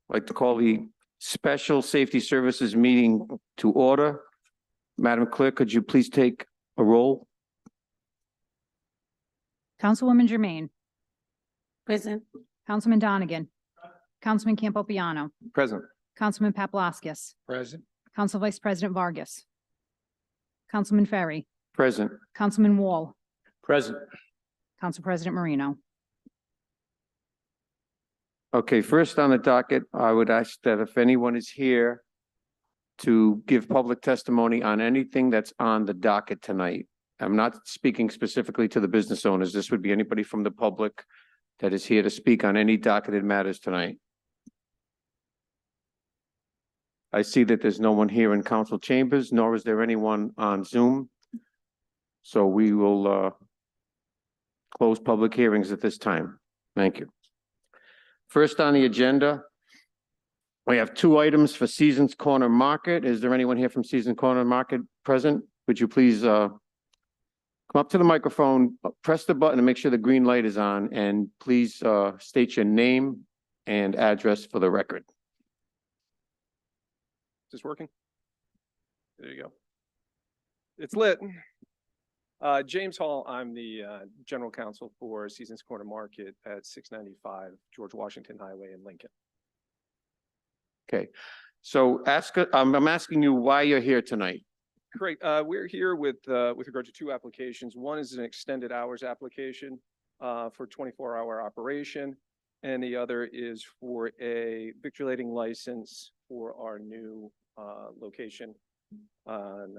I'd like to call the Special Safety Services meeting to order. Madam Clerk, could you please take a roll? Councilwoman Jermaine. Present. Councilman Donegan. Councilman Campopiano. Present. Councilman Paplaskas. Present. Council Vice President Vargas. Councilman Ferry. Present. Councilman Wall. Present. Council President Marino. Okay, first on the docket, I would ask that if anyone is here to give public testimony on anything that's on the docket tonight. I'm not speaking specifically to the business owners. This would be anybody from the public that is here to speak on any docketed matters tonight. I see that there's no one here in council chambers, nor is there anyone on Zoom. So we will close public hearings at this time. Thank you. First on the agenda, we have 2 items for Seasons Corner Market. Is there anyone here from Seasons Corner Market present? Would you please come up to the microphone, press the button and make sure the green light is on, and please state your name and address for the record. Is this working? There you go. It's lit. James Hall, I'm the general counsel for Seasons Corner Market at 695 George Washington Highway in Lincoln. Okay, so I'm asking you why you're here tonight. Great. We're here with regard to 2 applications. One is an extended hours application for 24-hour operation, and the other is for a victualling license for our new location on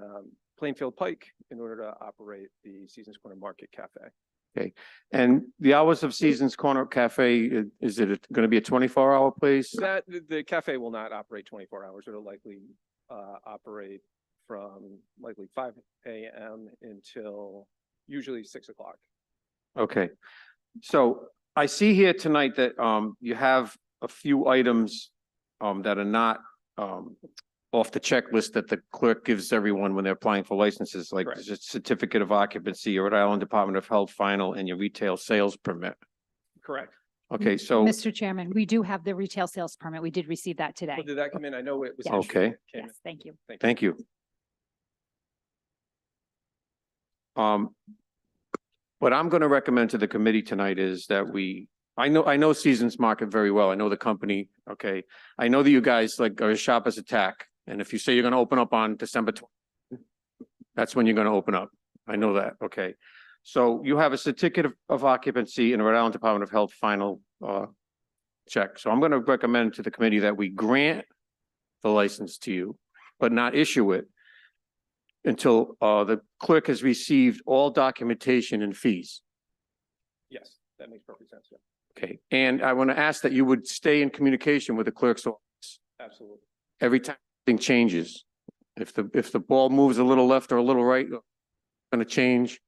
Plainfield Pike in order to operate the Seasons Corner Market Cafe. Okay, and the hours of Seasons Corner Cafe, is it going to be a 24-hour place? That the cafe will not operate 24 hours. It'll likely operate from 5 a.m. until usually 6 o'clock. Okay, so I see here tonight that you have a few items that are not off the checklist that the clerk gives everyone when they're applying for licenses, like Correct. the certificate of occupancy, your Rhode Island Department of Health final, and your retail sales permit. Correct. Okay, so, Mr. Chairman, we do have the retail sales permit. We did receive that today. Well, did that come in? I know it was. Yes. issued. Okay. Came in. Yes, thank you. thank you. What I'm going to recommend to the committee tonight is that I know Seasons Market very well. I know the company. Okay. I know that you guys are as sharp as a tack. And if you say you're going to open up on December 20th, that's when you're going to open up. I know that. Okay. So you have a certificate of occupancy in the Rhode Island Department of Health final check. So I'm going to recommend to the committee that we grant the license to you, but not issue it until the clerk has received all documentation and fees. Yes, that makes perfect sense. Yeah. Okay, and I want to ask that you would stay in communication with the clerk's office Absolutely. every time thing changes. If the ball moves a little left or a little right, it's going to change.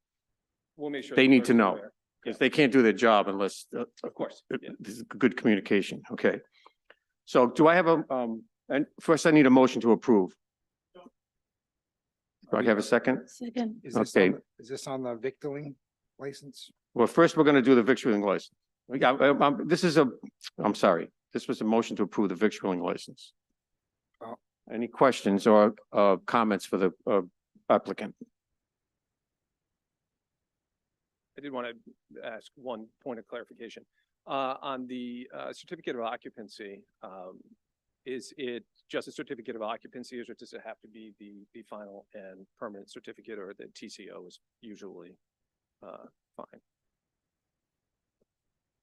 We'll make sure They the need to clerk's know, aware. because they can't do their job unless Of course. Yeah. there's good communication. Okay. So do I have and first I need a motion to approve. Do I have a second? Second. Okay. Is this on the victualling license? Well, first we're going to do the victualling license. I'm sorry. This was a motion to approve the victualling license. Oh. Any questions or comments for the applicant? I did want to ask one point of clarification. On the certificate of occupancy, is it just a certificate of occupancy, or does it have to be the final and permanent certificate, or the TCO is usually fine?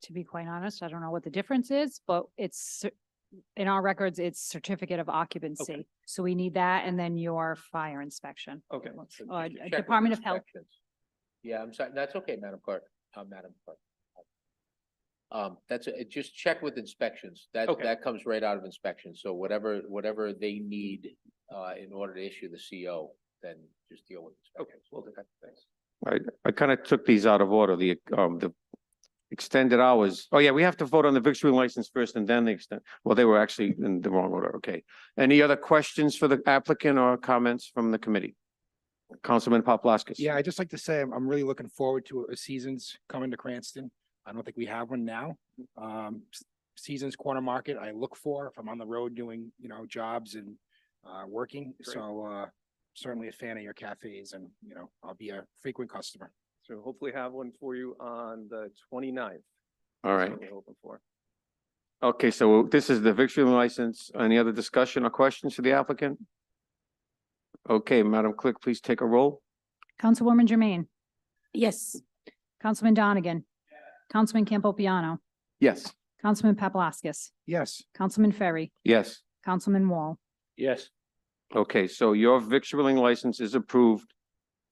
To be quite honest, I don't know what the difference is, but it's in our records, it's certificate of occupancy. Okay. So we need that and then your fire inspection. Okay. Department of Health. Yeah, I'm sorry. That's okay, Madam Clerk. That's just check with inspections. Okay. That comes right out of inspection. So whatever they need in order to issue the CO, then just deal with inspections. Okay, well, thanks. I kind of took these out of order. The extended hours. Oh yeah, we have to vote on the victualling license first and then the extent. Well, they were actually in the wrong order. Okay. Any other questions for the applicant or comments from the committee? Councilman Paplaskas. Yeah, I'd just like to say I'm really looking forward to a Seasons coming to Cranston. I don't think we have one now. Seasons Corner Market I look for if I'm on the road doing, jobs and, working. Great. So, certainly a fan of your cafes and, I'll be a frequent customer. So hopefully have one for you on the 29th. All That's right. what we're hoping for. Okay, so this is the victualling license. Any other discussion or questions for the applicant? Okay, Madam Clerk, please take a roll. Councilwoman Jermaine, Yes. Councilman Donegan, Councilman Campopiano, Yes. Councilman Paplaskas, Yes. Councilman Ferry, Yes. Councilman Wall. Yes. Okay, so your victualling license is approved,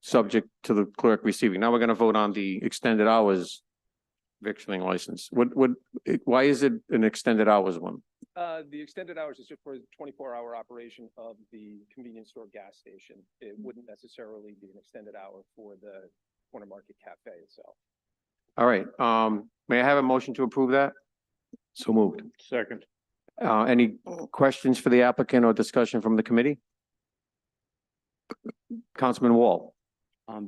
subject to the clerk receiving. Now we're gonna vote on the extended hours victualling license. Why is it an extended hours one? The extended hours is just for the 24-hour operation of the convenience store gas station. It wouldn't necessarily be an extended hour for the Corner Market Cafe itself. All right, may I have a motion to approve that? So moved. Second. Any questions for the applicant or discussion from the committee? Councilman Wall. I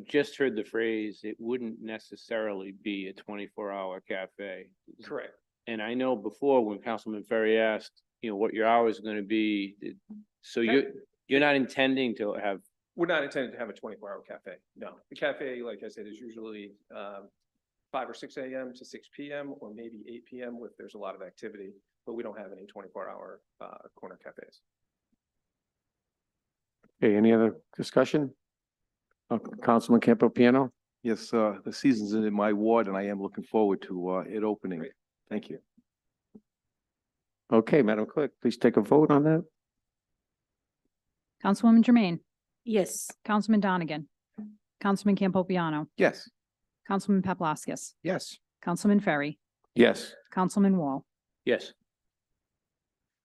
just heard the phrase, it wouldn't necessarily be a 24-hour cafe. Correct. And I know before when Councilman Ferry asked, what your hours are gonna be, so you're not intending to have, We're not intending to have a 24-hour cafe. No, the cafe, like I said, is usually 5 or 6 a.m. to 6 p.m. or maybe 8 p.m. if there's a lot of activity, but we don't have any 24-hour corner cafes. Okay, any other discussion? Councilman Campopiano? Yes, the season's in my ward and I am looking forward to it opening. Great. Thank you. Okay, Madam Clerk, please take a vote on that. Councilwoman Jermaine, Yes. Councilman Donegan, Councilman Campopiano, Yes. Councilman Paplaskas, Yes. Councilman Ferry, Yes. Councilman Wall. yes.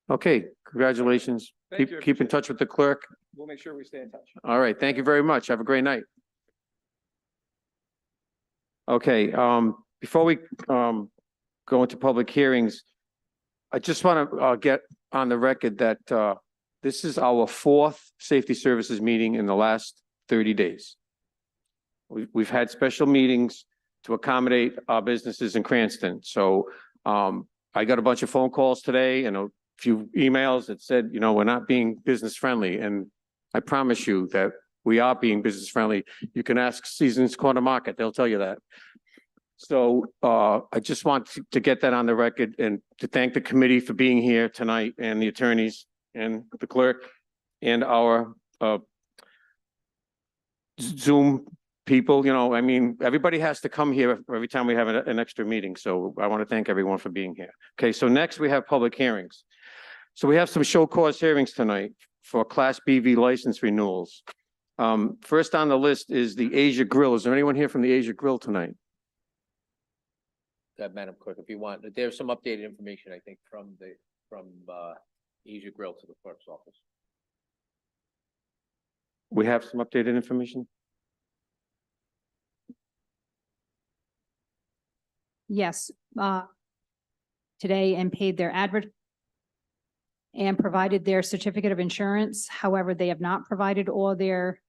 Okay, congratulations. Thank you. I Keep in appreciate touch with the clerk. We'll make sure we stay in touch. All right, thank you very much. Have a great night. Okay, before we go into public hearings, I just want to get on the record that this is our 4th safety services meeting in the last 30 days. We've had special meetings to accommodate our businesses in Cranston. So I got a bunch of phone calls today and a few emails that said, we're not being business friendly. And I promise you that we are being business friendly. You can ask Seasons Corner Market, they'll tell you that. So I just want to get that on the record and to thank the committee for being here tonight and the attorneys and the clerk and our Zoom people, everybody has to come here every time we have an extra meeting. So I want to thank everyone for being here. Okay, so next we have public hearings. So we have some show cause hearings tonight for Class BV license renewals. First on the list is the Asia Grill. Is there anyone here from the Asia Grill tonight? Madam Clerk, if you want, there's some updated information, I think, from Asia Grill to the clerk's office. We have some updated information? Yes, today and paid their advert and provided their certificate of insurance. However, they have not provided all their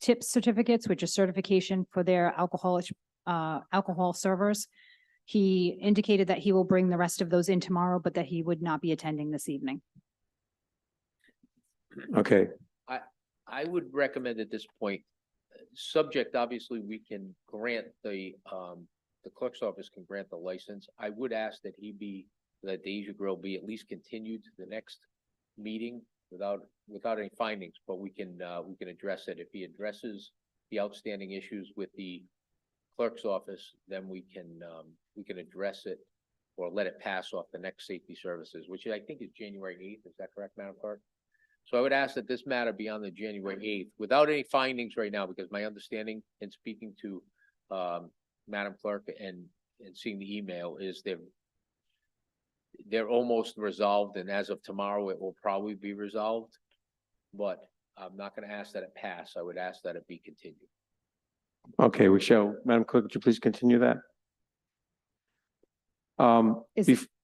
tip certificates, which is certification for their alcohol servers. He indicated that he will bring the rest of those in tomorrow, but that he would not be attending this evening. Okay, I would recommend at this point, subject, obviously, we can grant the clerk's office can grant the license. I would ask that that the Asia Grill be at least continued to the next meeting without any findings, but we can address it. If he addresses the outstanding issues with the clerk's office, then we can address it or let it pass off the next safety services, which I think is January 8th. Is that correct, Madam Clerk? So I would ask that this matter be on the January 8th without any findings right now, because my understanding in speaking to Madam Clerk and seeing the email is they're almost resolved, and as of tomorrow, it will probably be resolved. But I'm not going to ask that it pass. I would ask that it be continued. okay, we shall. Madam Clerk, would you please continue that?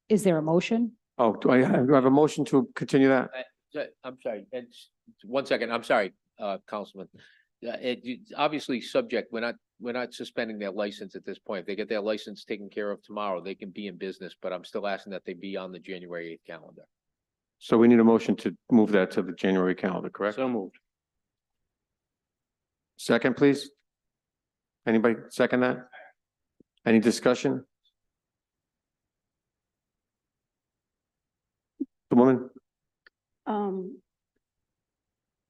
Is there a motion? Do I have a motion to continue that? I'm sorry, and 1 second. I'm sorry, Councilman. Obviously subject, we're not suspending their license at this point. If they get their license taken care of tomorrow, they can be in business, but I'm still asking that they be on the January 8th calendar. So we need a motion to move that to the January calendar, correct? So moved. Second, please. Anybody second that? Any discussion? The woman?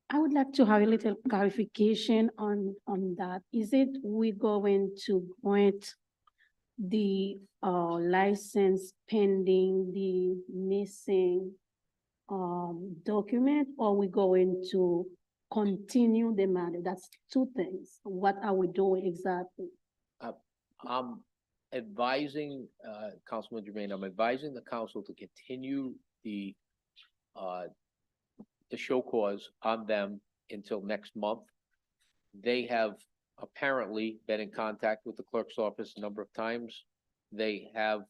I would like to have a little clarification on that. Is it we going to grant the license pending the missing document, or we going to continue the matter? That's two things. What are we doing exactly? I'm advising, Councilman Jermaine, I'm advising the council to continue the show cause on them until next month. They have apparently been in contact with the clerk's office a number of times. They have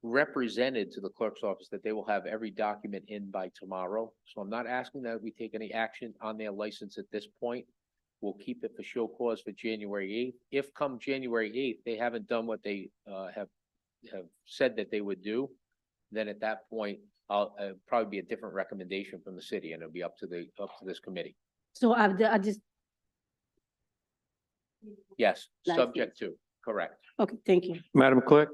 represented to the clerk's office that they will have every document in by tomorrow. So I'm not asking that we take any action on their license at this point. We'll keep it for show cause for January 8th. If come January 8th, they haven't done what they have said that they would do, then at that point, I'll probably be a different recommendation from the city, and it'll be up to this committee. So I just, Yes, Like subject to, correct. okay, thank you. Madam Clerk?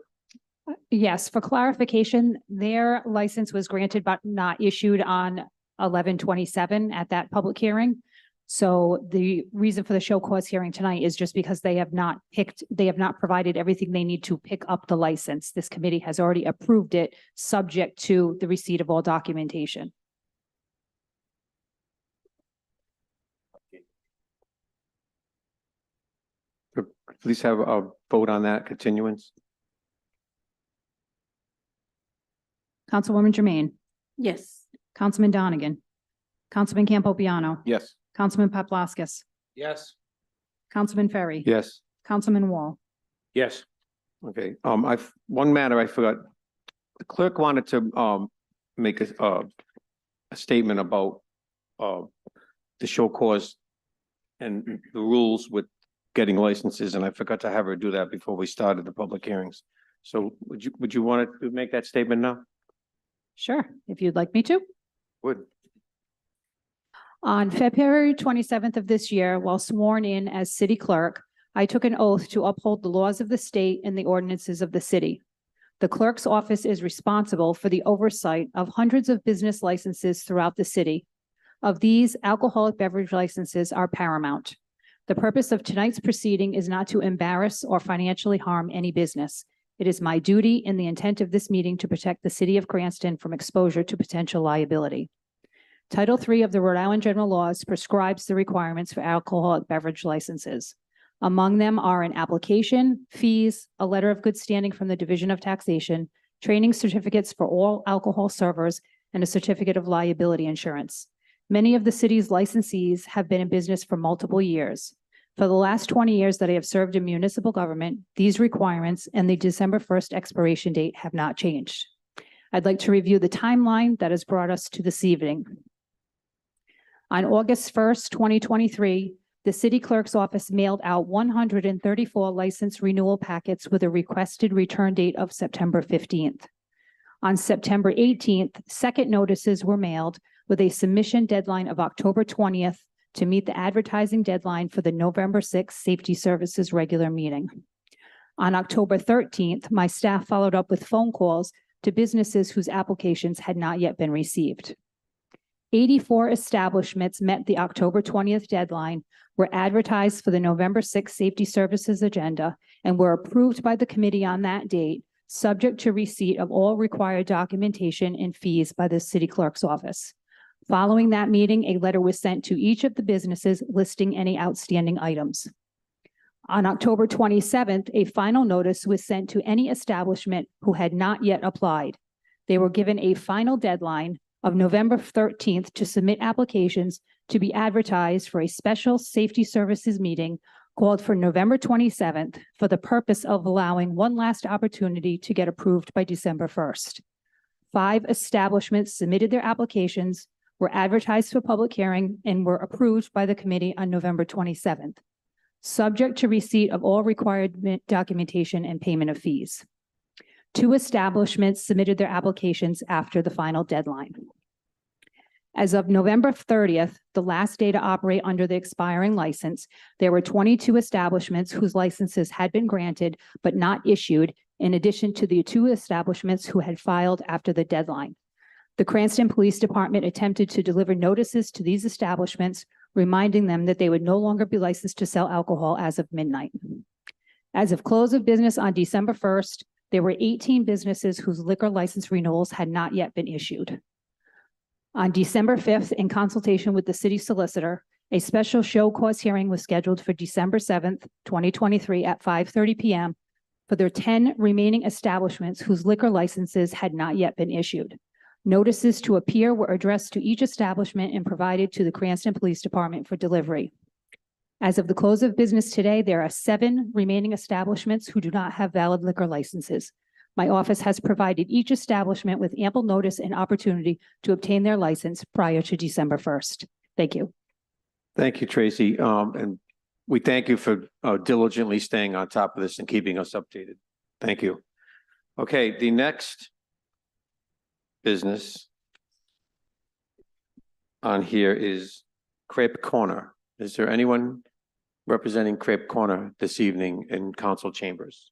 Yes, for clarification, their license was granted but not issued on 11/27 at that public hearing. So the reason for the show cause hearing tonight is just because they have not provided everything they need to pick up the license. This committee has already approved it, subject to the receipt of all documentation. Please have a vote on that continuance. Councilwoman Jermaine, Yes, Councilman Donegan, Councilman Campopiano, Yes. Councilman Paplaskas, Yes. Councilman Ferry. Yes. Councilman Wall. Yes. Okay, one matter I forgot. The clerk wanted to, make a statement about, the show cause and the rules with getting licenses, and I forgot to have her do that before we started the public hearings. So would you want to make that statement now? Sure, if you'd like me to. Would. On February 27th of this year, while sworn in as city clerk, I took an oath to uphold the laws of the state and the ordinances of the city. The clerk's office is responsible for the oversight of hundreds of business licenses throughout the city. Of these, alcoholic beverage licenses are paramount. The purpose of tonight's proceeding is not to embarrass or financially harm any business. It is my duty and the intent of this meeting to protect the city of Cranston from exposure to potential liability. Title III of the Rhode Island General Laws prescribes the requirements for alcoholic beverage licenses. Among them are an application, fees, a letter of good standing from the Division of Taxation, training certificates for all alcohol servers, and a certificate of liability insurance. Many of the city's licensees have been in business for multiple years. For the last 20 years that I have served in municipal government, these requirements and the December 1st expiration date have not changed. I'd like to review the timeline that has brought us to this evening. On August 1st, 2023, the city clerk's office mailed out 134 license renewal packets with a requested return date of September 15th. On September 18th, second notices were mailed with a submission deadline of October 20th to meet the advertising deadline for the November 6th Safety Services regular meeting. On October 13th, my staff followed up with phone calls to businesses whose applications had not yet been received. 84 establishments met the October 20th deadline, were advertised for the November 6th Safety Services agenda, and were approved by the committee on that date, subject to receipt of all required documentation and fees by the city clerk's office. Following that meeting, a letter was sent to each of the businesses listing any outstanding items. On October 27th, a final notice was sent to any establishment who had not yet applied. They were given a final deadline of November 13th to submit applications to be advertised for a special safety services meeting called for November 27th for the purpose of allowing one last opportunity to get approved by December 1st. 5 establishments submitted their applications, were advertised for public hearing and were approved by the committee on November 27th, subject to receipt of all required documentation and payment of fees. 2 establishments submitted their applications after the final deadline. As of November 30th, the last day to operate under the expiring license, there were 22 establishments whose licenses had been granted but not issued, in addition to the 2 establishments who had filed after the deadline. The Cranston Police Department attempted to deliver notices to these establishments, reminding them that they would no longer be licensed to sell alcohol as of midnight. As of close of business on December 1st, there were 18 businesses whose liquor license renewals had not yet been issued. On December 5th, in consultation with the city solicitor, a special show cause hearing was scheduled for December 7th, 2023 at 5:30 p.m. for their 10 remaining establishments whose liquor licenses had not yet been issued. Notices to appear were addressed to each establishment and provided to the Cranston Police Department for delivery. As of the close of business today, there are 7 remaining establishments who do not have valid liquor licenses. My office has provided each establishment with ample notice and opportunity to obtain their license prior to December 1st. Thank you. Thank you, Tracy. And we thank you for diligently staying on top of this and keeping us updated. Thank you. Okay, the next business on here is Crepe Corner. Is there anyone representing Crepe Corner this evening in council chambers?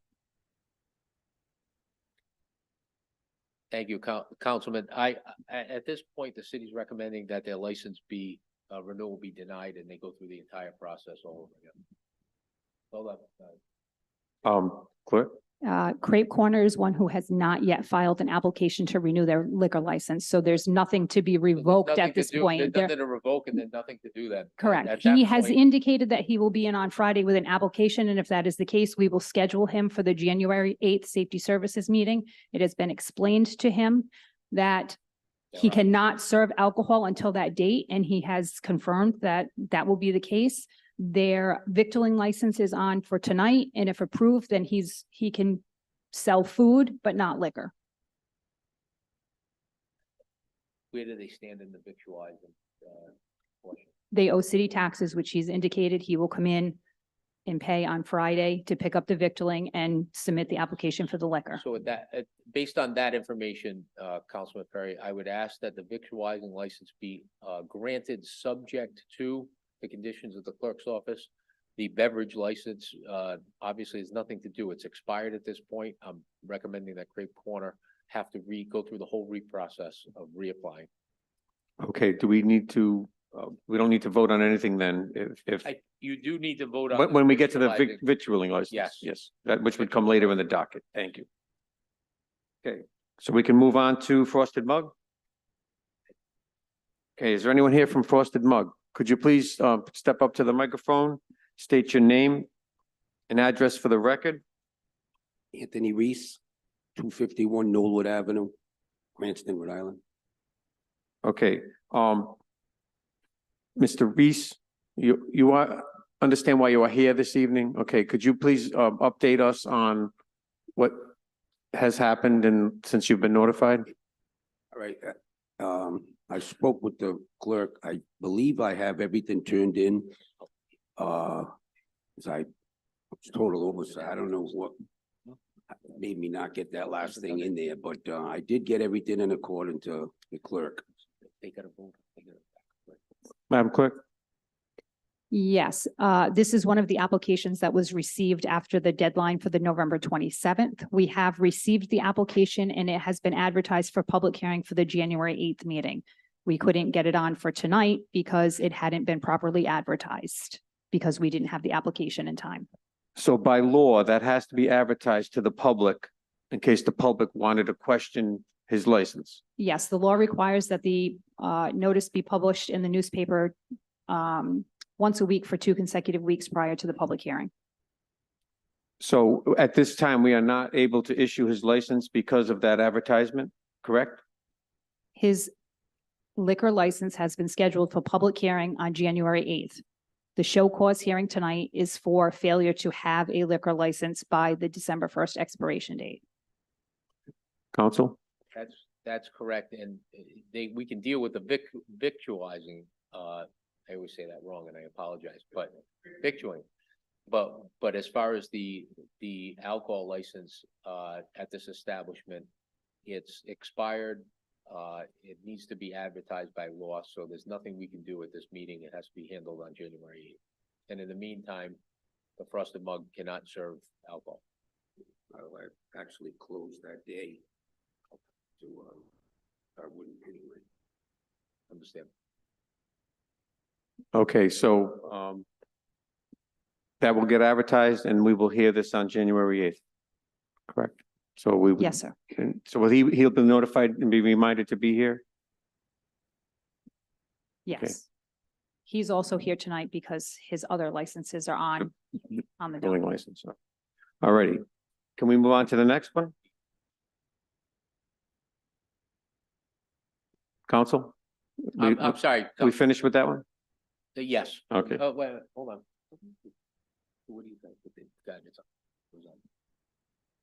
Thank you, Councilman. At this point, the city's recommending that their license be, renewal be denied and they go through the entire process all over again. Hold up. Clerk? Crepe Corner is one who has not yet filed an application to renew their liquor license, so there's nothing to be revoked at this point. There's They're- nothing to revoke and then nothing to do then. Correct. At that He has point- indicated that he will be in on Friday with an application, and if that is the case, we will schedule him for the January 8th Safety Services meeting. It has been explained to him that he cannot serve alcohol until that date, and he has confirmed that that will be the case. Their victualling license is on for tonight, and if approved, then he can sell food, but not liquor. Where do they stand in the victualizing, portion? They owe city taxes, which he's indicated he will come in and pay on Friday to pick up the victualling and submit the application for the liquor. So with that, based on that information, Councilman Perry, I would ask that the victualizing license be granted subject to the conditions of the clerk's office. The beverage license obviously has nothing to do. It's expired at this point. I'm recommending that Crepe Corner have to go through the whole process of reapplying. Okay, do we need to, we don't need to vote on anything then if, You do need to vote on. when we get to the victualizing. victualling license? Yes. Yes, that, which would come later in the docket. Thank you. Okay, so we can move on to Frosted Mug? Okay, is there anyone here from Frosted Mug? Could you please step up to the microphone, state your name and address for the record? Anthony Reese, 251 Knollwood Avenue, Cranston, Rhode Island. Okay, Mr. Reese, you understand why you are here this evening? Okay, could you please update us on what has happened and since you've been notified? All right, I spoke with the clerk. I believe I have everything turned in. As I was total oversight, I don't know what made me not get that last thing in there, but I did get everything in according to the clerk. They gotta vote. Madam Clerk? Yes, this is one of the applications that was received after the deadline for the November 27th. We have received the application and it has been advertised for public hearing for the January 8th meeting. We couldn't get it on for tonight because it hadn't been properly advertised because we didn't have the application in time. So by law, that has to be advertised to the public in case the public wanted to question his license. Yes, the law requires that the notice be published in the newspaper once a week for 2 consecutive weeks prior to the public hearing. So at this time, we are not able to issue his license because of that advertisement, correct? His liquor license has been scheduled for public hearing on January 8th. The show cause hearing tonight is for failure to have a liquor license by the December 1st expiration date. Counsel? That's correct, and we can deal with the victualizing, I always say that wrong and I apologize, but victualling. But as far as the alcohol license, at this establishment, it's expired. It needs to be advertised by law, so there's nothing we can do at this meeting. It has to be handled on January 8th. And in the meantime, the Frosted Mug cannot serve alcohol. I actually closed that day to, I wouldn't anyway. Understand? Okay, so, that will get advertised and we will hear this on January 8th. Correct? So we. Yes, sir. So will he'll be notified and be reminded to be here? Yes. He's also here tonight because his other licenses are on the Billing docket. license. All righty. Can we move on to the next one? Council? I'm sorry. We finished with that one? Yes. Okay. Oh, wait, hold on. What do you think?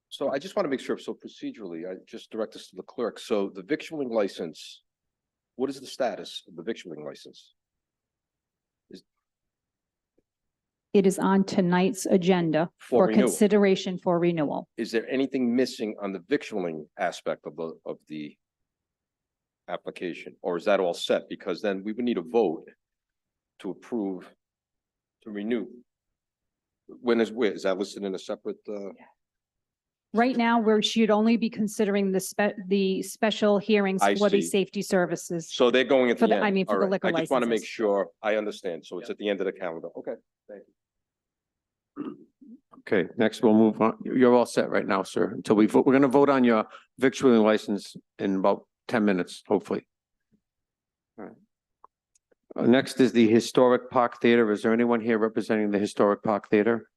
So I just want to make sure, so procedurally, I just direct this to the clerk. So the victualling license, what is the status of the victualling license? It is on tonight's agenda For for renewal. consideration for renewal. Is there anything missing on the victualling aspect of the application, or is that all set? Because then we would need a vote to approve, to renew. Where is that listed in a separate, Right now, we should only be considering the special hearings I for the see. safety services. so they're going at For the the- I end? mean, for All the right. liquor I just want to make licenses. sure I understand. So it's at the end of the calendar. Okay, thank you. Okay, next we'll move on. You're all set right now, sir, until we vote. We're gonna vote on your victualling license in about 10 minutes, hopefully. All right. Next is the Historic Park Theater. Is there anyone here representing the Historic Park Theater?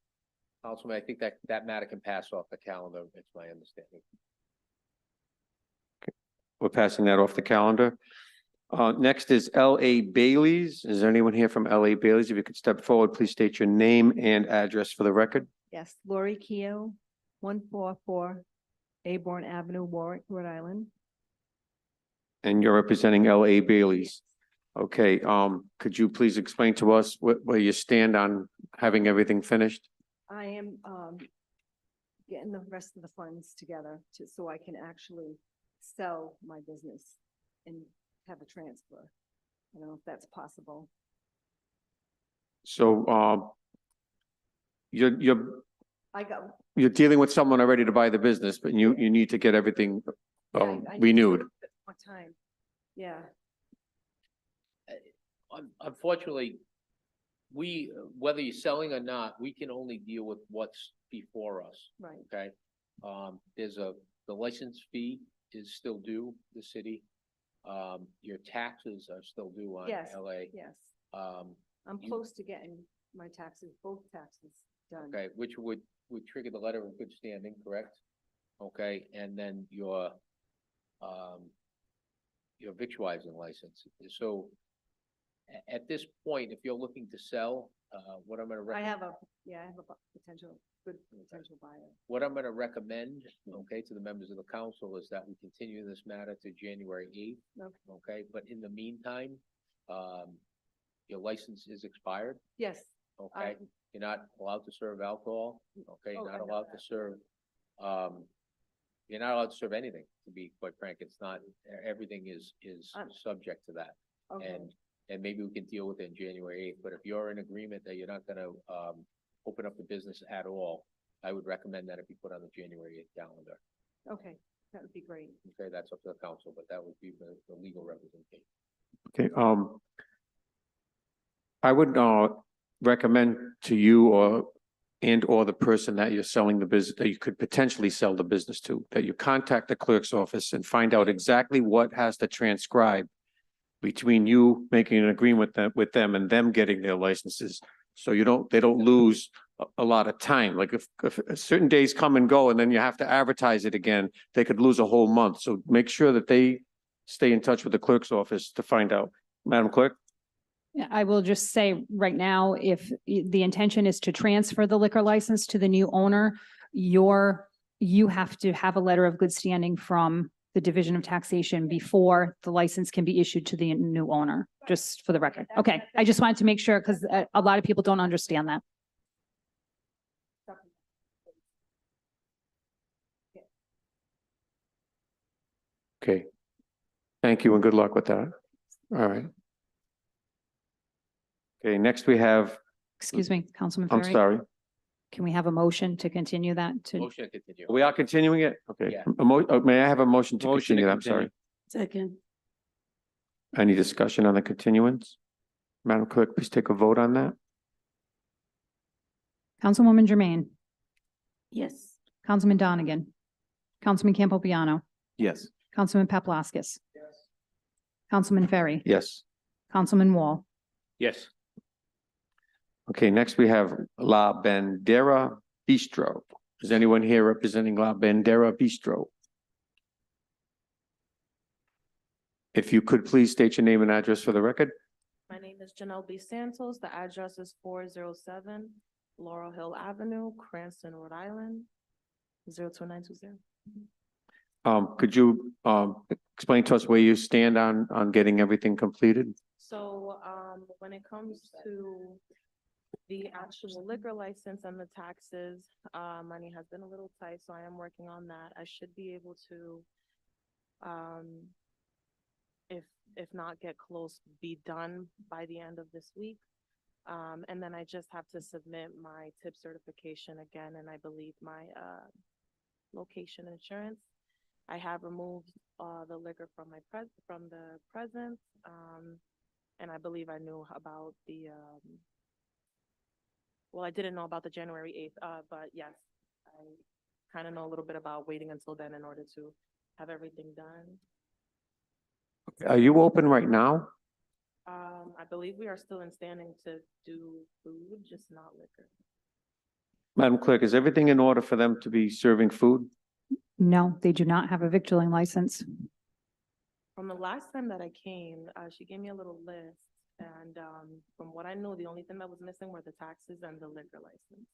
Councilman, I think that matter can pass off the calendar. It's my understanding. We're passing that off the calendar. Next is L.A. Bailey's. Is there anyone here from L.A. Bailey's? If you could step forward, please state your name and address for the record. Yes, Lori Keough, 144 Aborn Avenue, Warwick, Rhode Island. And you're representing L.A. Bailey's. Okay, could you please explain to us where you stand on having everything finished? I am getting the rest of the funds together so I can actually sell my business and have a transfer. I don't know if that's possible. So, you're I got. dealing with someone already to buy the business, but you need to get everything yeah, I need to renewed. do it more time. Yeah, Unfortunately, whether you're selling or not, we can only deal with what's before us, right. okay? The license fee is still due the city. Your taxes are still due on Yes. LA. Yes, Um, I'm You- close to getting my taxes, both taxes done. okay, which would trigger the letter of good standing, correct? Okay, and then your victualizing license. So at this point, if you're looking to sell, what I'm gonna I recommend. have a good potential buyer. What I'm gonna recommend, okay, to the members of the council is that we continue this matter to January 8th, Okay. okay? But in the meantime, your license is expired, Yes, okay? You're not allowed to serve alcohol, okay? Oh, You're I not know allowed to that. serve, you're not allowed to serve anything, to be quite frank. It's not, everything is subject to that. okay, And maybe we can deal with it in January 8th, but if you're in agreement that you're not gonna, open up the business at all, I would recommend that it be put on the January 8th calendar. okay, that would be great. Okay, that's up to the council, but that would be the legal representation. Okay, I would, recommend to you or the person that you're selling the business, that you could potentially sell the business to, that you contact the clerk's office and find out exactly what has to transcribe between you making an agreement with them and them getting their licenses. So they don't lose a lot of time. Like if certain days come and go and then you have to advertise it again, they could lose a whole month. So make sure that they stay in touch with the clerk's office to find out. Madam Clerk? Yeah, I will just say right now, if the intention is to transfer the liquor license to the new owner, you have to have a letter of good standing from the Division of Taxation before the license can be issued to the new owner, just for the record. Okay, I just wanted to make sure because a lot of people don't understand that. Okay. Thank you and good luck with that. All right. Okay, next we have, Excuse me, Councilman I'm Ferry. sorry, Can we have a motion to continue that to? Motion to continue. we are continuing it? Okay. Yeah. May I have a motion to Motion to continue that? I'm sorry. Second. Any discussion on the continuance? Madam Clerk, please take a vote on that. Councilwoman Jermaine, Yes. Councilman Donegan, Councilman Campopiano, Yes. Councilman Paplaskas. Councilman Ferry, Yes. Councilman Wall. Yes. Okay, next we have La Bandera Bistro. Is anyone here representing La Bandera Bistro? If you could please state your name and address for the record. My name is Janelle B. Santos. The address is 407 Laurel Hill Avenue, Cranston, Rhode Island, 02920. Could you explain to us where you stand on getting everything completed? So, when it comes to the actual liquor license and the taxes, money has been a little tight, so I am working on that. I should be able to, if not get close, be done by the end of this week. And then I just have to submit my tip certification again, and I believe my, location insurance. I have removed, the liquor from from the present, and I believe I knew about the, well, I didn't know about the January 8th, but yes, I kind of know a little bit about waiting until then in order to have everything done. Are you open right now? I believe we are still in standing to do food, just not liquor. Madam Clerk, is everything in order for them to be serving food? No, they do not have a victualling license. From the last time that I came, she gave me a little list, and from what I know, the only thing that was missing were the taxes and the liquor license.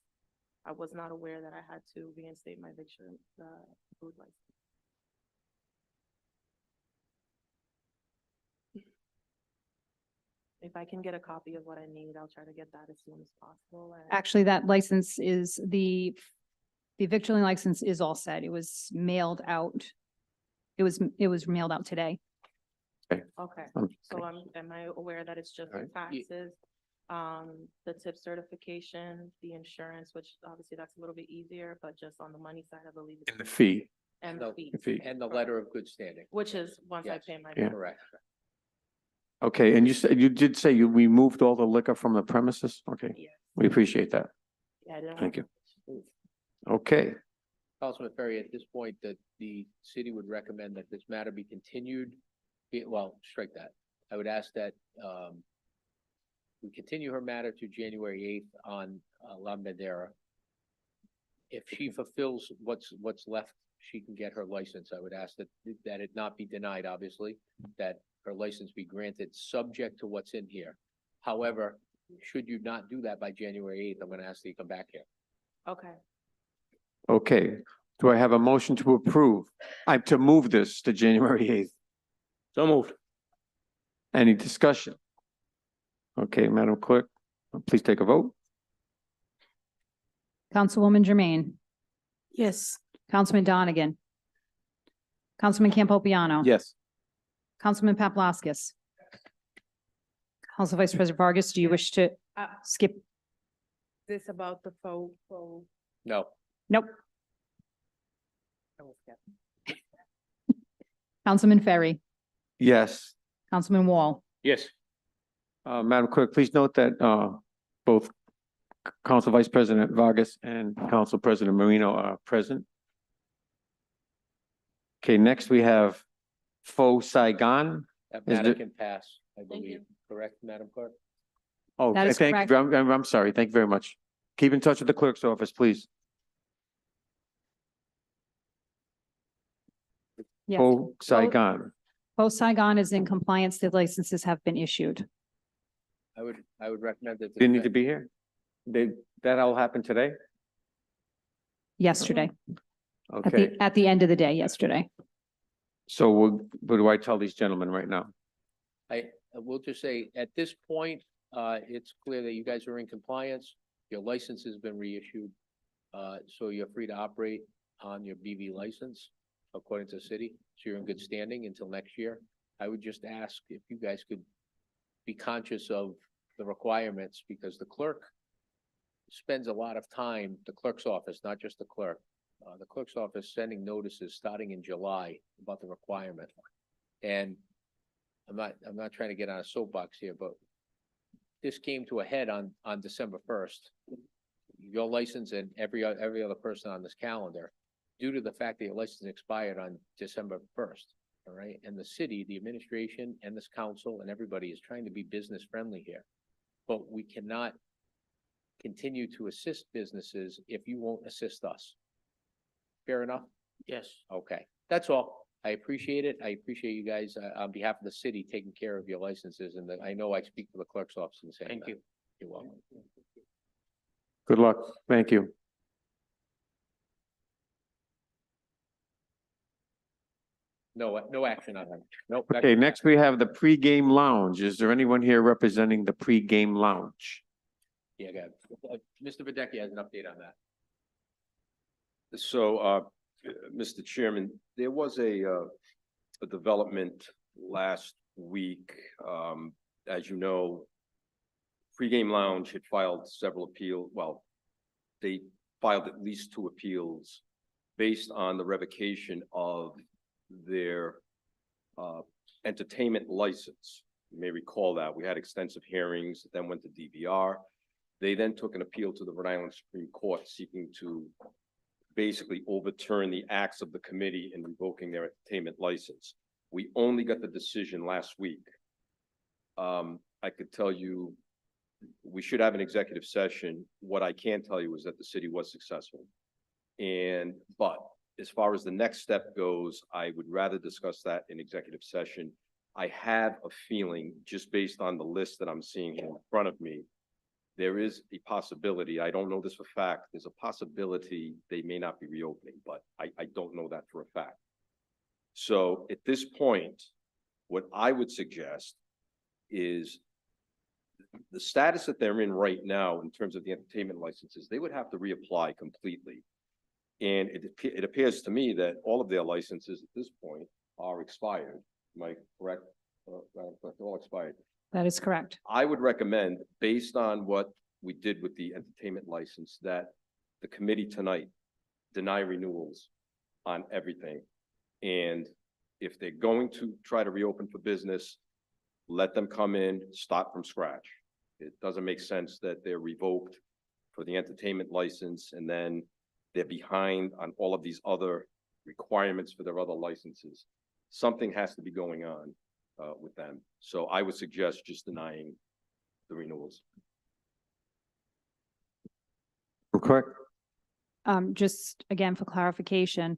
I was not aware that I had to reinstate my food license. If I can get a copy of what I need, I'll try to get that as soon as possible. And Actually, that license is the victualling license is all set. It was mailed out. It was mailed out today. okay, Okay. so am I aware that it's just the Right. taxes, the tip certification, the insurance, which obviously that's a little bit easier, but just on the money side, I believe. And the fee? And No, the fee, Fee. And the letter of good standing. which is once I Yes. pay my. Yeah. Correct. Okay, and you said, you did say you removed all the liquor from the premises? Okay, Yeah, we appreciate that. yeah, I didn't. Thank want- Okay, Councilman Ferry, at this point, that the city would recommend that this matter be continued. Well, strike that. I would ask that, we continue her matter to January 8th on, La Bandera. If she fulfills what's left, she can get her license. I would ask that it not be denied, obviously, that her license be granted, subject to what's in here. However, should you not do that by January 8th, I'm gonna ask that you come back here. Okay, okay. Do I have a motion to approve? To move this to January 8th? So moved. Any discussion? Okay, Madam Clerk, please take a vote. Councilwoman Jermaine, Yes. Councilman Donegan, Councilman Campopiano. Yes. Councilman Paplaskas. Council Vice President Vargas, do you wish to skip? this about the faux. No, Nope. I will skip. Councilman Ferry, Yes. Councilman Wall. Yes. Madam Clerk, please note that both Council Vice President Vargas and Council President Marino are present. Okay, next we have Faux Saigon. that Is matter it- can pass, I Thank believe. you. Correct, Madam Clerk? Oh, That is thank you. correct. I'm sorry. Thank you very much. Keep in touch with the clerk's office, please. Yes. Faux Saigon. Post Saigon is in compliance. The licenses have been issued. I would recommend that. Didn't need to be here? That all happened today? Yesterday, Okay, at the end of the day yesterday. So what do I tell these gentlemen right now? I will just say, at this point, it's clear that you guys are in compliance. Your license has been reissued. So you're free to operate on your BV license according to the city. So you're in good standing until next year. I would just ask if you guys could be conscious of the requirements, because the clerk spends a lot of time, the clerk's office, not just the clerk's office sending notices starting in July about the requirement. And I'm not trying to get on a soapbox here, but this came to a head on December 1st. Your license and every other person on this calendar, due to the fact that your license expired on December 1st. All right, and the city, the administration and this council and everybody is trying to be business friendly here. But we cannot continue to assist businesses if you won't assist us. Fair enough? Yes. Okay, that's all. I appreciate it. I appreciate you guys, on behalf of the city, taking care of your licenses, and I know I speak for the clerk's office in saying Thank that. you. You're welcome. Good luck. Thank you. No action on that. Nope. Okay, next we have the pregame lounge. Is there anyone here representing the pregame lounge? Yeah, go ahead. Mr. Videcki has an update on that. So, Mr. Chairman, there was a development last week. As you know, Pregame Lounge had filed several appeals. Well, they filed at least 2 appeals based on the revocation of their entertainment license. You may recall that we had extensive hearings, then went to DVR. They then took an appeal to the Rhode Island Supreme Court seeking to basically overturn the acts of the committee in revoking their entertainment license. We only got the decision last week. I could tell you, we should have an executive session. What I can tell you is that the city was successful. But as far as the next step goes, I would rather discuss that in executive session. I have a feeling, just based on the list that I'm seeing in front of me, there is a possibility, I don't know this for a fact, there's a possibility they may not be reopening, but I don't know that for a fact. So at this point, what I would suggest is the status that they're in right now in terms of the entertainment licenses, they would have to reapply completely. And it appears to me that all of their licenses at this point are expired. Am I correct? They're all expired. That is correct. I would recommend, based on what we did with the entertainment license, that the committee tonight deny renewals on everything. And if they're going to try to reopen for business, let them come in, start from scratch. It doesn't make sense that they're revoked for the entertainment license and then they're behind on all of these other requirements for their other licenses. Something has to be going on with them. So I would suggest just denying the renewals. Correct. Just again, for clarification,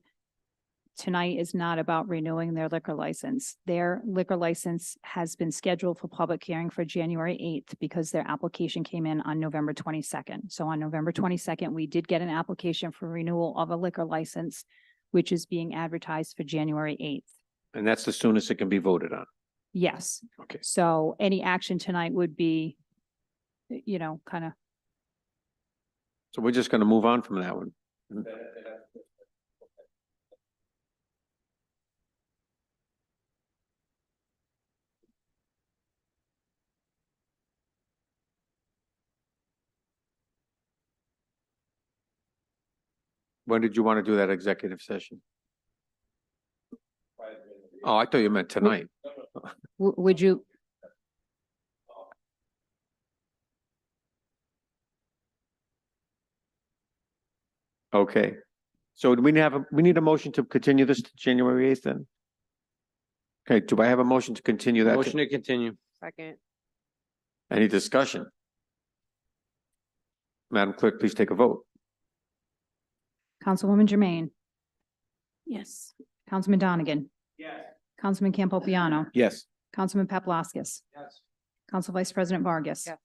tonight is not about renewing their liquor license. Their liquor license has been scheduled for public hearing for January 8th because their application came in on November 22nd. So on November 22nd, we did get an application for renewal of a liquor license, which is being advertised for January 8th. And that's the soonest it can be voted on. Yes. Okay. So any action tonight would be, you know, kind of, So we're just gonna move on from that one. When did you want to do that executive session? Oh, I thought you meant tonight. would you, Okay. So do we need a motion to continue this to January 8th then? Okay, do I have a motion to continue that? Motion to continue. Second. Any discussion? Madam Clerk, please take a vote. Councilwoman Jermaine, Yes. Councilman Donegan, Yes. Councilman Campopiano, Yes. Councilman Paplaskas, Yes. Council Vice President Vargas, Yes.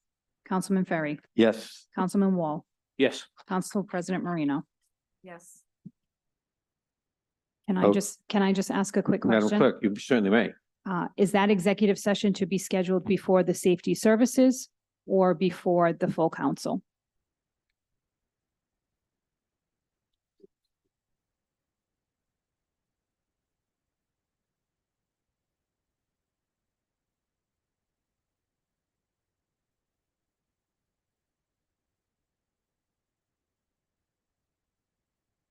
Councilman Ferry, Yes. Councilman Wall, Yes. Council President Marino. Yes. Can Oh. can I just ask a quick Madam question? Clerk, you certainly may. Is that executive session to be scheduled before the safety services or before the full council?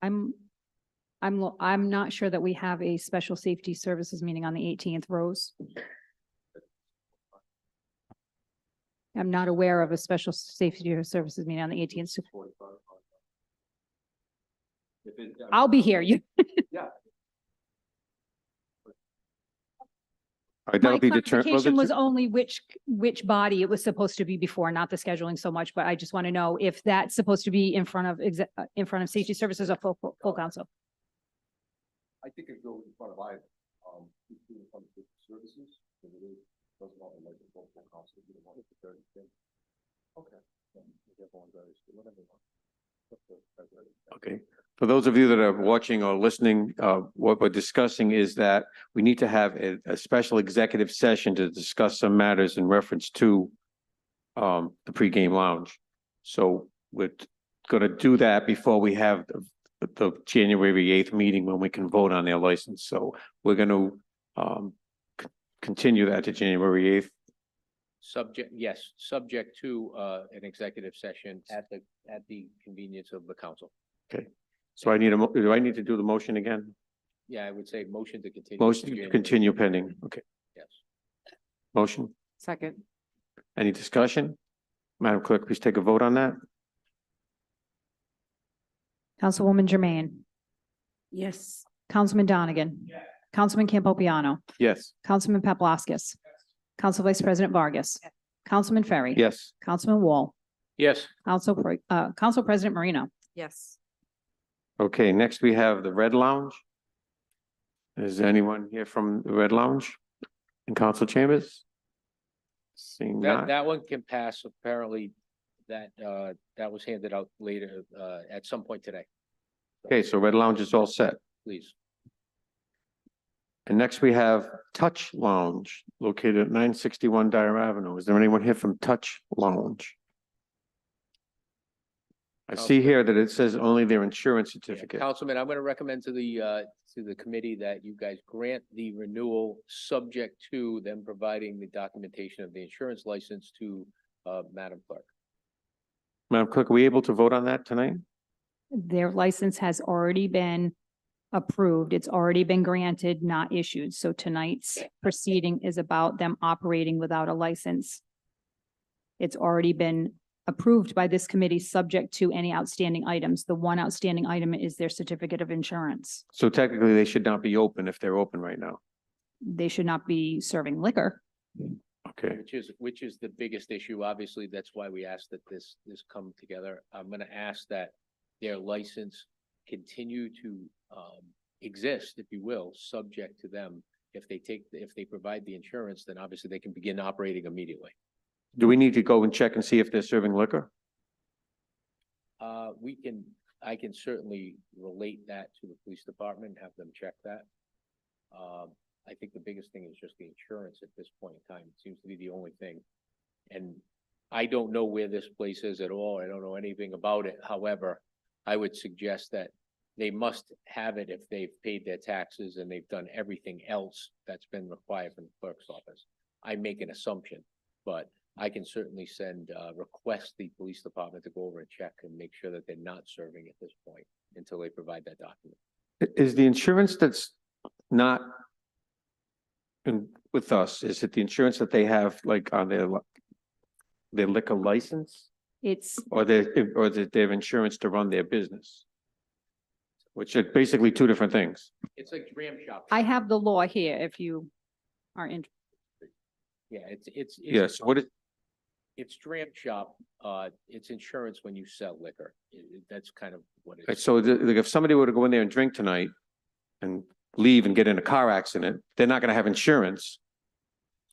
I'm not sure that we have a special safety services meeting on the 18th, Rose. I'm not aware of a special safety services meeting on the 18th. I'll be here. You. All right, My that'll be determined. clarification was only which body it was supposed to be before, not the scheduling so much, but I just want to know if that's supposed to be in front of safety services or full council. I think it goes in front of either, in front of the services, because it is, doesn't want to like the full council, you don't want it to third thing. Okay. Then everyone goes, whatever they want. Okay. For those of you that are watching or listening, what we're discussing is that we need to have a special executive session to discuss some matters in reference to the pregame lounge. So we're going to do that before we have the January 8th meeting when we can vote on their license. So we're going to continue that to January 8th. Subject to an executive session at the convenience of the council. Okay. So do I need to do the motion again? Yeah, I would say motion to continue. Motion to continue pending. Okay. Yes. Motion. Second. Any discussion? Madam Clerk, please take a vote on that. Councilwoman Jermaine, Yes. Councilman Donegan, Councilman Campopiano, Yes. Councilman Paplaskas, Council Vice President Vargas, Councilman Ferry. Yes. Councilman Wall, Yes. Council President Marino. Yes. Okay, next we have the Red Lounge. Is anyone here from the Red Lounge in council chambers? Seeing not. That one can pass. Apparently, that was handed out later, at some point today. Okay, so Red Lounge is all set. Please. And next we have Touch Lounge located at 961 Dyer Avenue. Is there anyone here from Touch Lounge? I see here that it says only their insurance certificate. Councilman, I'm going to recommend to the committee that you guys grant the renewal subject to them providing the documentation of the insurance license to Madam Clerk. Madam Clerk, are we able to vote on that tonight? Their license has already been approved. It's already been granted, not issued. So tonight's proceeding is about them operating without a license. It's already been approved by this committee, subject to any outstanding items. The one outstanding item is their certificate of insurance. So technically they should not be open if they're open right now. They should not be serving liquor. Okay, Which is the biggest issue. Obviously, that's why we asked that this come together. I'm going to ask that their license continue to exist, if you will, subject to them. If they provide the insurance, then obviously they can begin operating immediately. do we need to go and check and see if they're serving liquor? I can certainly relate that to the police department, have them check that. I think the biggest thing is just the insurance at this point in time. It seems to be the only thing. And I don't know where this place is at all. I don't know anything about it. However, I would suggest that they must have it if they've paid their taxes and they've done everything else that's been required from the clerk's office. I make an assumption, but I can certainly request the police department to go over and check and make sure that they're not serving at this point until they provide that document. Is the insurance that's not with us, is it the insurance that they have like on their liquor license? It's, Or their insurance to run their business? Which are basically two different things. It's like dram shop. I have the law here if you are interested. Yeah, it's. Yes, what is, It's dram shop. It's insurance when you sell liquor. That's kind of what it is. so like if somebody were to go in there and drink tonight and leave and get in a car accident, they're not gonna have insurance.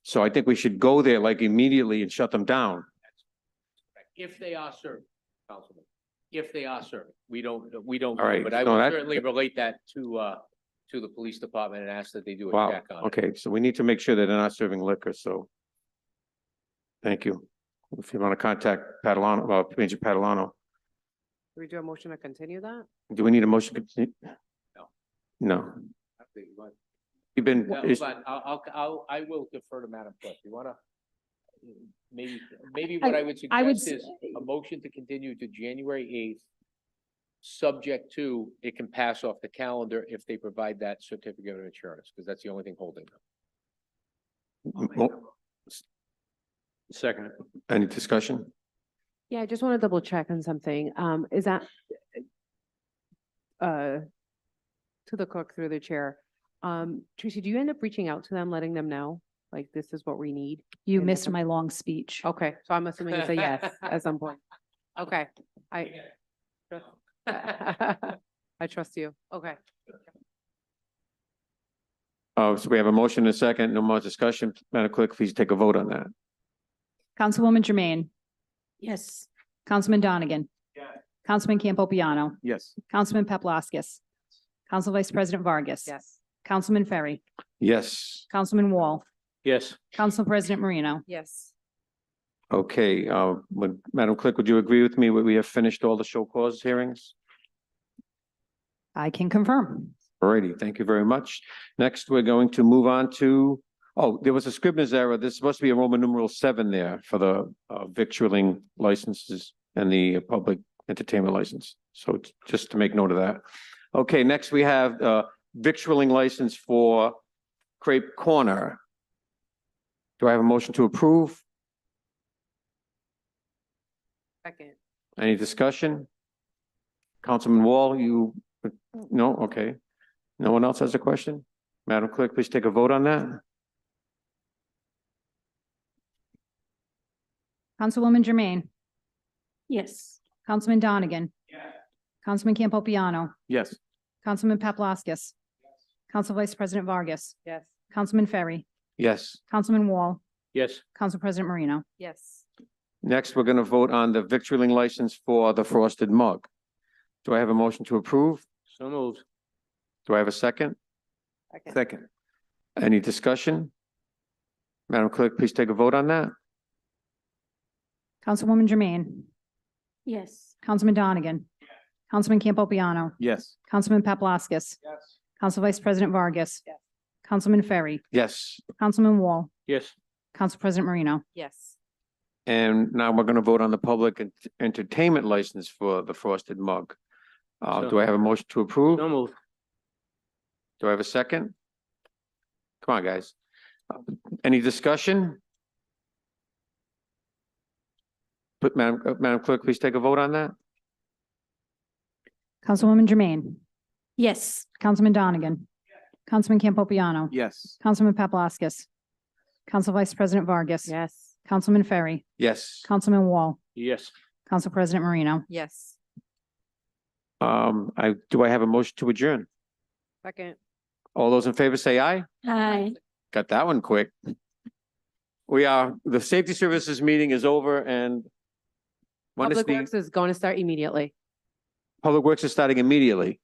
So I think we should go there like immediately and shut them down. If they are served, Councilman, if they are served, we don't, All right, but I no, will that- certainly relate that to to the police department and ask that they do a Wow, check on it. okay, so we need to make sure that they're not serving liquor, so. Thank you. If you want to contact Catalano, Major Catalano, Do we do a motion to continue that? do we need a motion? to continue? No. No. You've been, Well, is- hold on. I will defer to Madam Clerk. You wanna? Maybe what I would I would suggest is a motion to continue to January eighth, subject to it can pass off the calendar if they provide that certificate of insurance, because that's the only thing holding them. Second. any discussion? Yeah, I just want to double check on something. Is that to the clerk through the chair? Tracy, do you end up reaching out to them, letting them know, like, this is what we need? You And missed some- my long speech. Okay, so I'm assuming it's a yes at some point. Okay, I I trust you. Okay. So we have a motion and a second, no more discussion. Madam Clerk, please take a vote on that. Councilwoman Jermaine, Yes. Councilman Donegan. Councilman Campopiano, Yes. Councilman Paplaskas. Council Vice President Vargas. Yes. Councilman Ferry, Yes, Councilman Wall, Yes. Council President Marino. Yes. okay, Madam Clerk, would you agree with me? We have finished all the show cause hearings? I can confirm. Alrighty, thank you very much. Next, we're going to move on to, oh, there was a Scribner's error. There's supposed to be a Roman numeral 7 there for the victualling licenses and the public entertainment license. So just to make note of that. Okay, next we have victualling license for Crepe Corner. Do I have a motion to approve? Second. Any discussion? Councilman Wall, you, no, okay. No one else has a question? Madam Clerk, please take a vote on that. Councilwoman Jermaine, Yes. Councilman Donegan. Councilman Campopiano, Yes. Councilman Paplaskas. Council Vice President Vargas, Yes. Councilman Ferry, Yes. Councilman Wall, Yes. Council President Marino. Yes. Next, we're going to vote on the victualling license for the Frosted Mug. Do I have a motion to approve? So moved. Do I have a second? Second. Second. Any discussion? Madam Clerk, please take a vote on that. Councilwoman Jermaine, Yes. Councilman Donegan. Councilman Campopiano, Yes. Councilman Paplaskas. Yes. Council Vice President Vargas. Yes. Councilman Ferry, Yes. Councilman Wall, Yes. Council President Marino. Yes. And now we're going to vote on the public entertainment license for the Frosted Mug. Do I have a motion to approve? So moved. Do I have a second? Come on, guys. Any discussion? But Madam Clerk, please take a vote on that. Councilwoman Jermaine, Yes. Councilman Donegan. Councilman Campopiano, Yes. Councilman Paplaskas. Council Vice President Vargas. Yes. Councilman Ferry, Yes. Councilman Wall, Yes. Council President Marino. Yes. Do I have a motion to adjourn? Second. All those in favor say aye. Aye. Got that one quick. The Safety Services meeting is over and when is Public Works is going to start immediately. Public Works is starting immediately.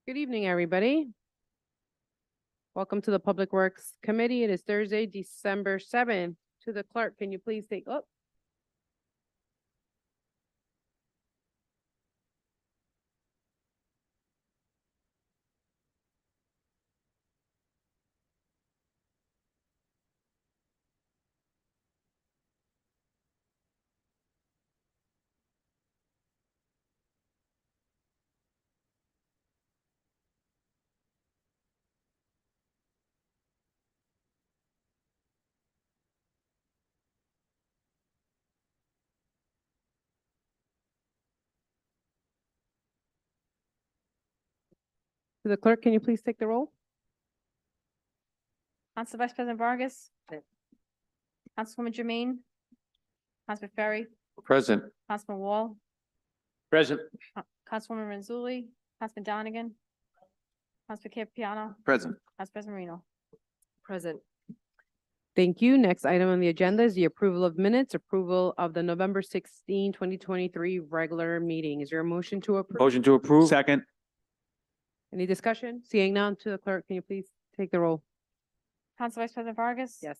Good evening, everybody. Welcome to the Public Works Committee. It is Thursday, December 7th. To the clerk, can you please take up? To the clerk, can you please take the roll? Council Vice President Vargas. Councilwoman Jermaine. Councilman Ferry. Present. Councilman Wall. Present. Councilwoman Renzulli. Councilman Donegan. Councilman Campiano. Present. Council President Marino. Present. Thank you. Next item on the agenda is the approval of minutes, approval of the November 16, 2023 regular meeting. Is there a motion to approve? Motion to approve. Second. Any discussion? Seeing none, to the clerk, can you please take the roll? Council Vice President Vargas. Yes.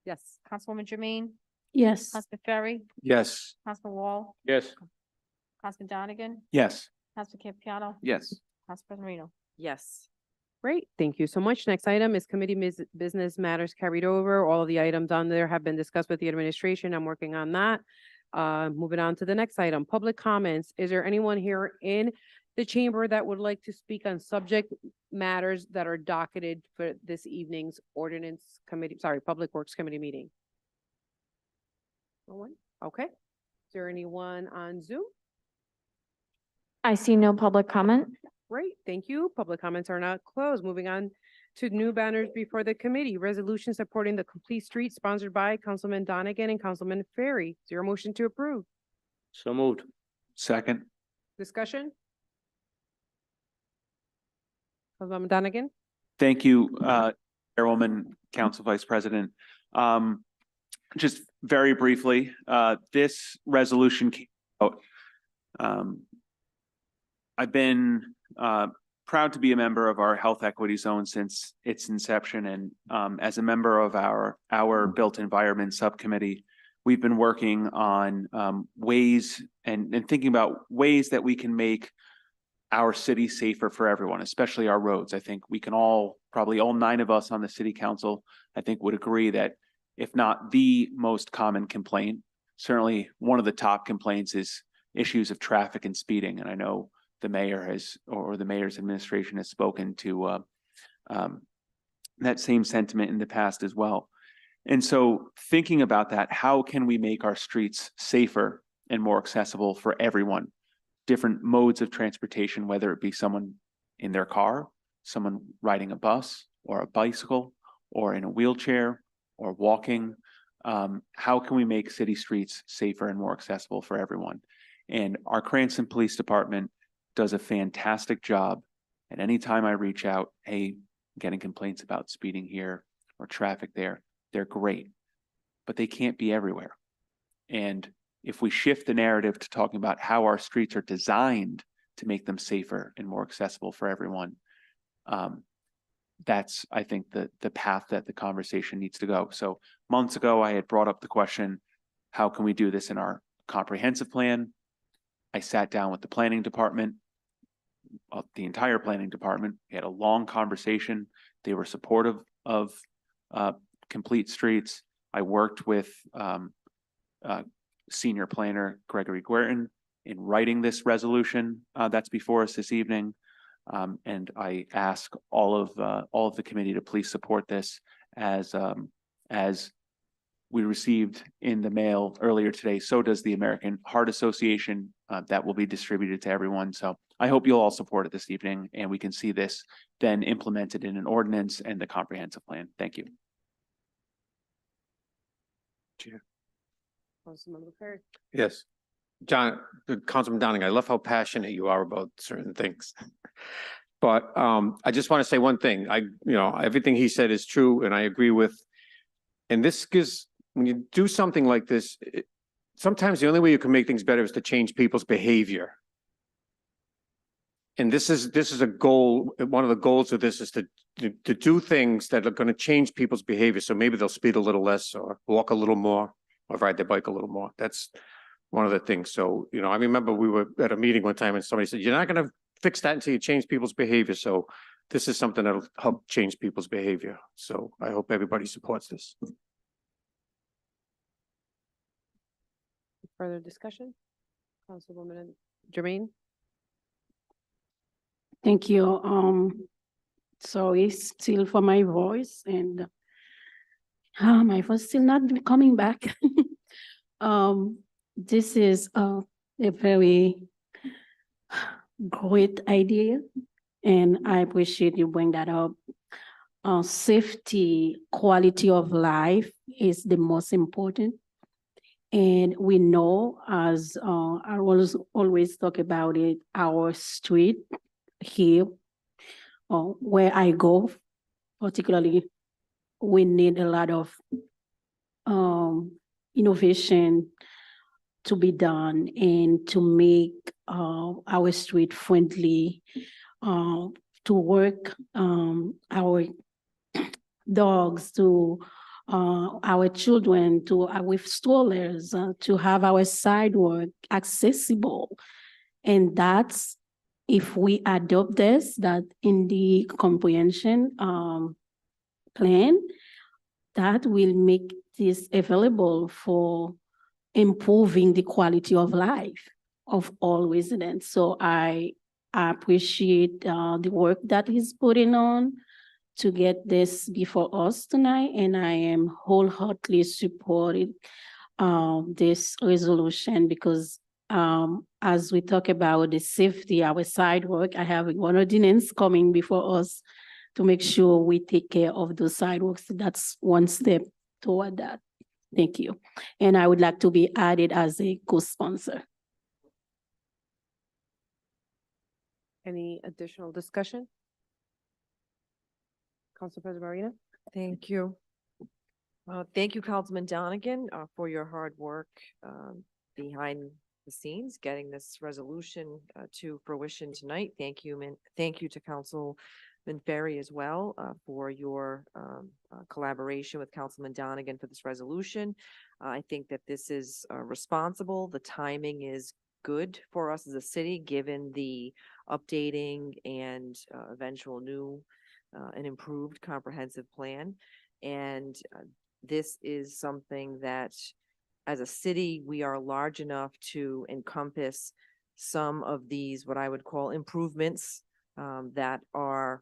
Yes. Councilwoman Jermaine. Yes. Councilman Ferry. Yes. Councilman Wall. Yes. Councilman Donegan. Yes. Councilman Campiano. Yes. Council President Marino. Yes. Great, thank you so much. Next item is committee business matters carried over. All of the items on there have been discussed with the administration. I'm working on that. Moving on to the next item, public comments. Is there anyone here in the chamber that would like to speak on subject matters that are docketed for this evening's Public Works Committee meeting? No one? Okay. Is there anyone on Zoom? I see no public comment. Great, thank you. Public comments are not closed. Moving on to new banners before the committee. Resolution supporting the complete street sponsored by Councilman Donegan and Councilman Ferry. Is there a motion to approve? So moved. Second. Discussion? Councilman Donegan? Thank you, Chairwoman, Council Vice President. Just very briefly, this resolution came out. I've been proud to be a member of our Health Equity Zone since its inception, and as a member of our Built Environment Subcommittee, we've been working on ways and thinking about ways that we can make our city safer for everyone, especially our roads. I think we can all, probably all 9 of us on the city council, I think would agree that if not the most common complaint, certainly one of the top complaints is issues of traffic and speeding. And I know the mayor has, or the mayor's administration has spoken to that same sentiment in the past as well. And so thinking about that, how can we make our streets safer and more accessible for everyone? Different modes of transportation, whether it be someone in their car, someone riding a bus or a bicycle, or in a wheelchair, or walking. How can we make city streets safer and more accessible for everyone? And our Cranston Police Department does a fantastic job. And anytime I reach out, hey, getting complaints about speeding here or traffic there, they're great, but they can't be everywhere. And if we shift the narrative to talking about how our streets are designed to make them safer and more accessible for everyone, that's, I think, the path that the conversation needs to go. So months ago, I had brought up the question, how can we do this in our comprehensive plan? I sat down with the planning department, the entire planning department. We had a long conversation. They were supportive of complete streets. I worked with senior planner Gregory Guertin in writing this resolution that's before us this evening. And I ask all of the committee to please support this as we received in the mail earlier today. So does the American Heart Association. That will be distributed to everyone. So I hope you'll all support it this evening, and we can see this then implemented in an ordinance and the comprehensive plan. Thank you. Chair. Councilmember Ferry. Yes. John, Councilman Downing, I love how passionate you are about certain things. But I just want to say one thing. Everything he said is true, and I agree with. And this gives, when you do something like this, sometimes the only way you can make things better is to change people's behavior. And this is a goal, one of the goals of this is to do things that are gonna change people's behavior. So maybe they'll speed a little less or walk a little more or ride their bike a little more. That's one of the things. So, you know, I remember we were at a meeting one time and somebody said, you're not gonna fix that until you change people's behavior. So this is something that'll help change people's behavior. So I hope everybody supports this. Further discussion? Councilwoman Jermaine? Thank you. Sorry still for my voice and my voice still not coming back. This is a very great idea and I appreciate you bring that up. Safety, quality of life is the most important. And we know, as I always talk about it, our street here, where I go, particularly, we need a lot of innovation to be done and to make our street friendly, to work our dogs, to our children, to with strollers, to have our sidewalk accessible. And that's, if we adopt this, that in the comprehension plan, that will make this available for improving the quality of life of all residents. So I appreciate the work that he's putting on to get this before us tonight, and I am wholeheartedly supporting this resolution because as we talk about the safety, our sidewalk, I have one ordinance coming before us to make sure we take care of those sidewalks. That's one step toward that. Thank you. And I would like to be added as a co-sponsor. Any additional discussion? Council President Marina? Thank you. Thank you, Councilman Donegan, for your hard work behind the scenes, getting this resolution to fruition tonight. Thank you, thank you to Councilman Ferry as well for your collaboration with Councilman Donegan for this resolution. I think that this is responsible. The timing is good for us as a city, given the updating and eventual new an improved comprehensive plan. And this is something that as a city, we are large enough to encompass some of these, what I would call improvements that are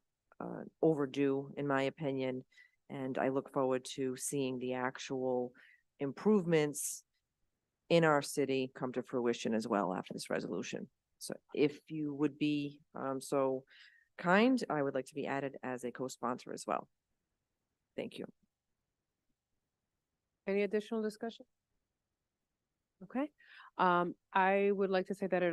overdue, in my opinion. And I look forward to seeing the actual improvements in our city come to fruition as well after this resolution. So if you would be so kind, I would like to be added as a co-sponsor as well. Thank you. Any additional discussion? Okay. I would like to say that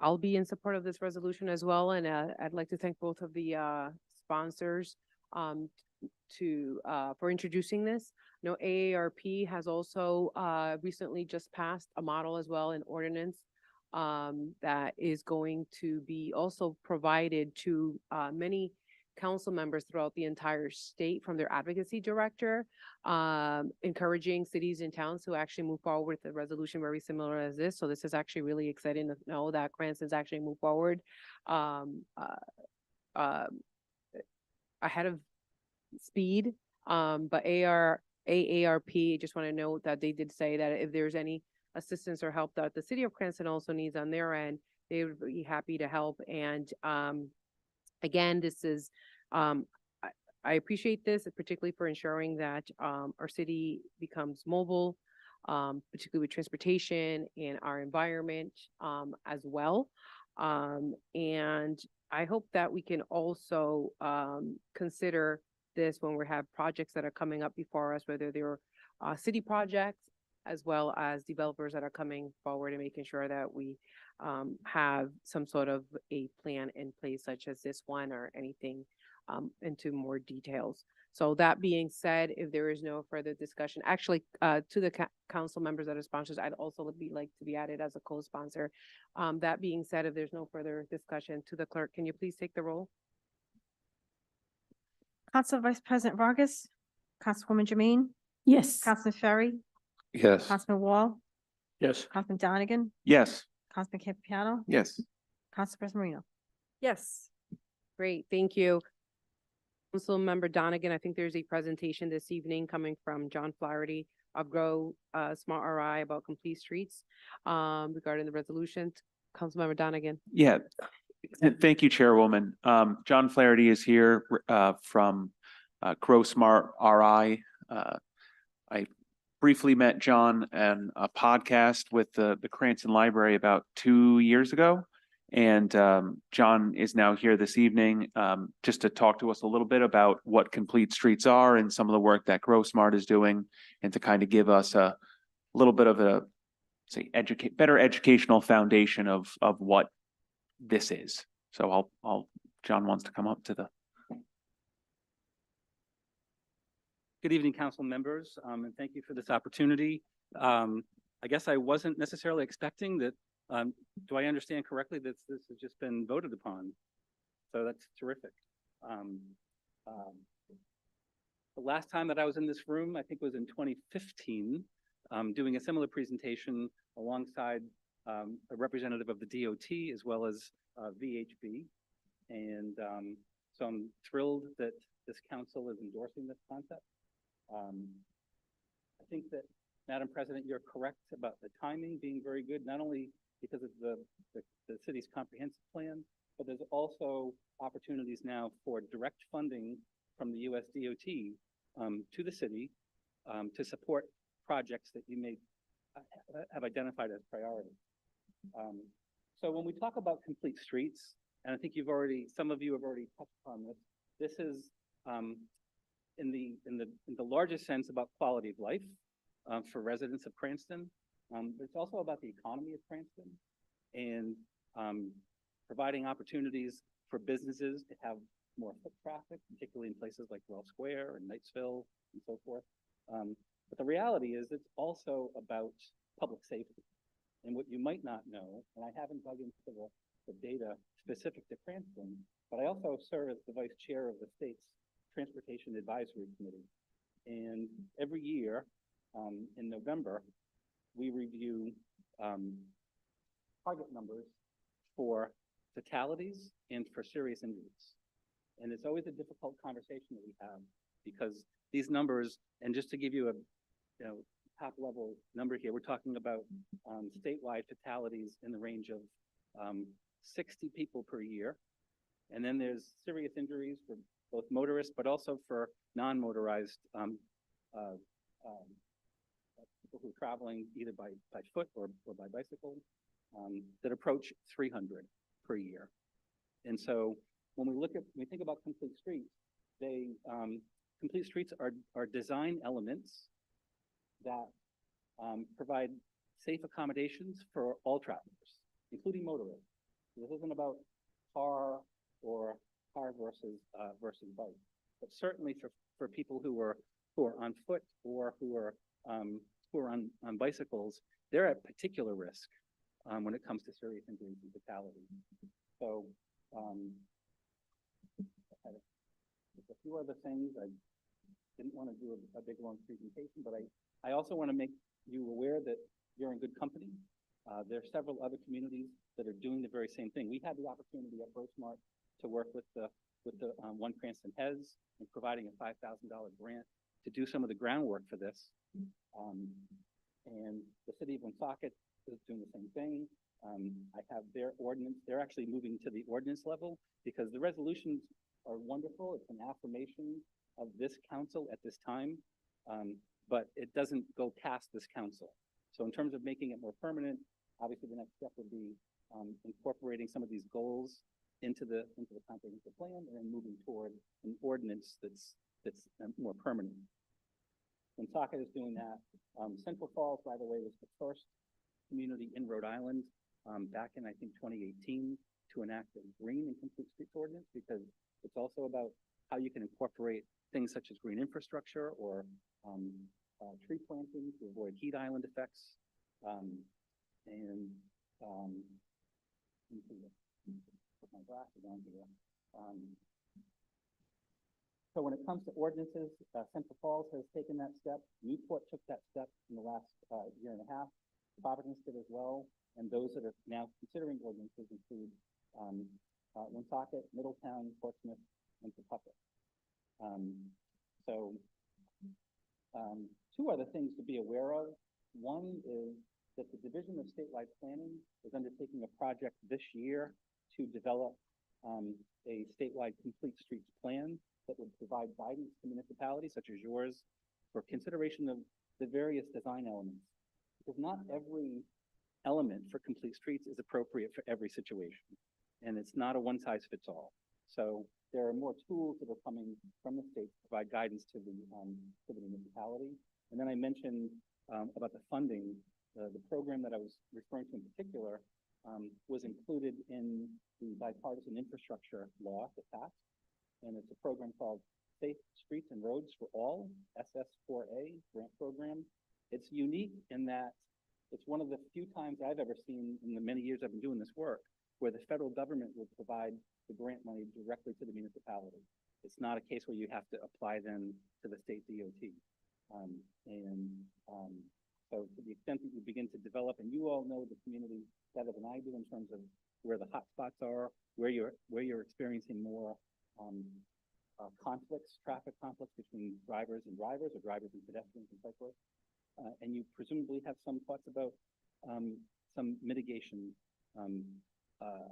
I'll be in support of this resolution as well. And I'd like to thank both of the sponsors for introducing this. You know, AARP has also recently just passed a model as well, an ordinance that is going to be also provided to many council members throughout the entire state from their advocacy director, encouraging cities and towns to actually move forward with a resolution very similar as this. So this is actually really exciting to know that Cranston's actually moved forward ahead of speed. But AARP, just want to note that they did say that if there's any assistance or help that the city of Cranston also needs on their end, they would be happy to help. And again, this is, I appreciate this, particularly for ensuring that our city becomes mobile, particularly with transportation and our environment as well. And I hope that we can also consider this when we have projects that are coming up before us, whether they're city projects, as well as developers that are coming forward and making sure that we have some sort of a plan in place, such as this one or anything into more details. So that being said, if there is no further discussion, actually, to the council members that are sponsors, I'd also like to be added as a co-sponsor. That being said, if there's no further discussion, to the clerk, can you please take the roll? Council Vice President Vargas, Councilwoman Jermaine, Yes. Councilman Ferry, Yes. Councilman Wall, Yes. Councilman Donegan, Yes. Councilman Campiano, Yes. Council President Marino. Yes. Great, thank you. Councilmember Donegan, I think there's a presentation this evening coming from John Flaherty of Grow Smart RI about complete streets regarding the resolution. Councilmember Donegan. Yeah, thank you, Chairwoman. John Flaherty is here from Grow Smart RI. I briefly met John in a podcast with the Cranston Library about 2 years ago. And John is now here this evening just to talk to us a little bit about what complete streets are and some of the work that Grow Smart is doing, and to kind of give us a little bit of a better educational foundation of what this is. So John wants to come up to the. Good evening, council members, and thank you for this opportunity. I guess I wasn't necessarily expecting that. Do I understand correctly that this has just been voted upon? So that's terrific. The last time that I was in this room, I think was in 2015, doing a similar presentation alongside a representative of the DOT as well as VHB. And so I'm thrilled that this council is endorsing this concept. I think that, Madam President, you're correct about the timing being very good, not only because of the city's comprehensive plan, but there's also opportunities now for direct funding from the US DOT to the city to support projects that you may have identified as priority. So when we talk about complete streets, and I think some of you have already touched upon this, this is in the largest sense about quality of life for residents of Cranston. But it's also about the economy of Cranston and providing opportunities for businesses to have more foot traffic, particularly in places like Wells Square and Knightsville and so forth. But the reality is it's also about public safety. And what you might not know, and I haven't dug into the data specific to Cranston, but I also serve as the vice chair of the state's Transportation Advisory Committee. And every year in November, we review target numbers for fatalities and for serious injuries. And it's always a difficult conversation that we have because these numbers, and just to give you a top level number here, we're talking about statewide fatalities in the range of 60 people per year. And then there's serious injuries for both motorists, but also for non-motorized people who are traveling either by foot or by bicycle that approach 300 per year. And so when we think about complete streets, complete streets are design elements that provide safe accommodations for all travelers, including motorists. This isn't about car versus bike, but certainly for people who are on foot or who are on bicycles, they're at particular risk when it comes to serious injuries and fatalities. So a few other things. I didn't want to do a big long presentation, but I also want to make you aware that you're in good company. There are several other communities that are doing the very same thing. We had the opportunity at GrowSmart to work with the One Cranston Hes in providing a $5,000 grant to do some of the groundwork for this. And the city of Woonsocket is doing the same thing. I have their ordinance. They're actually moving to the ordinance level because the resolutions are wonderful. It's an affirmation of this council at this time, but it doesn't go past this council. So in terms of making it more permanent, obviously the next step would be incorporating some of these goals into the comprehensive plan and then moving toward an ordinance that's more permanent. Woonsocket is doing that. Central Falls, by the way, was the first community in Rhode Island back in, I think, 2018 to enact a green and complete streets ordinance, because it's also about how you can incorporate things such as green infrastructure or tree planting to avoid heat island effects. Let me see, put my glasses on here. So when it comes to ordinances, Central Falls has taken that step. Newport took that step in the last year and a half. Providence did as well. And those that are now considering ordinances include Woonsocket, Middletown, Portsmouth, and Pawtucket. Two other things to be aware of. One is that the Division of Statewide Planning is undertaking a project this year to develop a statewide complete streets plan that would provide guidance to municipalities such as yours for consideration of the various design elements. Because not every element for complete streets is appropriate for every situation. And it's not a one size fits all. So there are more tools that are coming from the state to provide guidance to the municipality. And then I mentioned about the funding. The program that I was referring to in particular was included in the bipartisan infrastructure law that passed. And it's a program called Safe Streets and Roads for All, SS4A grant program. It's unique in that it's one of the few times I've ever seen in the many years I've been doing this work where the federal government would provide the grant money directly to the municipality. It's not a case where you have to apply then to the state DOT. So to the extent that you begin to develop, and you all know the community better than I do in terms of where the hot spots are, where you're experiencing more conflicts, traffic conflicts between drivers and drivers, or drivers and pedestrians and so forth. And you presumably have some thoughts about some mitigation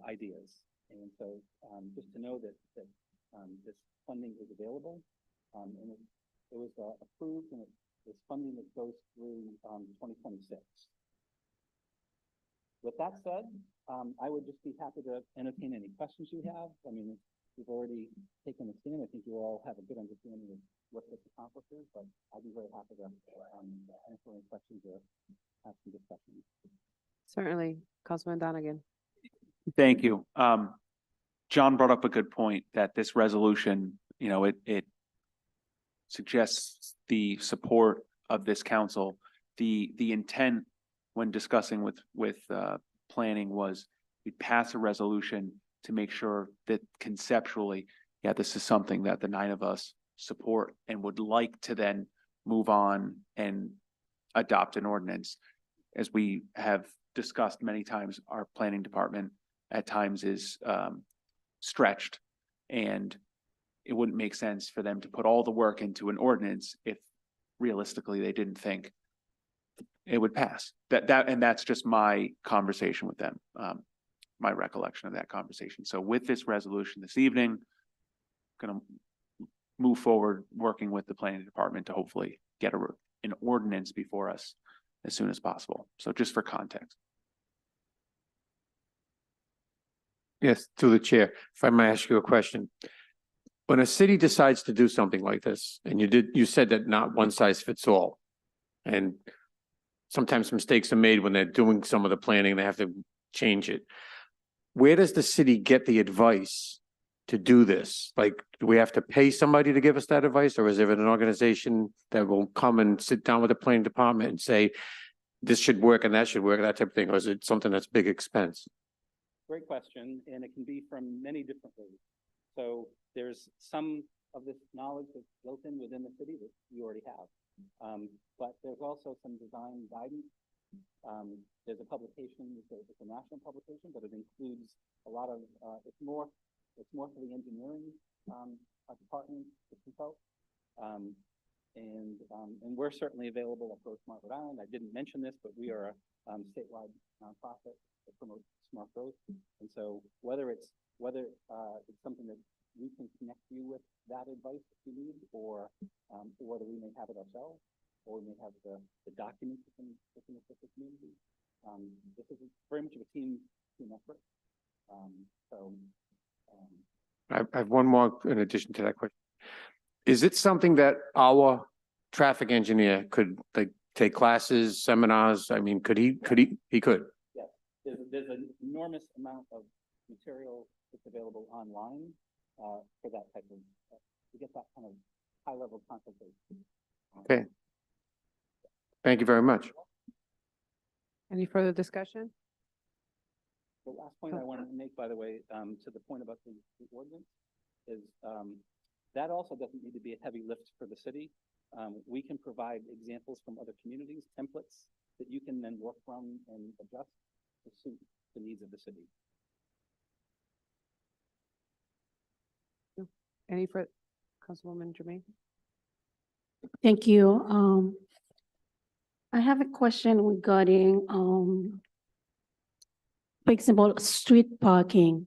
ideas. And so just to know that this funding is available, and it was approved, and it's funding that goes through 2026. With that said, I would just be happy to entertain any questions you have. I mean, you've already taken the stand. I think you all have a good understanding of what this accomplishes, but I'd be very happy to answer any questions or have some discussion. Certainly, Councilman Donegan. Thank you. John brought up a good point that this resolution, it suggests the support of this council. The intent when discussing with planning was we pass a resolution to make sure that conceptually, yeah, this is something that the 9 of us support and would like to then move on and adopt an ordinance. As we have discussed many times, our planning department at times is stretched, and it wouldn't make sense for them to put all the work into an ordinance if realistically they didn't think it would pass. And that's just my conversation with them, my recollection of that conversation. So with this resolution this evening, going to move forward working with the planning department to hopefully get an ordinance before us as soon as possible. So just for context. Yes, to the chair, if I may ask you a question. When a city decides to do something like this, and you said that not one size fits all, and sometimes mistakes are made when they're doing some of the planning, they have to change it. Where does the city get the advice to do this? Like, do we have to pay somebody to give us that advice, or is there an organization that will come and sit down with the planning department and say, this should work and that should work, that type of thing, or is it something that's big expense? Great question, and it can be from many different ways. So there's some of this knowledge that's built in within the city that you already have. But there's also some design guidance. There's a publication, it's a national publication, but it includes a lot of, it's more for the engineering department to consult. And we're certainly available at Grow Smart Rhode Island. I didn't mention this, but we are a statewide nonprofit that promotes smart growth. And so whether it's something that we can connect you with that advice if you need, or whether we may have it ourselves, or we may have the documents that can assist the community. This is very much of a team effort. I have one more in addition to that question. Is it something that our traffic engineer could take classes, seminars? I mean, could he? He could. Yes, there's an enormous amount of material that's available online for that type of, to get that kind of high-level consultation. Okay. Thank you very much. Any further discussion? The last point I wanted to make, by the way, to the point about the ordinance is, that also doesn't need to be a heavy lift for the city. We can provide examples from other communities, templates that you can then work from and adjust to suit the needs of the city. Any for Councilwoman Jermaine? Thank you. I have a question regarding, for example, street parking.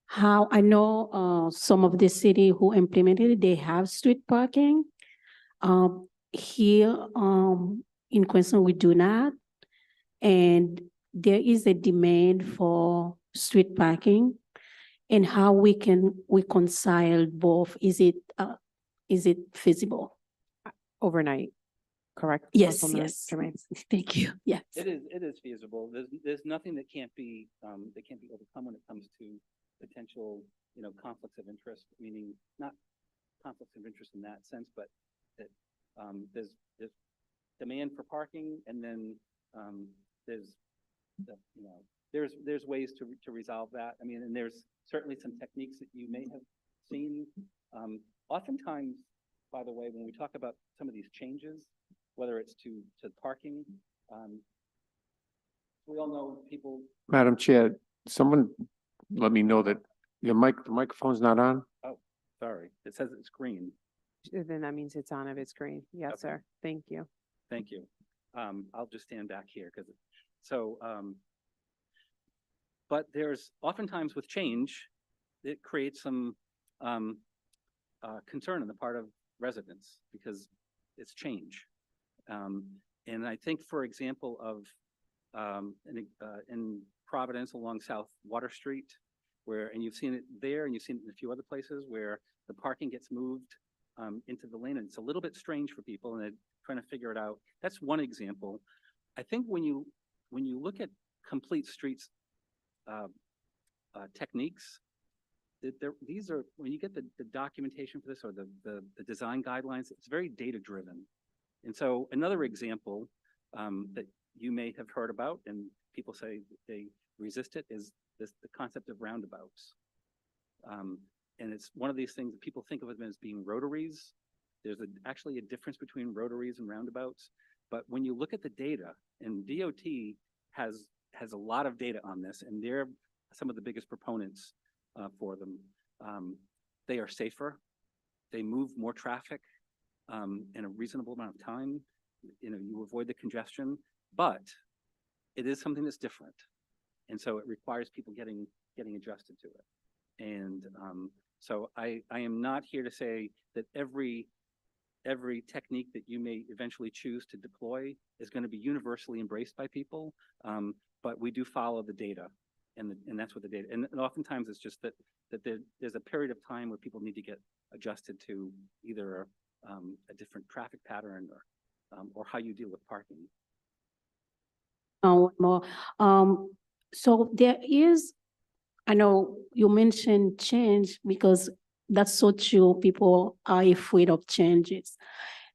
How I know, some of the city who implemented it, they have street parking. Here, in Queensland, we do not. And there is a demand for street parking. And how we can reconcile both, is it feasible? Overnight, correct? Yes, Councilwoman yes. Jermaine? Thank you, yes. It is feasible. There's nothing that can't be overcome when it comes to potential, conflicts of interest, meaning not conflicts of interest in that sense, but that, there's demand for parking, and then, there's ways to resolve that. I mean, and there's certainly some techniques that you may have seen. Oftentimes, by the way, when we talk about some of these changes, whether it's to parking, we all know people. Madam Chair, someone let me know that the microphone's not on. Oh, sorry. It says it's green. Then that means it's on if it's green. Yes, Okay. sir. Thank you. Thank you. I'll just stand back here because, but there's oftentimes with change, it creates some concern on the part of residents because it's change. And I think, for example, in Providence along South Water Street, and you've seen it there, and you've seen it in a few other places where the parking gets moved into the lane, and it's a little bit strange for people, and they're trying to figure it out. That's one example. I think when you look at complete streets techniques, these are, when you get the documentation for this or the design guidelines, it's very data driven. And so another example that you may have heard about, and people say they resist it, is the concept of roundabouts. And it's one of these things that people think of them as being rotaries. There's actually a difference between rotaries and roundabouts. But when you look at the data, and DOT has a lot of data on this, and they're some of the biggest proponents for them. They are safer. They move more traffic in a reasonable amount of time. You avoid the congestion, but it is something that's different. And so it requires people getting adjusted to it. And so I am not here to say that every technique that you may eventually choose to deploy is going to be universally embraced by people, but we do follow the data, and that's what the data. And oftentimes it's just that there's a period of time where people need to get adjusted to either a different traffic pattern or how you deal with parking. One more. So there is, I know you mentioned change because that's so true. People are afraid of changes,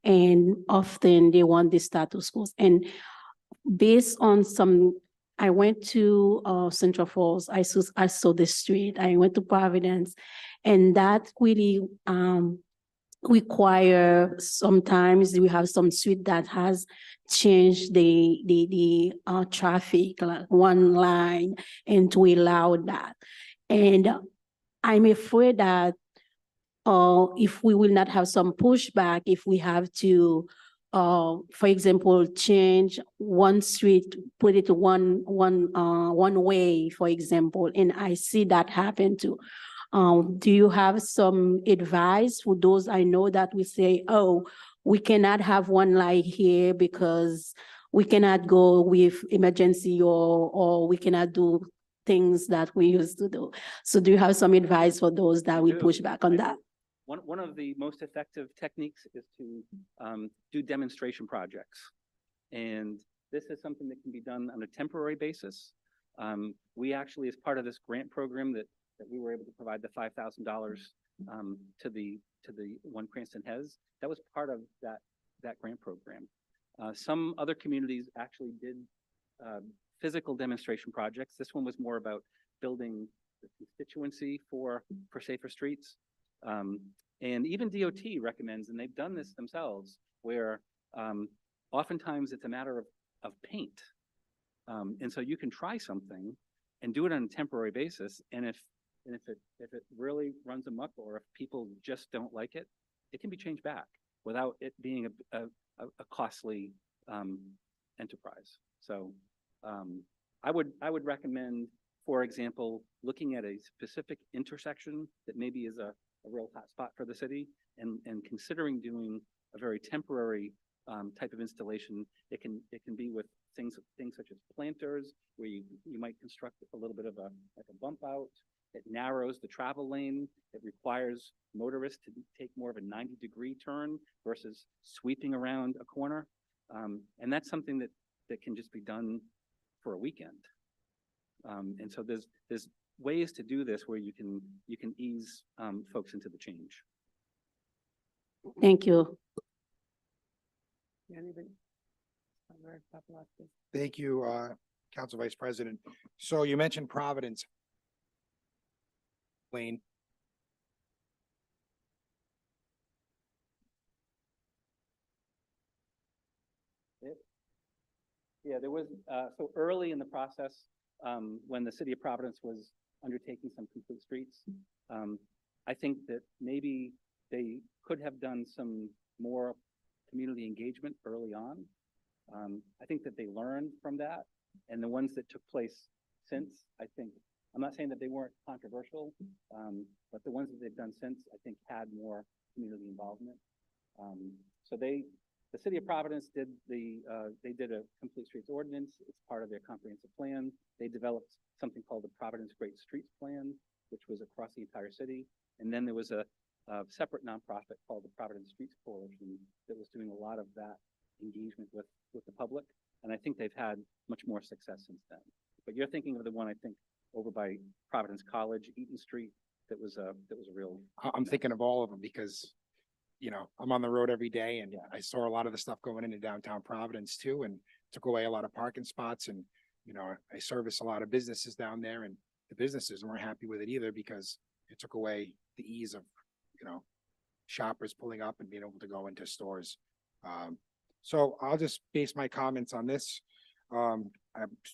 and often they want the status quo. And based on I went to Central Falls. I saw the street. I went to Providence, and that really require, sometimes we have some street that has changed the traffic, like one line, and to allow that. And I'm afraid that if we will not have some pushback, if we have to, for example, change one street, put it one way, for example, and I see that happen too. Do you have some advice for those I know that we say, oh, we cannot have one light here because we cannot go with emergency or we cannot do things that we used to do. So do you have some advice for those that we push back on that? One of the most effective techniques is to do demonstration projects. And this is something that can be done on a temporary basis. We actually, as part of this grant program that we were able to provide the $5,000 to the to the one Cranston has, that was part of that grant program. Some other communities actually did physical demonstration projects. This one was more about building the constituency for safer streets. And even DOT recommends, and they've done this themselves, where oftentimes it's a matter of paint. And so you can try something and do it on a temporary basis. And if it really runs amok, or if people just don't like it, it can be changed back without it being a costly enterprise. So I would recommend, for example, looking at a specific intersection that maybe is a real hot spot for the city, and considering doing a very temporary type of installation. It can be with things such as planters, where you might construct a little bit of like a bump out. It narrows the travel lane. It requires motorists to take more of a 90-degree turn versus sweeping around a corner. And that's something that can just be done for a weekend. And so there's ways to do this where you can ease folks into the change. Thank you. Thank you, Council Vice President. So you mentioned Providence. Lane. Yeah, there was, so early in the process, when the city of Providence was undertaking some complete streets, I think that maybe they could have done some more community engagement early on. I think that they learned from that, and the ones that took place since, I think, I'm not saying that they weren't controversial, but the ones that they've done since, I think, had more community involvement. So the city of Providence did they did a complete streets ordinance. It's part of their comprehensive plan. They developed something called the Providence Great Streets Plan, which was across the entire city. And then there was a separate nonprofit called the Providence Streets Coalition that was doing a lot of that engagement with the public. And I think they've had much more success since then. But you're thinking of the one, I think, over by Providence College, Eaton Street, that was a real. I'm thinking of all of them because, I'm on the road every day, and I saw a lot of the stuff going into downtown Providence too, and took away a lot of parking spots. And, I service a lot of businesses down there, and the businesses weren't happy with it either because it took away the ease of, shoppers pulling up and being able to go into stores. So I'll just base my comments on this.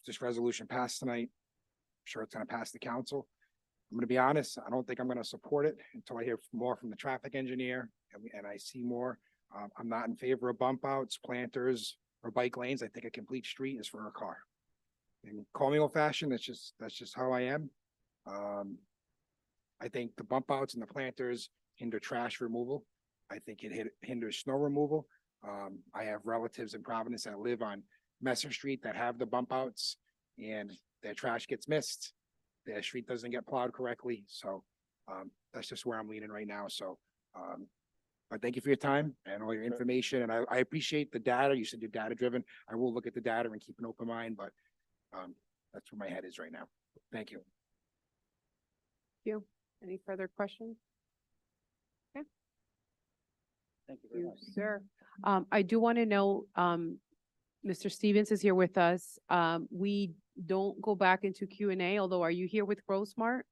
This resolution passed tonight. I'm sure it's going to pass the council. I'm going to be honest. I don't think I'm going to support it until I hear more from the traffic engineer and I see more. I'm not in favor of bump outs, planters, or bike lanes. I think a complete street is for a car. And call me old fashioned. That's just how I am. I think the bump outs and the planters hinder trash removal. I think it hinders snow removal. I have relatives in Providence that live on Messer Street that have the bump outs, and their trash gets missed. Their street doesn't get plowed correctly. So that's just where I'm leaning right now. So but thank you for your time and all your information. And I appreciate the data. You said you're data driven. I will look at the data and keep an open mind, but that's where my head is right now. Thank you. Thank you. Any further questions? Okay. Thank you very much. Sir. I do want to know, Mr. Stevens is here with us. We don't go back into Q&A, although are you here with GrowSmart?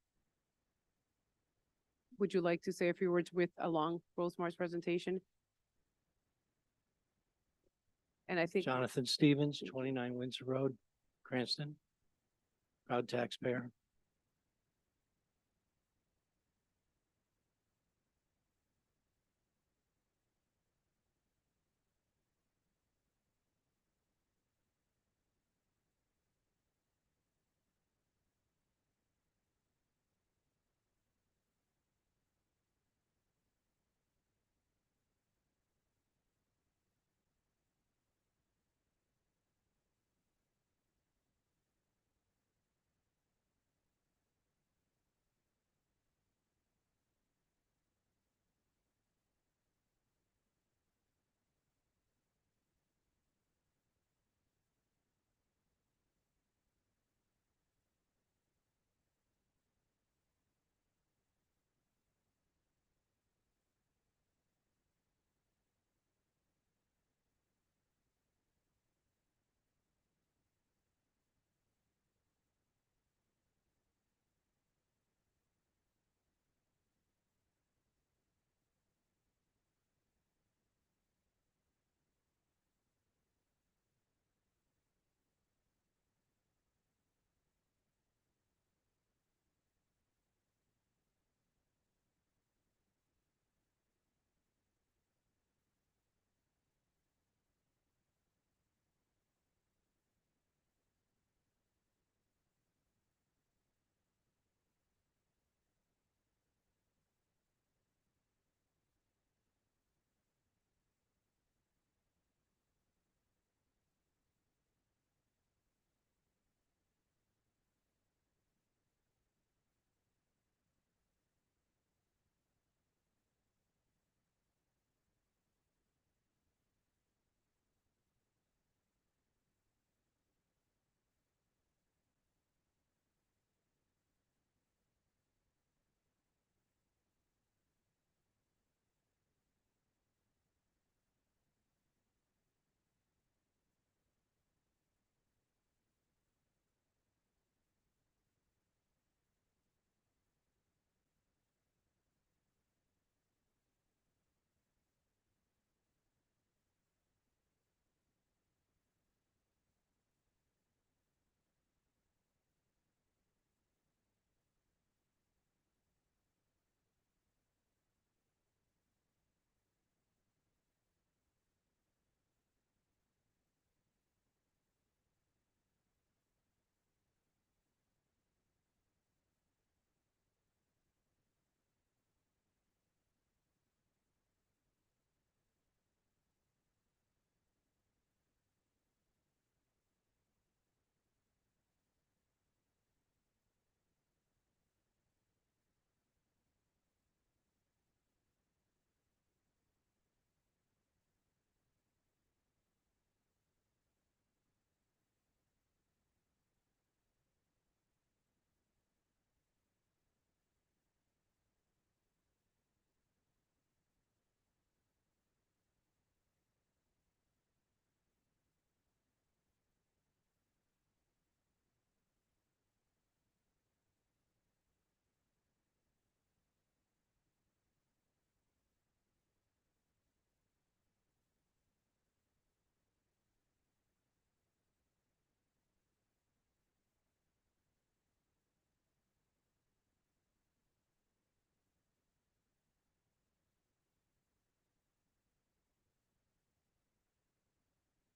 Would you like to say a few words along GrowSmart's presentation? And I think Jonathan Stevens, 29 Windsor Road, Cranston, proud taxpayer.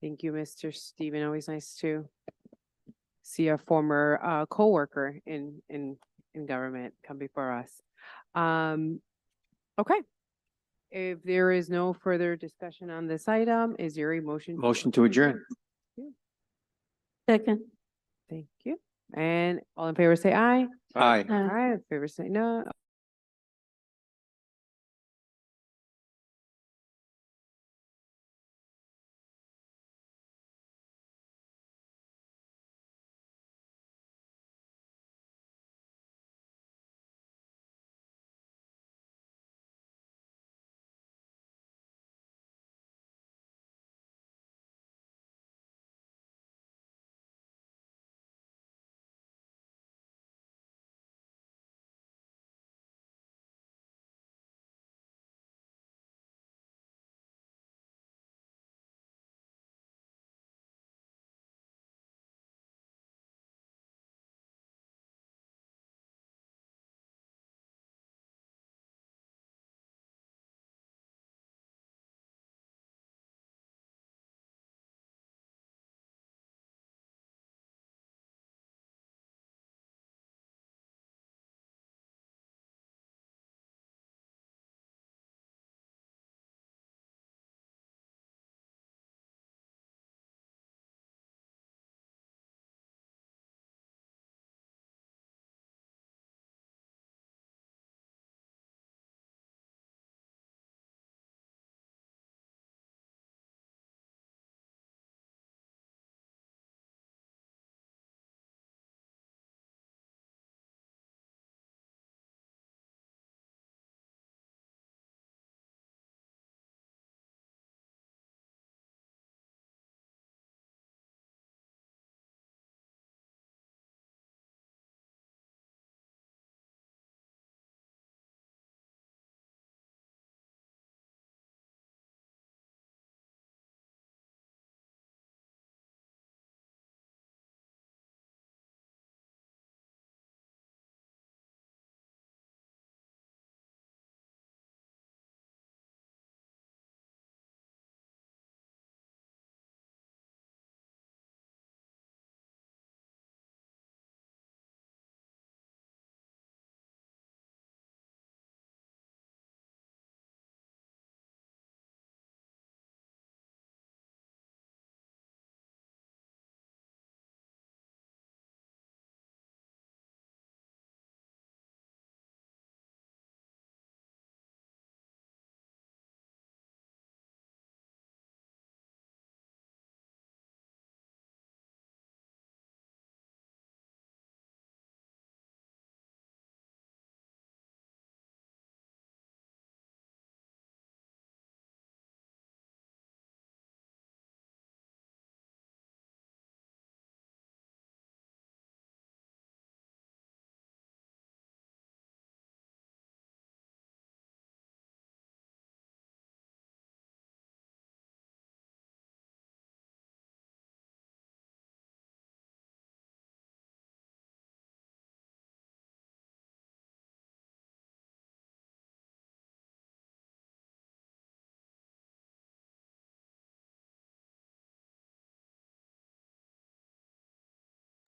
Thank you, Mr. Steven. Always nice to see a former coworker in government come before us. Okay. If there is no further discussion on this item, is there a motion? Motion to adjourn. Second. Thank you. And all in favor say aye. Aye. All right, in favor say no.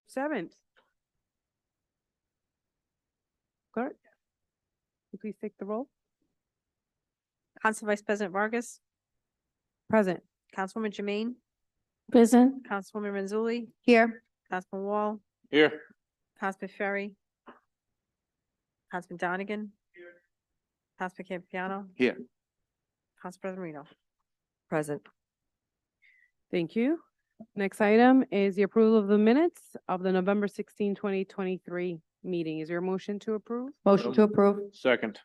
Seventh. Clerk, please take the roll. Council Vice President Vargas, Present. Councilwoman Jermaine, Present. Councilwoman Renzulli, Here. Councilman Wall, Here. Councilman Ferry, Councilman Donegan, Councilman Campiano, Here. Council President Reno. Present. Thank you. Next item is the approval of the minutes of the November 16, 2023 meeting. Is there a motion to approve? Motion to approve. Second.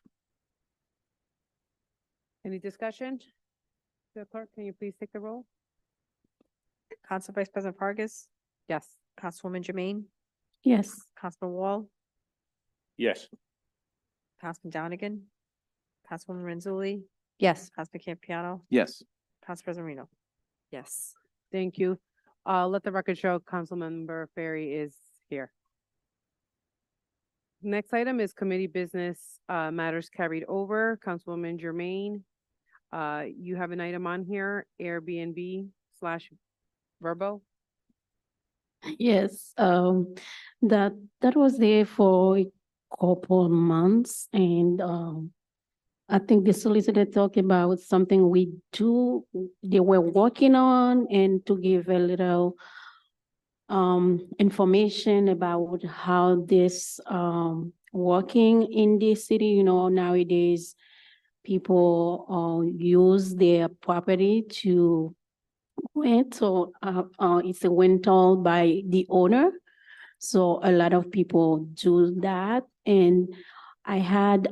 Any discussion? The clerk, can you please take the roll? Council Vice President Vargas, Yes. Councilwoman Jermaine, Yes. Councilman Wall, Yes. Councilman Donegan, Councilwoman Renzulli, Yes. Councilman Campiano, Yes. Council President Reno. Yes. Thank you. Let the record show Councilmember Ferry is here. Next item is committee business, matters carried over. Councilwoman Jermaine, you have an item on here, Airbnb / Verbo? Yes, that was there for a couple of months and, I think the solicitor talked about something they were working on and to give a little information about how this working in the city, nowadays people use their property to rent, so it's a rental by the owner. So a lot of people do that, and I had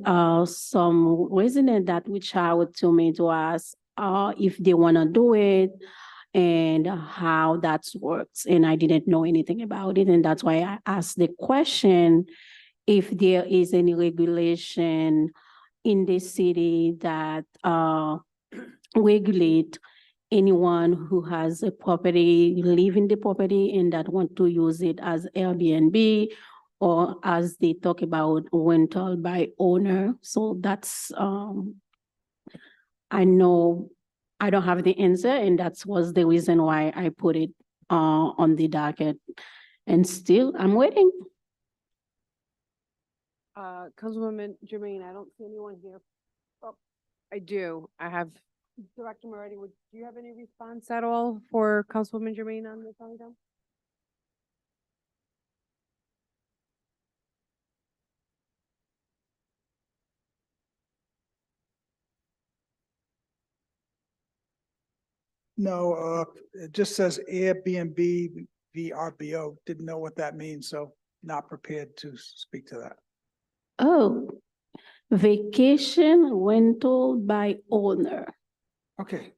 some resident that reached out to me to ask if they want to do it and how that works. And I didn't know anything about it, and that's why I asked the question if there is any regulation in the city that regulate anyone who has a property, live in the property and that want to use it as Airbnb or as they talk about rental by owner. So that's, I know I don't have the answer, and that was the reason why I put it on the docket. And still, I'm waiting. Councilwoman Jermaine, I don't see anyone here. Oh, I do. I have Director Moretti. Do you have any response at all for Councilwoman Jermaine on this item? No, it just says Airbnb VRBO. Didn't know what that means, so not prepared to speak to that. Oh, vacation rental by owner. Okay,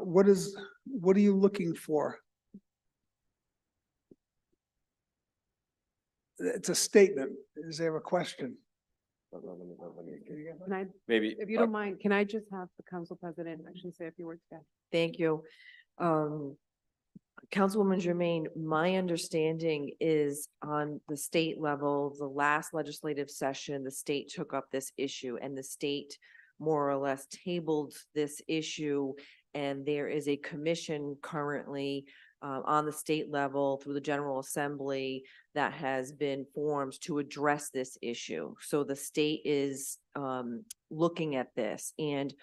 what are you looking for? It's a statement. Is there a question? Can I, Maybe. if you don't mind, can I just have the council president actually say a few words again? Thank you. Councilwoman Jermaine, my understanding is on the state level, the last legislative session, the state took up this issue and the state more or less tabled this issue. And there is a commission currently on the state level through the General Assembly that has been formed to address this issue. So the state is looking at this, and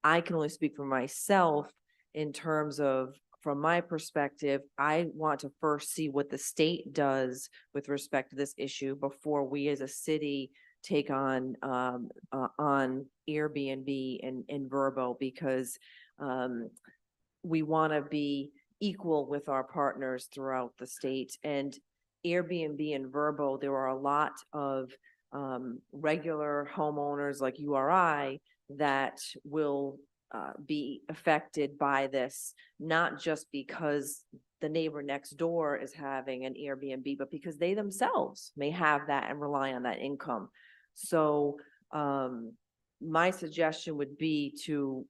I can only speak for myself in terms of, from my perspective, I want to first see what the state does with respect to this issue before we as a city take on Airbnb and Verbo, because we want to be equal with our partners throughout the state. And Airbnb and Verbo, there are a lot of regular homeowners like URI that will be affected by this, not just because the neighbor next door is having an Airbnb, but because they themselves may have that and rely on that income. So my suggestion would be to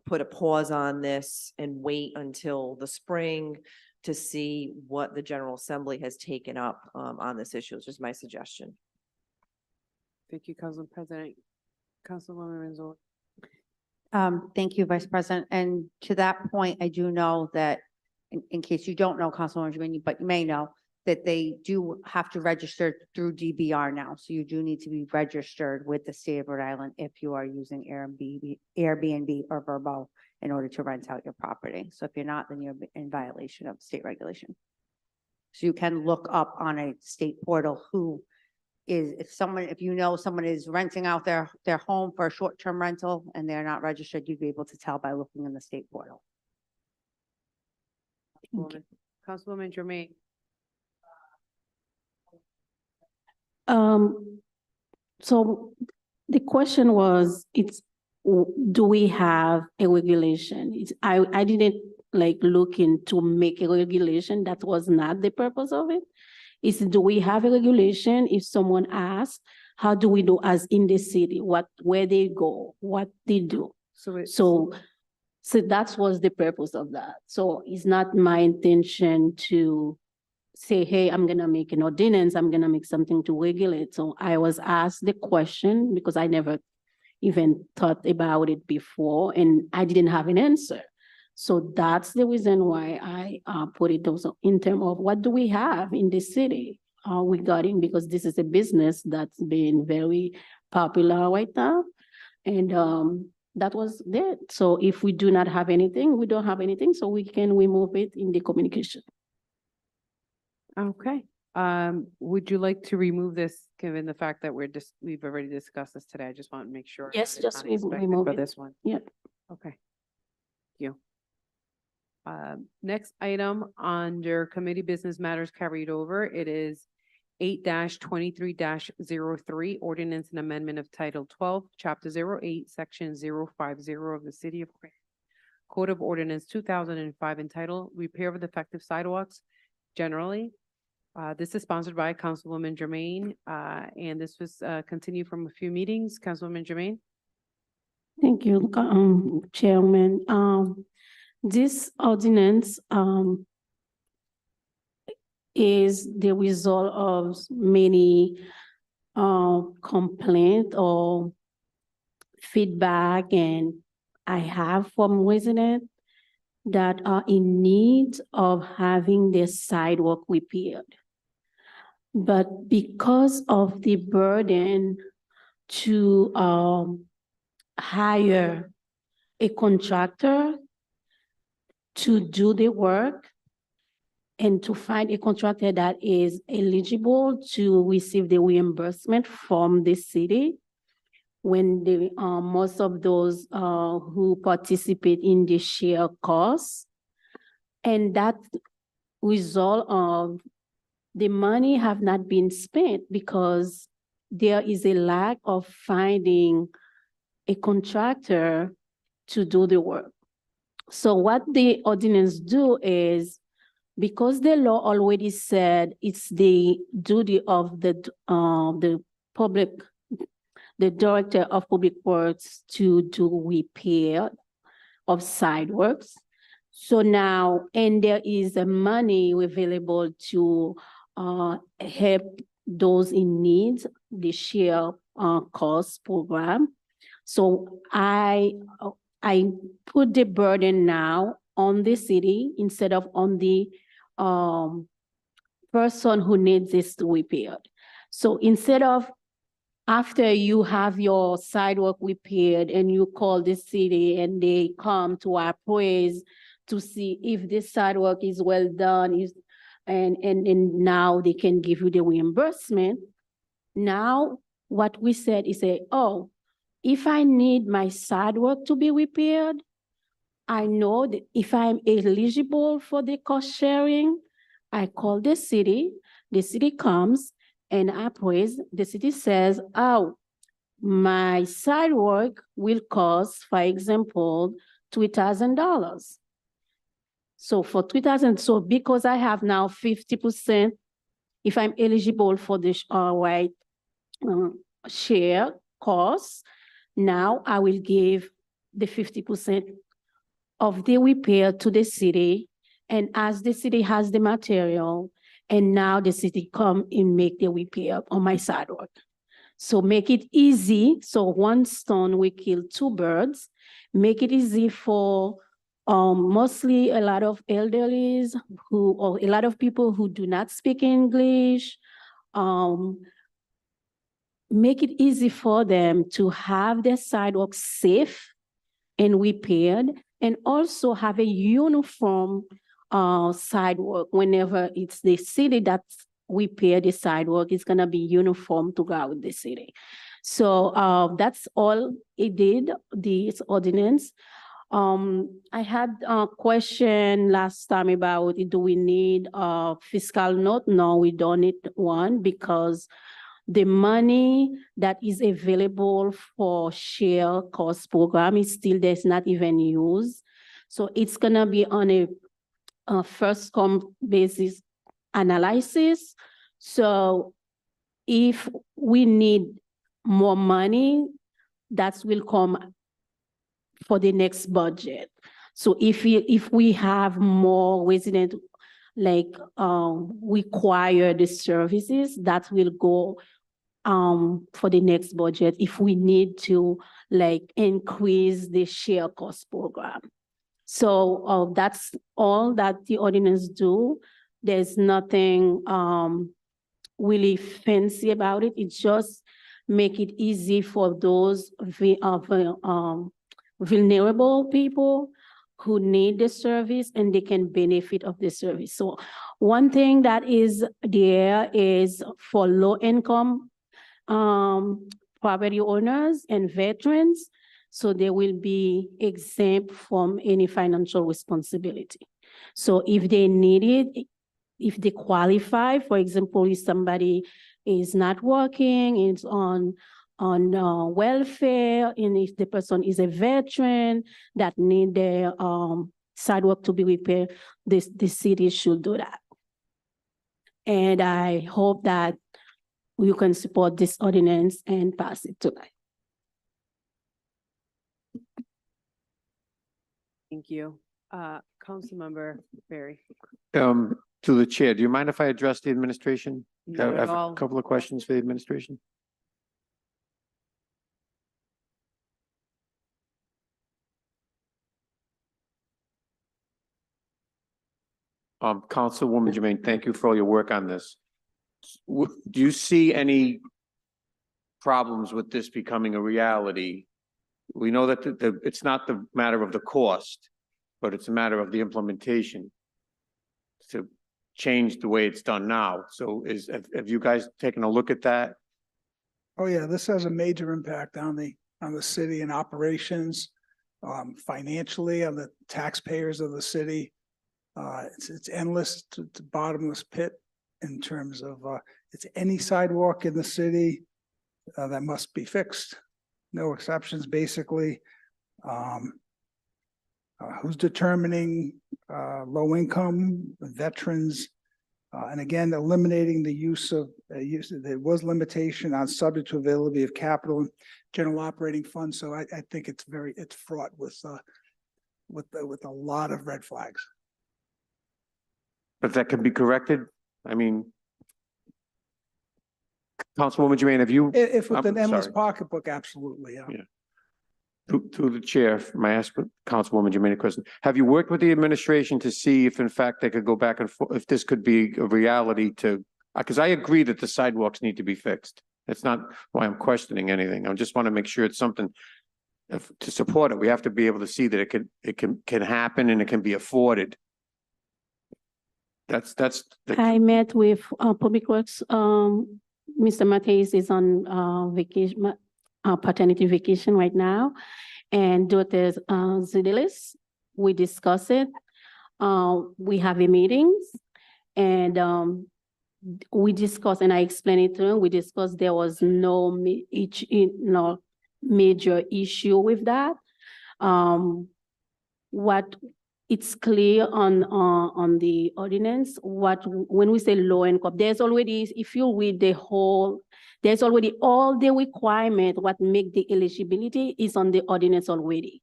put a pause on this and wait until the spring to see what the General Assembly has taken up on this issue. It's just my suggestion. Thank you, Council President. Councilwoman Renzo. Thank you, Vice President. And to that point, I do know that in case you don't know, Councilwoman Jermaine, but you may know that they do have to register through DBR now. So you do need to be registered with the state of Rhode Island if you are using Airbnb or Verbo in order to rent out your property. So if you're not, then you're in violation of state regulation. So you can look up on a state portal who is, if you know someone is renting out their home for a short-term rental and they're not registered, you'd be able to tell by looking in the state portal. Councilwoman Jermaine. So the question was, do we have a regulation? I didn't look into make a regulation. That was not the purpose of it. Do we have a regulation? If someone asks, how do we do as in the city? Where they go, what they do? So that was the purpose of that. So it's not my intention to say, hey, I'm gonna make an ordinance, I'm gonna make something to regulate. So I was asked the question because I never even thought about it before and I didn't have an answer. So that's the reason why I put it also in terms of what do we have in the city regarding, because this is a business that's been very popular right now. And that was it. So if we do not have anything, we don't have anything, so we can remove it in the communication. Okay, would you like to remove this, given the fact that we've already discussed this today? I just want to make sure. Yes, that it's just not expected remove for it. this one. Yeah. Okay. Thank you. Next item under committee business matters carried over, it is 8-23-03, ordinance and amendment of Title 12, Chapter 08, Section 050 of the City of Cranston Code of Ordinance 2005 entitled Repair of Defective Sidewalks Generally. This is sponsored by Councilwoman Jermaine, and this was continued from a few meetings. Councilwoman Jermaine? Thank you, Chairman. This ordinance is the result of many complaint or feedback, and I have from residents that are in need of having their sidewalk repaired. But because of the burden to hire a contractor to do the work and to find a contractor that is eligible to receive the reimbursement from the city, when the most of those who participate in the share costs, and that result of the money have not been spent because there is a lack of finding a contractor to do the work. So what the ordinance do is, because the law already said it's the duty of the director of public works to do repair of sidewalks. So now, and there is a money available to help those in need, the share cost program. So I put the burden now on the city instead of on the person who needs this repaired. So instead of after you have your sidewalk repaired and you call the city and they come to appraise to see if this sidewalk is well done, and now they can give you the reimbursement. Now, what we said is oh, if I need my sidewalk to be repaired, I know that if I'm eligible for the cost sharing, I call the city comes and appraise, the city says, oh, my sidewalk will cost, for example, $3,000. So for $3,000, so because I have now 50%, if I'm eligible for the share costs, now I will give the 50% of the repair to the city. And as the city has the material, and now the city come and make the repair on my sidewalk. So make it easy. So one stone will kill two birds. Make it easy for mostly a lot of elderlies or a lot of people who do not speak English. Make it easy for them to have their sidewalks safe and repaired, and also have a uniform sidewalk. Whenever it's the city that's repair the sidewalk, it's gonna be uniform to go with the city. So that's all it did, this ordinance. I had a question last time about, do we need a fiscal note? No, we don't need one, because the money that is available for share cost program is still there's not even used. So it's gonna be on a first come basis analysis. So if we need more money, that will come for the next budget. So if we have more resident require the services, that will go for the next budget if we need to increase the share cost program. So, that's all that the ordinance do. There's nothing, really fancy about it. It just make it easy for those vulnerable people who need the service and they can benefit of the service. So one thing that is there is for low income property owners and veterans, so they will be exempt from any financial responsibility. So if they need it, if they qualify, for example, if somebody is not working, is on welfare, and if the person is a veteran that need their sidewalk to be repaired, the city should do that. And I hope that you can support this ordinance and pass it tonight. Thank you. Councilmember Barry. To the chair, do you mind if I address the administration? Not I at have a all. couple of questions for the administration. Councilwoman Jermaine, thank you for all your work on this. Do you see any problems with this becoming a reality? We know that it's not the matter of the cost, but it's a matter of the implementation to change the way it's done now. So have you guys taken a look at that? Oh, yeah, this has a major impact on the city and operations, financially, on the taxpayers of the city. It's endless to bottomless pit in terms of, it's any sidewalk in the city that must be fixed. No exceptions, basically. Who's determining low income, veterans, and again, eliminating the use of, there was limitation on subject to availability of capital and general operating funds. So I think it's fraught with a lot of red flags. But that can be corrected? I mean, Councilwoman Jermaine, have you? If with an endless sorry. pocketbook, absolutely, yeah. To the chair, may I ask Councilwoman Jermaine a question? Have you worked with the administration to see if in fact they could go back and forth, if this could be a reality to, because I agree that the sidewalks need to be fixed. That's not why I'm questioning anything. I just want to make sure it's something to support it. We have to be able to see that it can happen and it can be afforded. I met with Public Works. Mr. Matheus is on vacation, paternity vacation right now, and Dr. Zidelis, we discuss it. We have a meetings, and we discuss, and I explained it to him. We discussed there was no major issue with that. What it's clear on the ordinance, when we say low income, there's already, if you read the whole, there's already all the requirement, what make the eligibility is on the ordinance already.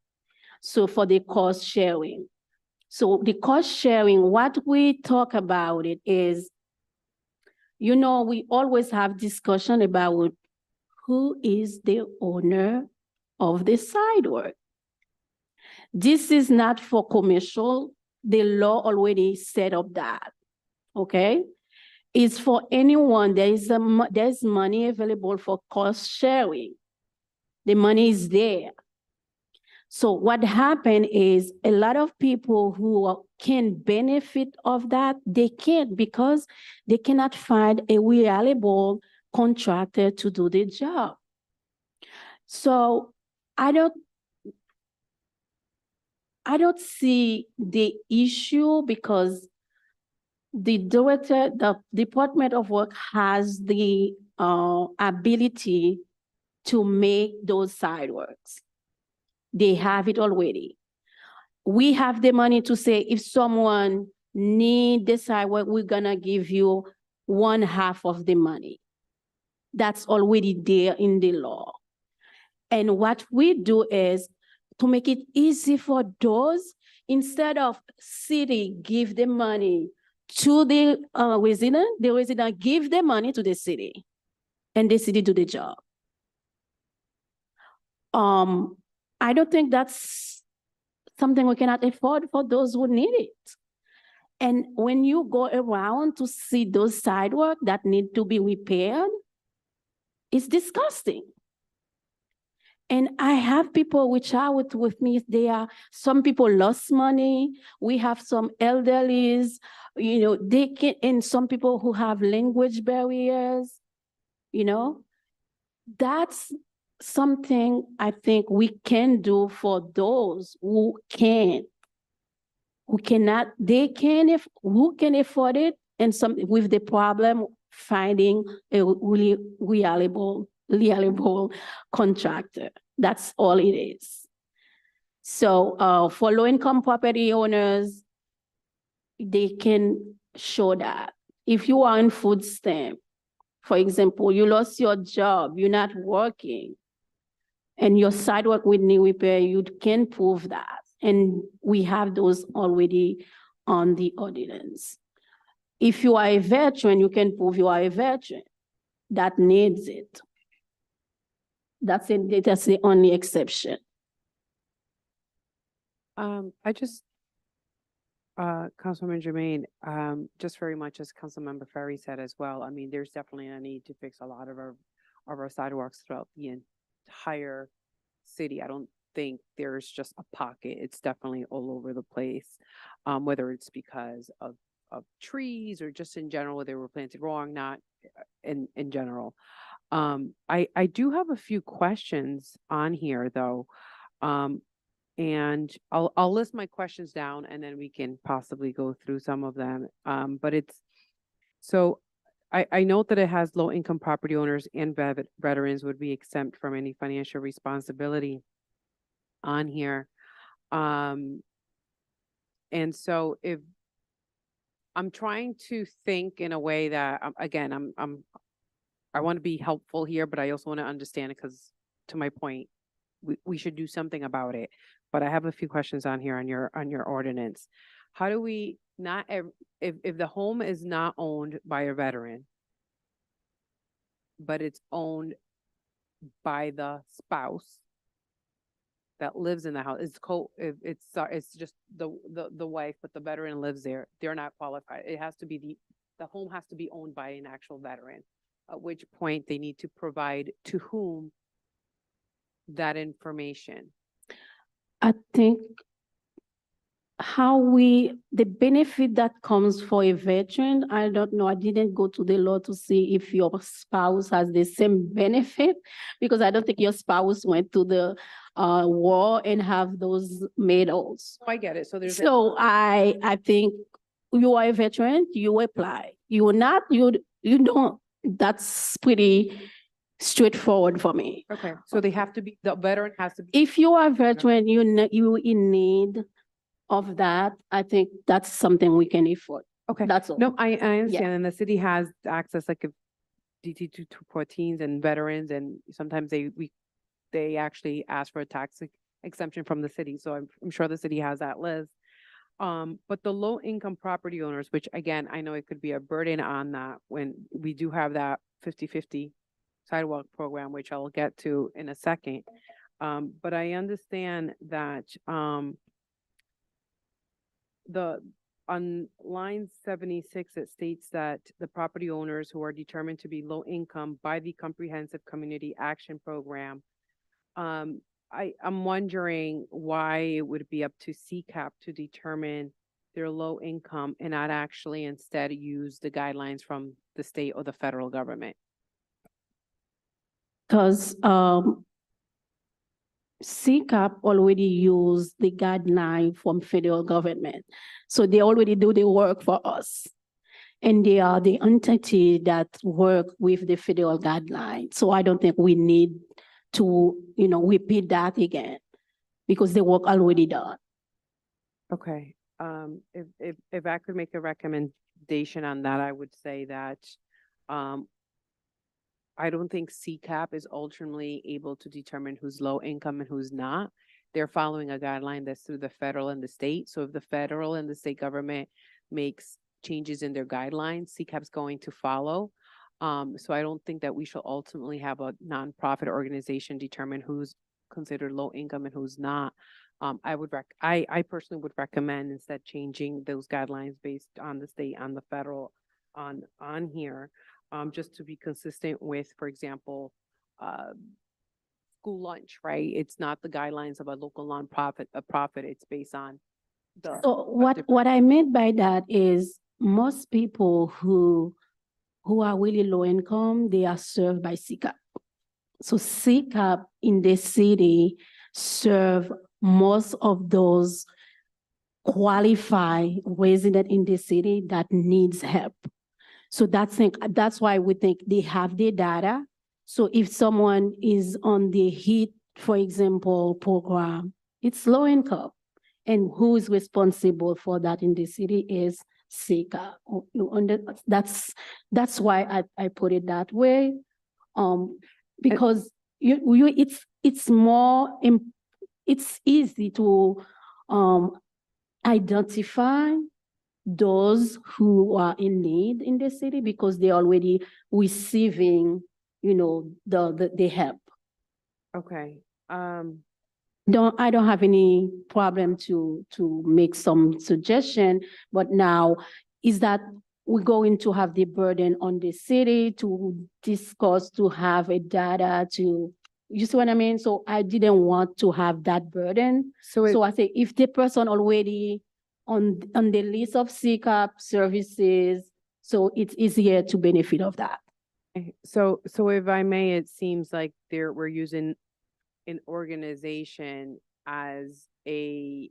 So for the cost sharing. So the cost sharing, what we talk about it is, we always have discussion about who is the owner of the sidewalk. This is not for commercial. The law already set up that, okay? It's for anyone. There's money available for cost sharing. The money is there. So what happened is a lot of people who can benefit of that, they can't because they cannot find a reliable contractor to do the job. So I don't see the issue because the Department of Work has the ability to make those sidewalks. They have it already. We have the money to say if someone needs the sidewalk, we're gonna give you 1/2 of the money. That's already there in the law. And what we do is to make it easy for those, instead of city give the money to the resident give the money to the city and the city do the job. I don't think that's something we cannot afford for those who need it. And when you go around to see those sidewalk that need to be repaired, it's disgusting. And I have people reach out with me. Some people lost money. We have some elderlies, they can, and some people who have language barriers, that's something I think we can do for those who cannot, who can afford it, and some with the problem finding a really reliable contractor. That's all it is. So for low-income property owners, they can show that. If you are in food stamp, for example, you lost your job, you're not working, and your sidewalk would need repair, you can prove that. And we have those already on the ordinance. If you are a veteran, you can prove you are a veteran that needs it. That's it. That's the only exception. Councilman Jermaine, just very much as Councilmember Ferry said as well, I mean, there's definitely a need to fix a lot of our sidewalks throughout the entire city. I don't think there's just a pocket. It's definitely all over the place, whether it's because of trees or just in general, they were planted wrong, not in general. I do have a few questions on here though. And I'll list my questions down and then we can possibly go through some of them. But I note that it has low income property owners and veterans would be exempt from any financial responsibility on here. And so if I'm trying to think in a way that again, I want to be helpful here, but I also want to understand it because to my point, we should do something about it. But I have a few questions on here on your ordinance. How do we not, if the home is not owned by a veteran, but it's owned by the spouse that lives in the house, it's just the wife, but the veteran lives there, they're not qualified. It has to be the home has to be owned by an actual veteran, at which point they need to provide to whom that information. I think the benefit that comes for a veteran, I don't know, I didn't go to the law to see if your spouse has the same benefit, because I don't think your spouse went to the war and have those medals. I get it. So I think you are a veteran, you apply. You're not, you don't. That's pretty straightforward for me. Okay, so they have to be, the veteran has to be. If you are a veteran, you in need of that, I think that's something we can afford. Okay, that's all. No, I understand, and the city has access, like if DT 214s and veterans, and sometimes they actually ask for a tax exemption from the city, so I'm sure the city has that list. But the low income property owners, which again, I know it could be a burden on that when we do have that 50-50 sidewalk program, which I'll get to in a second. But I understand that on line 76, it states that the property owners who are determined to be low income by the Comprehensive Community Action Program. I'm wondering why it would be up to CCAP to determine their low income and not actually instead use the guidelines from the state or the federal government. Because CCAP already use the guideline from federal government. So they already do the work for us. And they are the entity that work with the federal guideline. So I don't think we need to, repeat that again because the work already done. Okay. If I could make a recommendation on that, I would say that I don't think CCAP is ultimately able to determine who's low income and who's not. They're following a guideline that's through the federal and the state. So if the federal and the state government makes changes in their guidelines, CCAP's going to follow. So I don't think that we should ultimately have a nonprofit organization determine who's considered low income and who's not. I personally would recommend instead changing those guidelines based on the state, on the federal, on here, just to be consistent with, for example, school lunch, right? It's not the guidelines of a local nonprofit, a profit, it's based on the. So what I meant by that is most people who are really low income, they are served by CCAP. So CCAP in the city serve most of those qualified resident in the city that needs help. So that's why we think they have the data. So if someone is on the HEAT, for example, program, it's low income. And who is responsible for that in the city is CCAP. That's why I put it that way. Because it's more, it's easy to identify those who are in need in the city because they're already receiving, the help. Okay. I don't have any problem to make some suggestion, but now is that we're going to have the burden on the city to discuss, to have a data to, you see what I mean? So I didn't want to have that burden. So I say if the person already on the list of CCAP services, so it's easier to benefit of that. So if I may, it seems like we're using an organization as a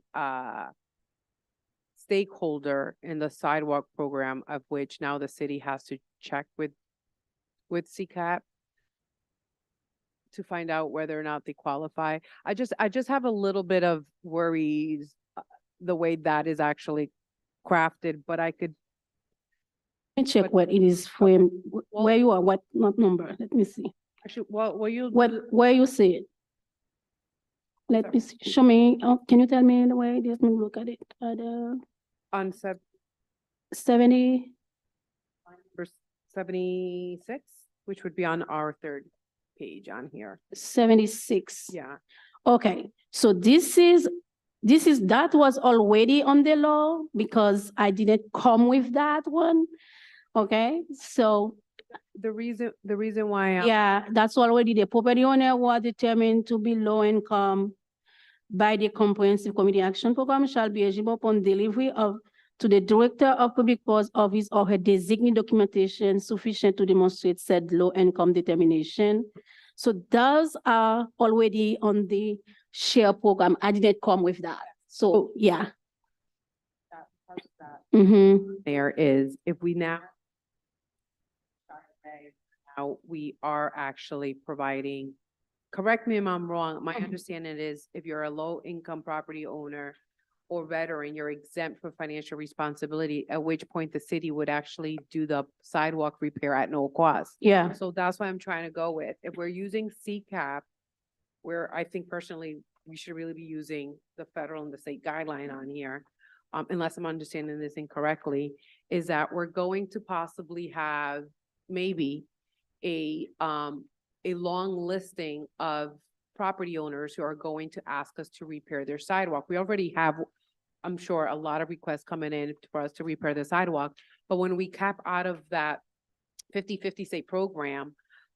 stakeholder in the sidewalk program, of which now the city has to check with CCAP to find out whether or not they qualify. I just have a little bit of worries the way that is actually crafted, but I could check what it is for where you are, what number. Let me see. Actually, well, where you see it. Let me see. Show me. Can you tell me the way? Let me look at it. On 70. 76, which would be on our third page on here. 76. Yeah. Okay. So that was already on the law because I didn't come with that one. Okay. So the reason why yeah, that's already the property owner was determined to be low income by the Comprehensive Community Action Program shall be eligible upon delivery to the Director of Public Works of his or her designated documentation sufficient to demonstrate said low income determination. So those are already on the share program. I didn't come with that. So yeah. There is, if we now we are actually providing, correct me if I'm wrong, my understanding is if you're a low income property owner or veteran, you're exempt from financial responsibility, at which point the city would actually do the sidewalk repair at no cost. Yeah. So that's what I'm trying to go with. If we're using CCAP, where I think personally, we should really be using the federal and the state guideline on here, unless I'm understanding this incorrectly, is that we're going to possibly have maybe a long listing of property owners who are going to ask us to repair their sidewalk. We already have, I'm sure, a lot of requests coming in for us to repair the sidewalk. But when we cap out of that 50-50 state program,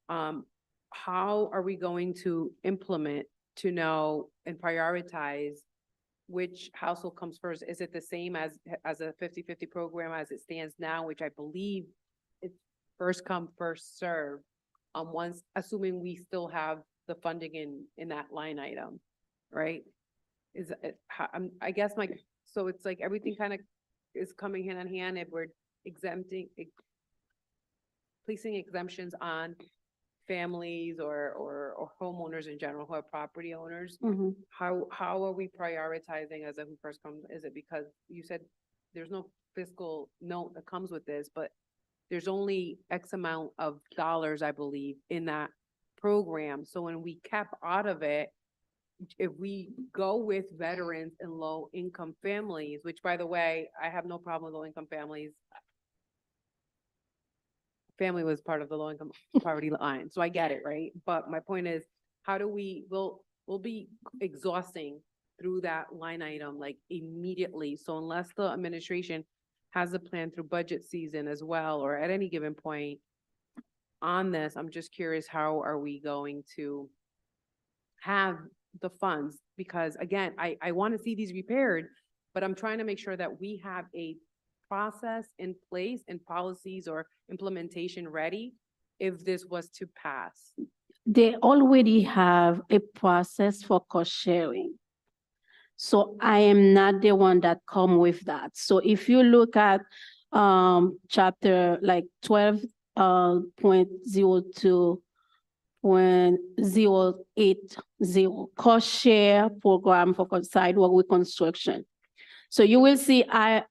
how are we going to implement to know and prioritize which household comes first? Is it the same as a 50-50 program as it stands now, which I believe it's first come, first serve, once, assuming we still have the funding in that line item, right? Is it, I guess so it's like everything kind of is coming hand in hand if we're placing exemptions on families or homeowners in general who are property owners. How are we prioritizing as a who first comes? Is it because you said there's no fiscal note that comes with this, but there's only X amount of dollars, I believe, in that program. So when we cap out of it, if we go with veterans and low income families, which by the way, I have no problem with low income families. Family was part of the low income poverty line. So I get it, right? But my point is, how do we'll be exhausting through that line item like immediately. So unless the administration has a plan through budget season as well, or at any given point on this, I'm just curious, how are we going to have the funds? Because again, I want to see these repaired, but I'm trying to make sure that we have a process in place and policies or implementation ready if this was to pass. They already have a process for cost sharing. So I am not the one that come with that. So if you look at chapter like 12.02.080 cost share program for sidewalk reconstruction. So you will see I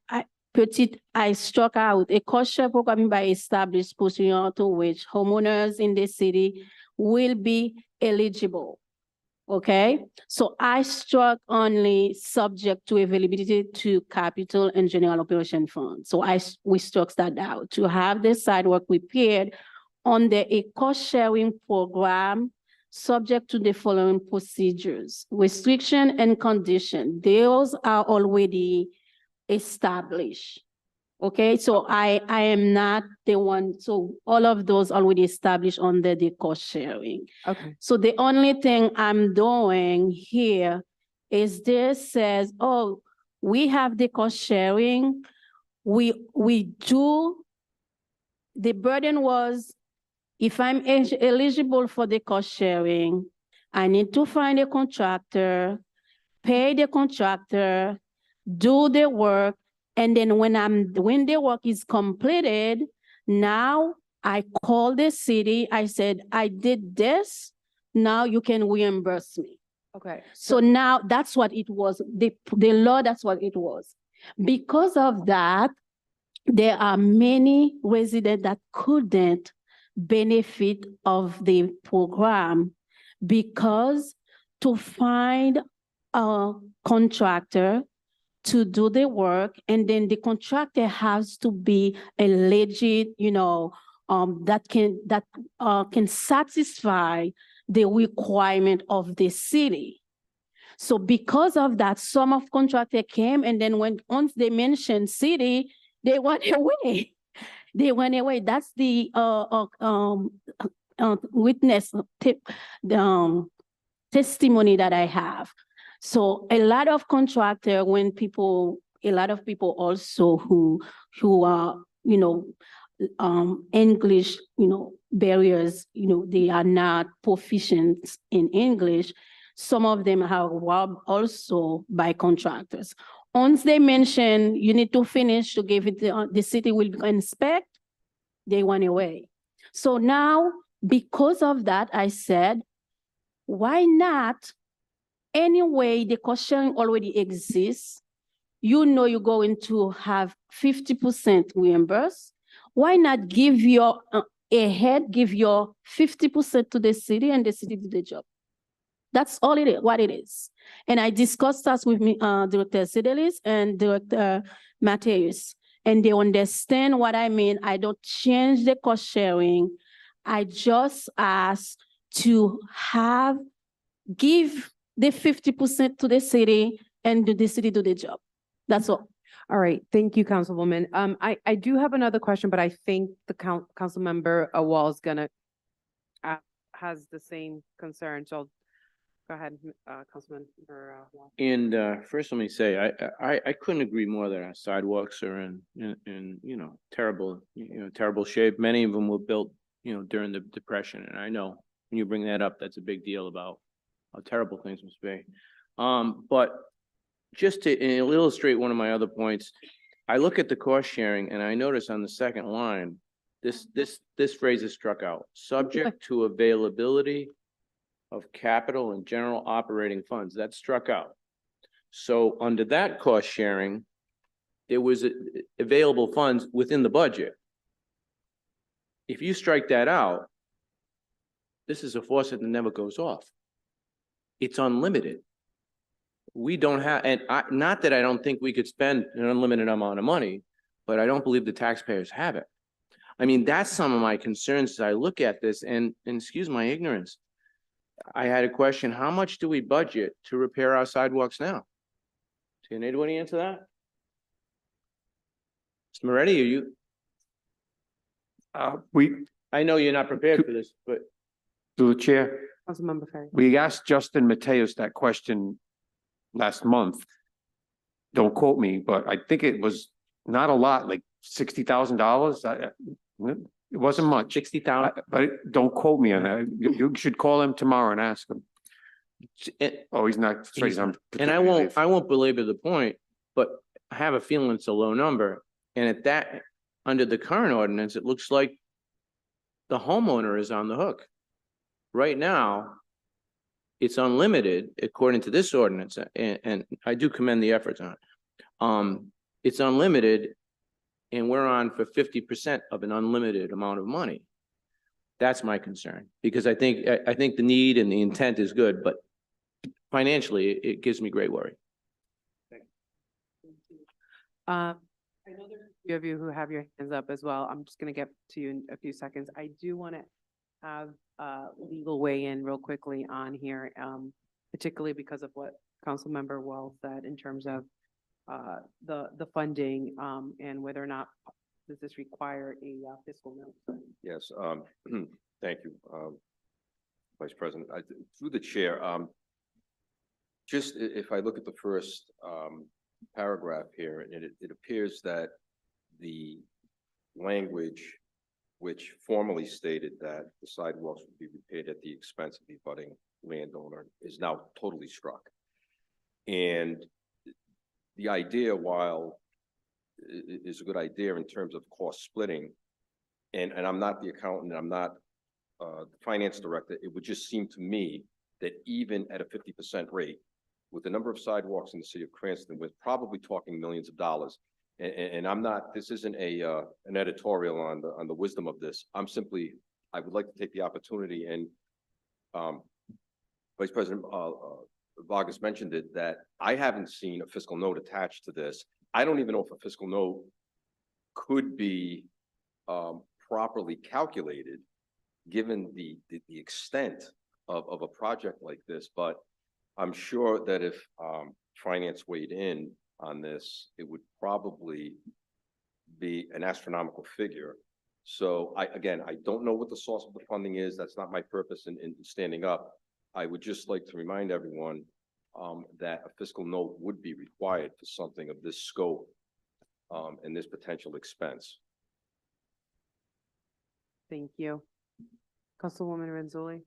struck out a cost share program by established pursuant to which homeowners in the city will be eligible. Okay, so I struck only subject to availability to capital and general operation fund. So we struck that out to have the sidewalk repaired under a cost sharing program subject to the following procedures, restriction and condition. Those are already established. Okay, so I am not the one, so all of those already established under the cost sharing. Okay. So the only thing I'm doing here is this says, oh, we have the cost sharing. We do, the burden was, if I'm eligible for the cost sharing, I need to find a contractor, pay the contractor, do the work, and then when the work is completed, now I call the city, I said, I did this, now you can reimburse me. Okay. So now that's what it was, the law, that's what it was. Because of that, there are many residents that couldn't benefit of the program because to find a contractor to do the work, and then the contractor has to be a legit, that can satisfy the requirement of the city. So because of that, some of contractor came, and then once they mentioned city, they went away. They went away. That's the witness testimony that I have. So a lot of contractor, a lot of people also who are, English, barriers, they are not proficient in English. Some of them are robbed also by contractors. Once they mention you need to finish to give it, the city will inspect, they went away. So now, because of that, I said, why not? Anyway, the cost sharing already exists. You're going to have 50% reimbursed. Why not give your 50% to the city and the city do the job? That's all it is, what it is. And I discussed that with Director Sidelis and Director Mateus, and they understand what I mean. I don't change the cost sharing. I just ask to give the 50% to the city and the city do the job. That's all. All right, thank you, Councilwoman. I do have another question, but I think the council member Wall's gonna has the same concern, so go ahead, Councilman Wall. And first, let me say, I couldn't agree more that our sidewalks are in terrible shape. Many of them were built, during the Depression, and I know when you bring that up, that's a big deal about how terrible things must be. But just to illustrate one of my other points, I look at the cost sharing and I notice on the second line, this phrase is struck out, subject to availability of capital and general operating funds. That's struck out. So under that cost sharing, there was available funds within the budget. If you strike that out, this is a faucet that never goes off. It's unlimited. We don't have, and not that I don't think we could spend an unlimited amount of money, but I don't believe the taxpayers have it. I mean, that's some of my concerns as I look at this, and excuse my ignorance. I had a question, how much do we budget to repair our sidewalks now? Can anybody answer that? Mr. Moretti, are you, I know you're not prepared for this, but. through the chair, Councilmember Ferry. we asked Justin Mateus that question last month. Don't quote me, but I think it was not a lot, like $60,000. It wasn't much. 60,000. But don't quote me on that. You should call him tomorrow and ask him. Oh, he's not. Sorry, He's I'm not. And I won't belabor the point, but I have a feeling it's a low number. And at that, under the current ordinance, it looks like the homeowner is on the hook. Right now, it's unlimited according to this ordinance, and I do commend the efforts on it. It's unlimited, and we're on for 50% of an unlimited amount of money. That's my concern, because I think the need and the intent is good, but financially, it gives me great worry. I know there's a few of you who have your hands up as well. I'm just gonna get to you in a few seconds. I do want to have legal weigh in real quickly on here, particularly because of what Councilmember Wall said in terms of the funding and whether or not does this require a fiscal note. Yes, thank you, Vice President. Through the chair, just if I look at the first paragraph here, and it appears that the language which formally stated that the sidewalks would be repaid at the expense of the abutting landowner is now totally struck. And the idea, while is a good idea in terms of cost splitting, and I'm not the accountant, I'm not the finance director, it would just seem to me that even at a 50% rate, with the number of sidewalks in the city of Cranston, we're probably talking millions of dollars. And I'm not, this isn't an editorial on the wisdom of this. I'm simply, I would like to take the opportunity, and Vice President Vargas mentioned it, that I haven't seen a fiscal note attached to this. I don't even know if a fiscal note could be properly calculated given the extent of a project like this, but I'm sure that if finance weighed in on this, it would probably be an astronomical figure. So I don't know what the source of the funding is. That's not my purpose in standing up. I would just like to remind everyone that a fiscal note would be required for something of this scope and this potential expense. Thank you. Councilwoman Renzulli.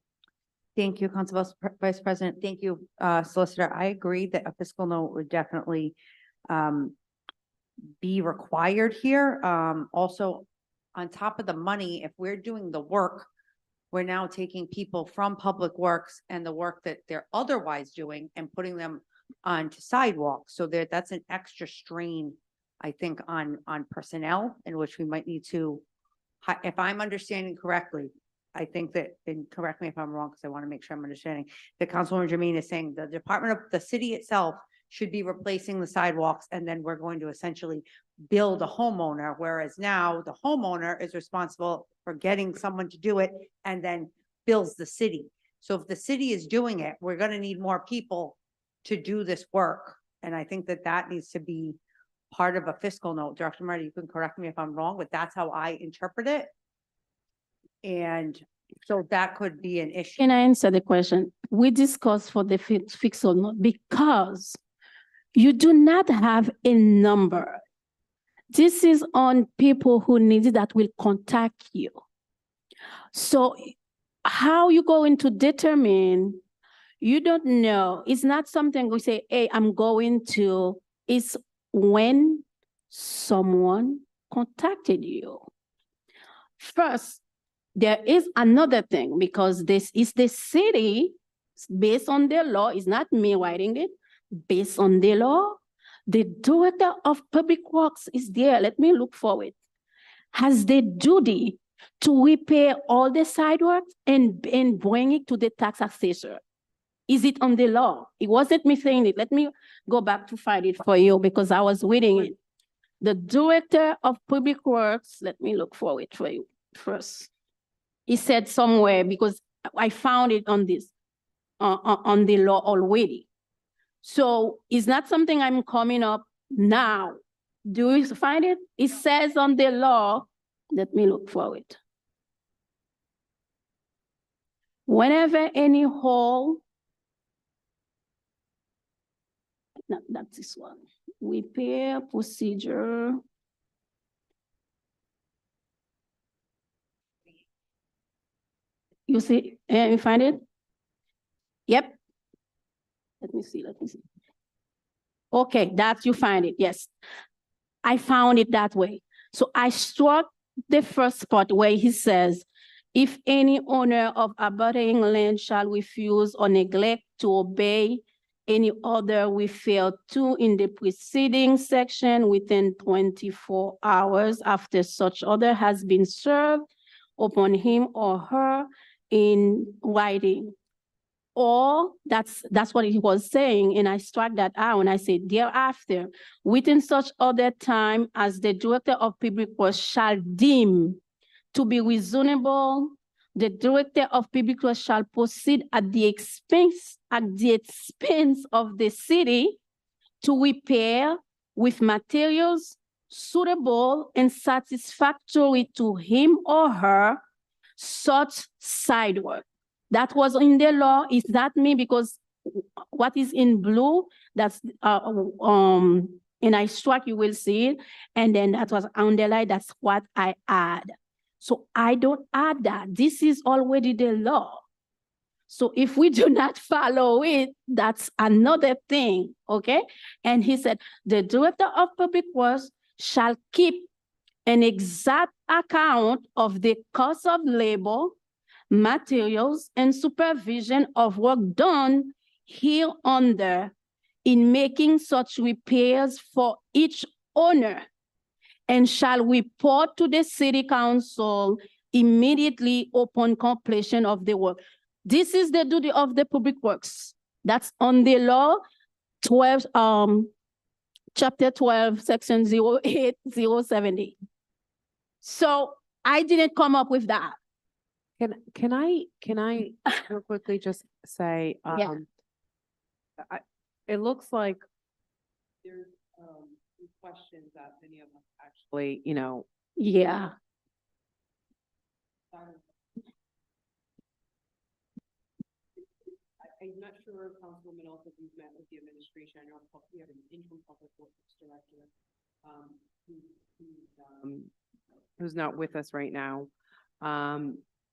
Thank you, Council Vice President. Thank you, Solicitor. I agree that a fiscal note would definitely be required here. Also, on top of the money, if we're doing the work, we're now taking people from Public Works and the work that they're otherwise doing and putting them onto sidewalks. So that's an extra strain, I think, on personnel, in which we might need to, if I'm understanding correctly, I think that, and correct me if I'm wrong, because I want to make sure I'm understanding, that Councilwoman Jermaine is saying the Department of the city itself should be replacing the sidewalks, and then we're going to essentially bill the homeowner, whereas now the homeowner is responsible for getting someone to do it and then bills the city. So if the city is doing it, we're going to need more people to do this work. And I think that that needs to be part of a fiscal note. Director Marty, you can correct me if I'm wrong, but that's how I interpret it. And so that could be an issue. Can I answer the question? We discussed for the fiscal note because you do not have a number. This is on people who need it that will contact you. So how you going to determine, you don't know. It's not something we say, hey, I'm going to, it's when someone contacted you. First, there is another thing, because this is the city, based on their law, it's not me writing it, based on the law, the Director of Public Works is there, let me look for it, has the duty to repair all the sidewalks and bring it to the tax assessor. Is it on the law? It wasn't me saying it. Let me go back to find it for you, because I was reading it. The Director of Public Works, let me look for it for you first. He said somewhere, because I found it on this. on the law already. So it's not something I'm coming up now. Do you find it? It says on the law, let me look for it. Whenever any hole, no, that's this one. Repair procedure. You see, you find it? Yep. Let me see. Okay, you find it, yes. I found it that way. So I struck the first part where he says, if any owner of abutting land shall refuse or neglect to obey any order we failed to in the preceding section within 24 hours after such order has been served upon him or her in writing. Or that's what he was saying, and I struck that out and I said, thereafter, within such other time as the director of public works shall deem to be reasonable, the director of public works shall proceed at the expense of the city to repair with materials suitable and satisfactory to him or her such sidewalk. That was in the law. Is that me? Because what is in blue, that's and I struck, you will see it. And then that was underlined, that's what I add. So I don't add that. This is already the law. So if we do not follow it, that's another thing, okay? And he said, the director of public works shall keep an exact account of the cost of labor, materials, and supervision of work done hereunder in making such repairs for each owner, and shall report to the city council immediately upon completion of the work. This is the duty of the public works. That's on the law 12, chapter 12, section 08070. So I didn't come up with that. Can I real quickly just say, Yeah. it looks like there's some questions that many of us actually, Yeah. I'm not sure, Councilwoman, also if you've met with the administration. I know we have an interim public works director, who's not with us right now.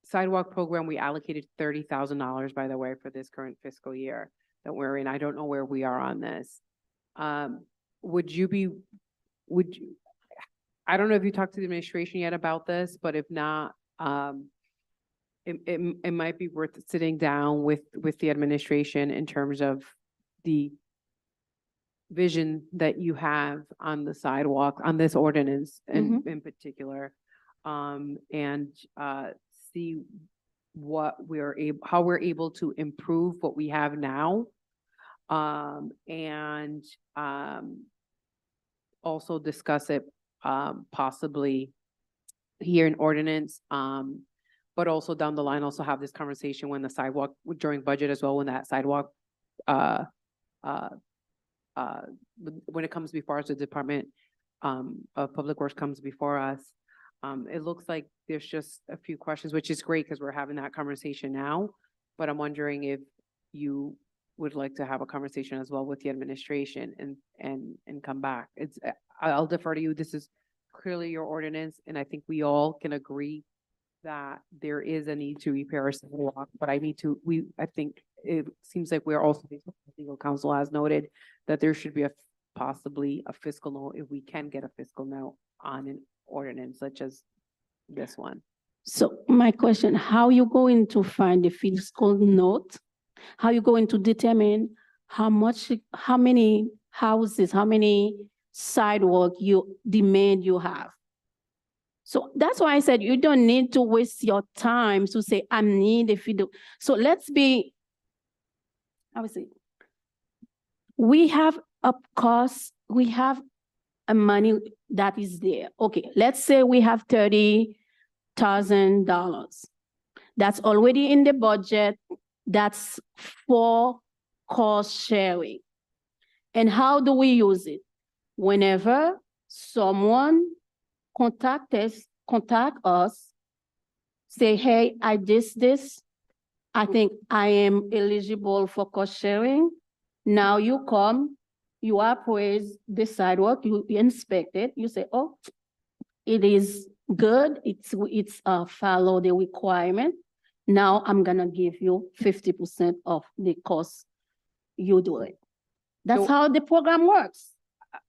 Sidewalk program, we allocated $30,000, by the way, for this current fiscal year that we're in. I don't know where we are on this. I don't know if you talked to the administration yet about this, but if not, it might be worth sitting down with the administration in terms of the vision that you have on the sidewalk, on this ordinance in particular, and see what how we're able to improve what we have now, and also discuss it possibly here in ordinance, but also down the line, also have this conversation when the sidewalk, during budget as well, when that sidewalk, when it comes before us, the Department of Public Works comes before us. It looks like there's just a few questions, which is great because we're having that conversation now, but I'm wondering if you would like to have a conversation as well with the administration and come back. I'll defer to you. This is clearly your ordinance, and I think we all can agree that there is a need to repair a sidewalk, but I think it seems like we're also, legal counsel has noted that there should be possibly a fiscal note, if we can get a fiscal note on an ordinance such as this one. So my question, how are you going to find the fiscal note? How are you going to determine how many houses, how many sidewalk you demand you have? So that's why I said you don't need to waste your time to say, I need a field. So let's be, obviously, we have a cost, we have a money that is there. Okay, let's say we have $30,000. That's already in the budget that's for cost sharing. And how do we use it? Whenever someone contact us, say, hey, I did this, I think I am eligible for cost sharing. Now you come, you appraise the sidewalk, you inspect it, you say, oh, it is good, it's follow the requirement. Now I'm gonna give you 50% of the cost you do it. That's So- how the program works.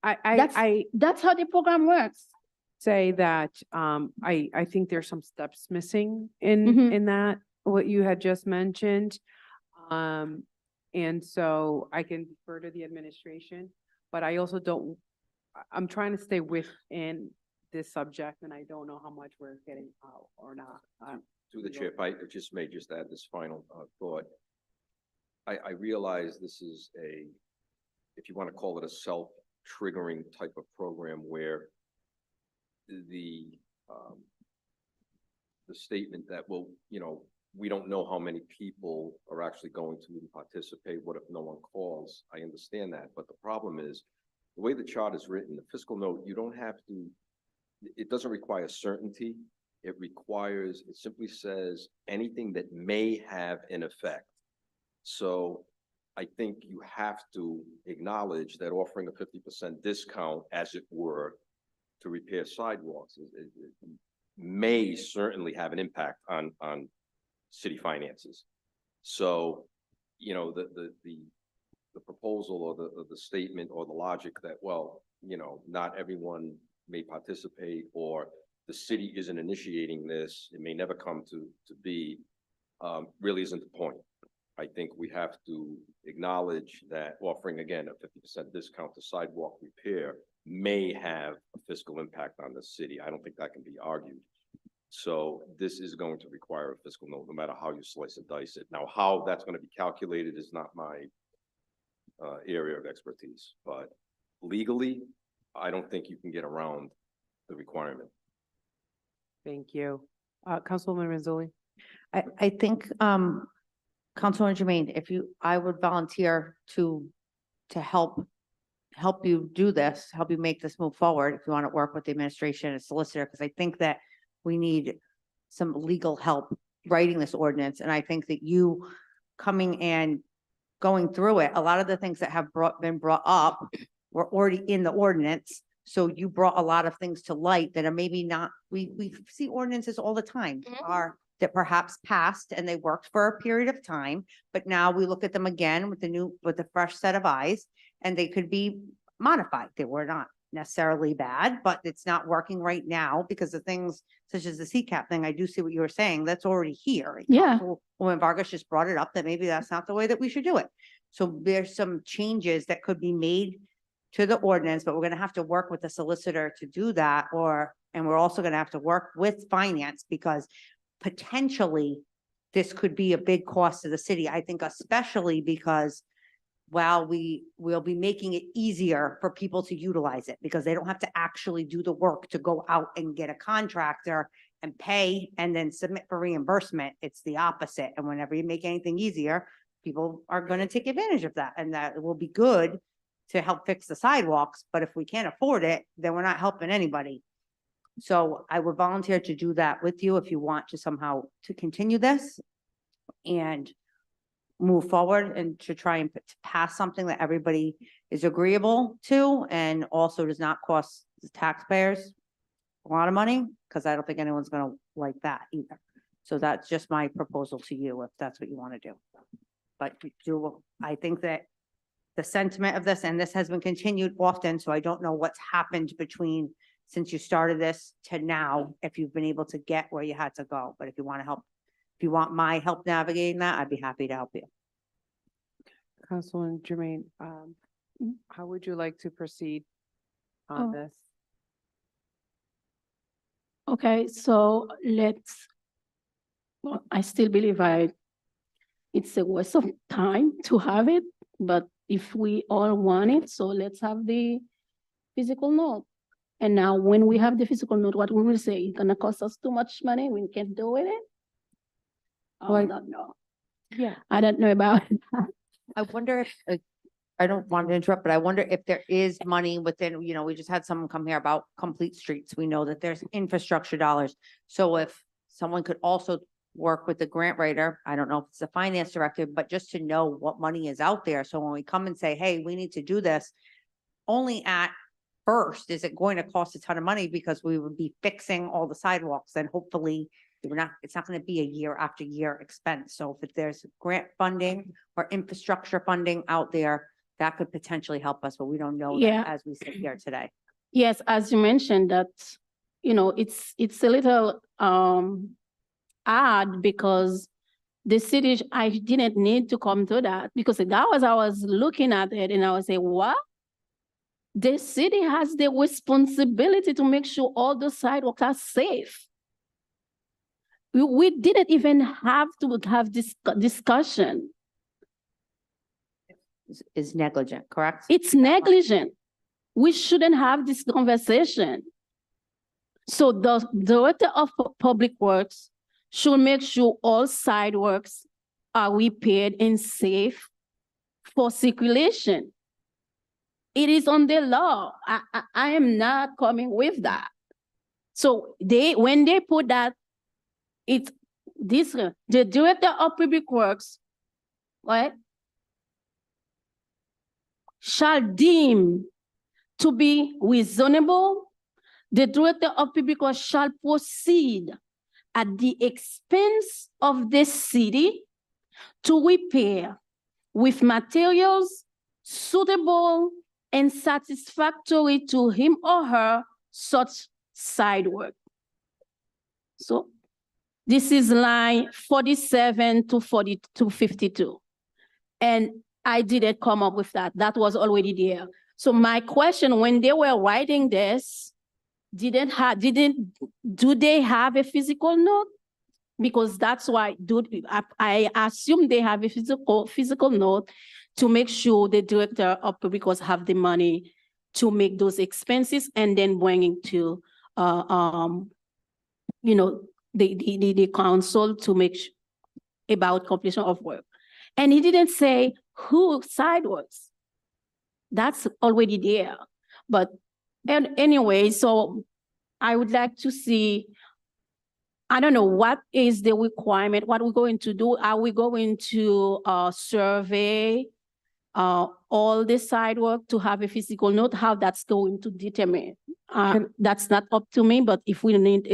I That's how the program works. say that, I think there's some steps missing Mhm. in that, what you had just mentioned. And so I can defer to the administration, but I also don't, I'm trying to stay within this subject and I don't know how much we're getting out or not. Through the chair, if I just may just add this final thought. I realize this is if you want to call it a self-triggering type of program where the statement that, well, we don't know how many people are actually going to even participate. What if no one calls? I understand that. But the problem is the way the chart is written, the fiscal note, you don't have to, it doesn't require certainty. It simply says anything that may have an effect. So I think you have to acknowledge that offering a 50% discount, as it were, to repair sidewalks may certainly have an impact on city finances. So, the proposal or the statement or the logic that, well, not everyone may participate or the city isn't initiating this, it may never come to be, really isn't the point. I think we have to acknowledge that offering, again, a 50% discount to sidewalk repair may have a fiscal impact on the city. I don't think that can be argued. So this is going to require a fiscal note, no matter how you slice and dice it. Now, how that's going to be calculated is not my area of expertise, but legally, I don't think you can get around the requirement. Thank you. Councilwoman Renzulli. I think, Councilwoman Jermaine, I would volunteer to help you do this, help you make this move forward, if you want to work with the administration and solicitor, because I think that we need some legal help writing this ordinance. And I think that you coming and going through it, a lot of the things that have been brought up were already in the ordinance. So you brought a lot of things to light that are maybe not, we see ordinances all the time that perhaps passed and they worked for a period of time, but now we look at them again with the fresh set of eyes, and they could be modified. They were not necessarily bad, but it's not working right now because of things such as the CCAP thing. I do see what you were saying. That's already here. Yeah. When Vargas just brought it up, that maybe that's not the way that we should do it. So there's some changes that could be made to the ordinance, but we're gonna have to work with the solicitor to do that, and we're also gonna have to work with finance because potentially this could be a big cost to the city. I think especially because while we'll be making it easier for people to utilize it because they don't have to actually do the work to go out and get a contractor and pay and then submit for reimbursement. It's the opposite. And whenever you make anything easier, people are going to take advantage of that, and that will be good to help fix the sidewalks. But if we can't afford it, then we're not helping anybody. So I would volunteer to do that with you if you want to somehow to continue this and move forward and to try and pass something that everybody is agreeable to and also does not cost the taxpayers a lot of money, because I don't think anyone's going to like that either. So that's just my proposal to you if that's what you want to do. But I think that the sentiment of this, and this has been continued often, so I don't know what's happened between since you started this to now, if you've been able to get where you had to go. But if you want to help, if you want my help navigating that, I'd be happy to help you. Councilwoman Jermaine, how would you like to proceed on this? Okay, so well, I still believe it's a waste of time to have it, but if we all want it, so let's have the physical note. And now when we have the physical note, what we will say, it's gonna cost us too much money, we can't do with it? I don't know. Yeah. I don't know about I wonder if, I don't want to interrupt, but I wonder if there is money within, we just had someone come here about complete streets. We know that there's infrastructure dollars. So if someone could also work with the grant writer, I don't know if it's the finance director, but just to know what money is out there. So when we come and say, hey, we need to do this, only at first is it going to cost a ton of money because we would be fixing all the sidewalks and hopefully it's not going to be a year after year expense. So if there's grant funding or infrastructure funding out there, that could potentially help us, but we don't know Yeah. that as we sit here today. Yes, as you mentioned that, it's a little odd because the city, I didn't need to come to that because I was looking at it and I was saying, what? The city has the responsibility to make sure all the sidewalks are safe. We didn't even have to have this discussion. Is negligent, correct? It's negligent. We shouldn't have this conversation. So the Director of Public Works should make sure all sidewalks are repaired and safe for circulation. It is on the law. I am not coming with that. So when they put that, the Director of Public Works, right, shall deem to be reasonable, the Director of Public Works shall proceed at the expense of the city to repair with materials suitable and satisfactory to him or her such sidewalk. So this is line 47 to 52. And I didn't come up with that. That was already there. So my question, when they were writing this, do they have a physical note? Because that's why I assume they have a physical note to make sure the Director of Public Works have the money to make those expenses and then bringing to the council to make about completion of work. And he didn't say who sidewalks. That's already there. But anyway, so I would like to see, I don't know, what is the requirement? What we're going to do? Are we going to survey all the sidewalk to have a physical note? How that's going to determine? That's not up to me, but if we need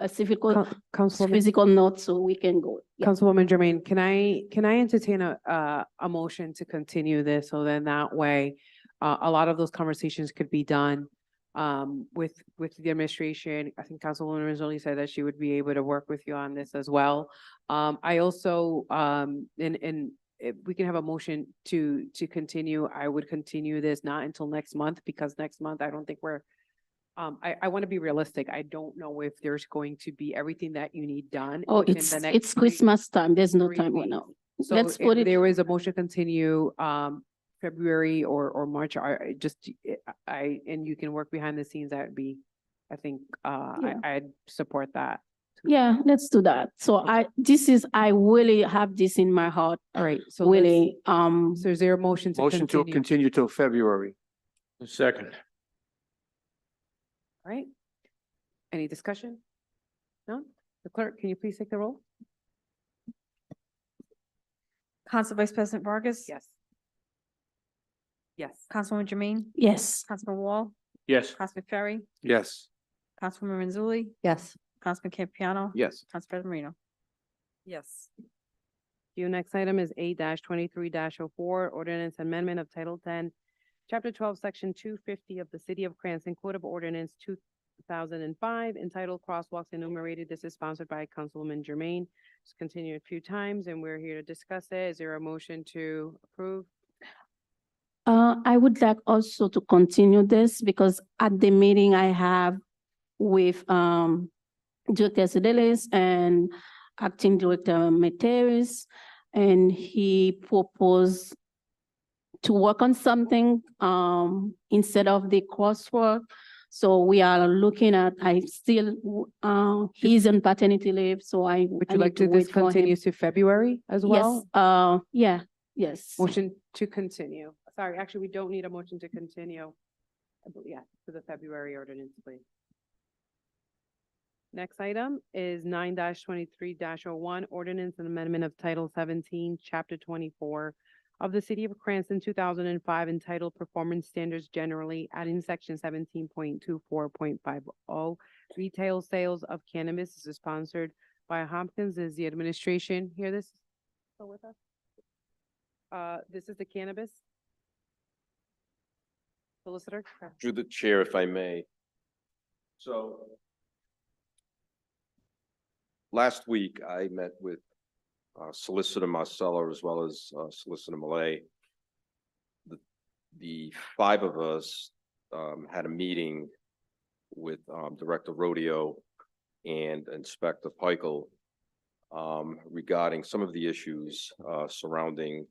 a physical note, so we can go. Yeah. Councilwoman Jermaine, can I entertain a motion to continue this? So then that way, a lot of those conversations could be done with the administration. I think Councilwoman Rizzoli said that she would be able to work with you on this as well. I also, and if we can have a motion to continue, I would continue this not until next month, because next month, I don't think we're, I want to be realistic. I don't know if there's going to be everything that you need done. Oh, within it's the next Christmas time. There's no 3 time right weeks. now. So Let's if put it. there is a motion continue, February or March, and you can work behind the scenes, that would be, I think, I'd support that. Yeah, let's do that. So I really have this in my heart. All right, so Really, so is there a motion to Motion to continue? continue till February. Second. All right. Any discussion? No? The clerk, can you please take the roll? Council Vice President Vargas. Yes. Yes. Councilwoman Jermaine. yes. Councilman Wall. Yes. Councilman Ferry. Yes. Councilwoman Renzulli. Yes. Councilman Campiano. Yes. Council President Marino. Yes. Your next item is 8-23-04, ordinance amendment of Title 10, Chapter 12, Section 250 of the City of Cranston Code of Ordinance 2005, entitled Crosswalks Enumerated. This is sponsored by Councilwoman Jermaine. It's continued a few times, and we're here to discuss it. Is there a motion to approve? I would like also to continue this because at the meeting I have with Director Sedelis and Acting Director Meteris, and he proposed to work on something instead of the crosswalk. So we are looking at, he's on paternity leave, so Would I you need like to wait for him. discontinue to February as well? Yes, yeah, yes. Motion to continue. Sorry, actually, we don't need a motion to continue. Yeah, to the February ordinance, please. Next item is 9-23-01, ordinance and amendment of Title 17, Chapter 24 of the City of Cranston, 2005, entitled Performance Standards Generally, adding Section 17.24.50. Retail sales of cannabis. This is sponsored by Hopkins. Is the administration hear this? Still with us? This is the cannabis. Solicitor? Through the chair, if I may. So last week, I met with Solicitor Marcella as well as Solicitor Malay. The five of us had a meeting with Director Rodeo and Inspector Peichel regarding some of the issues surrounding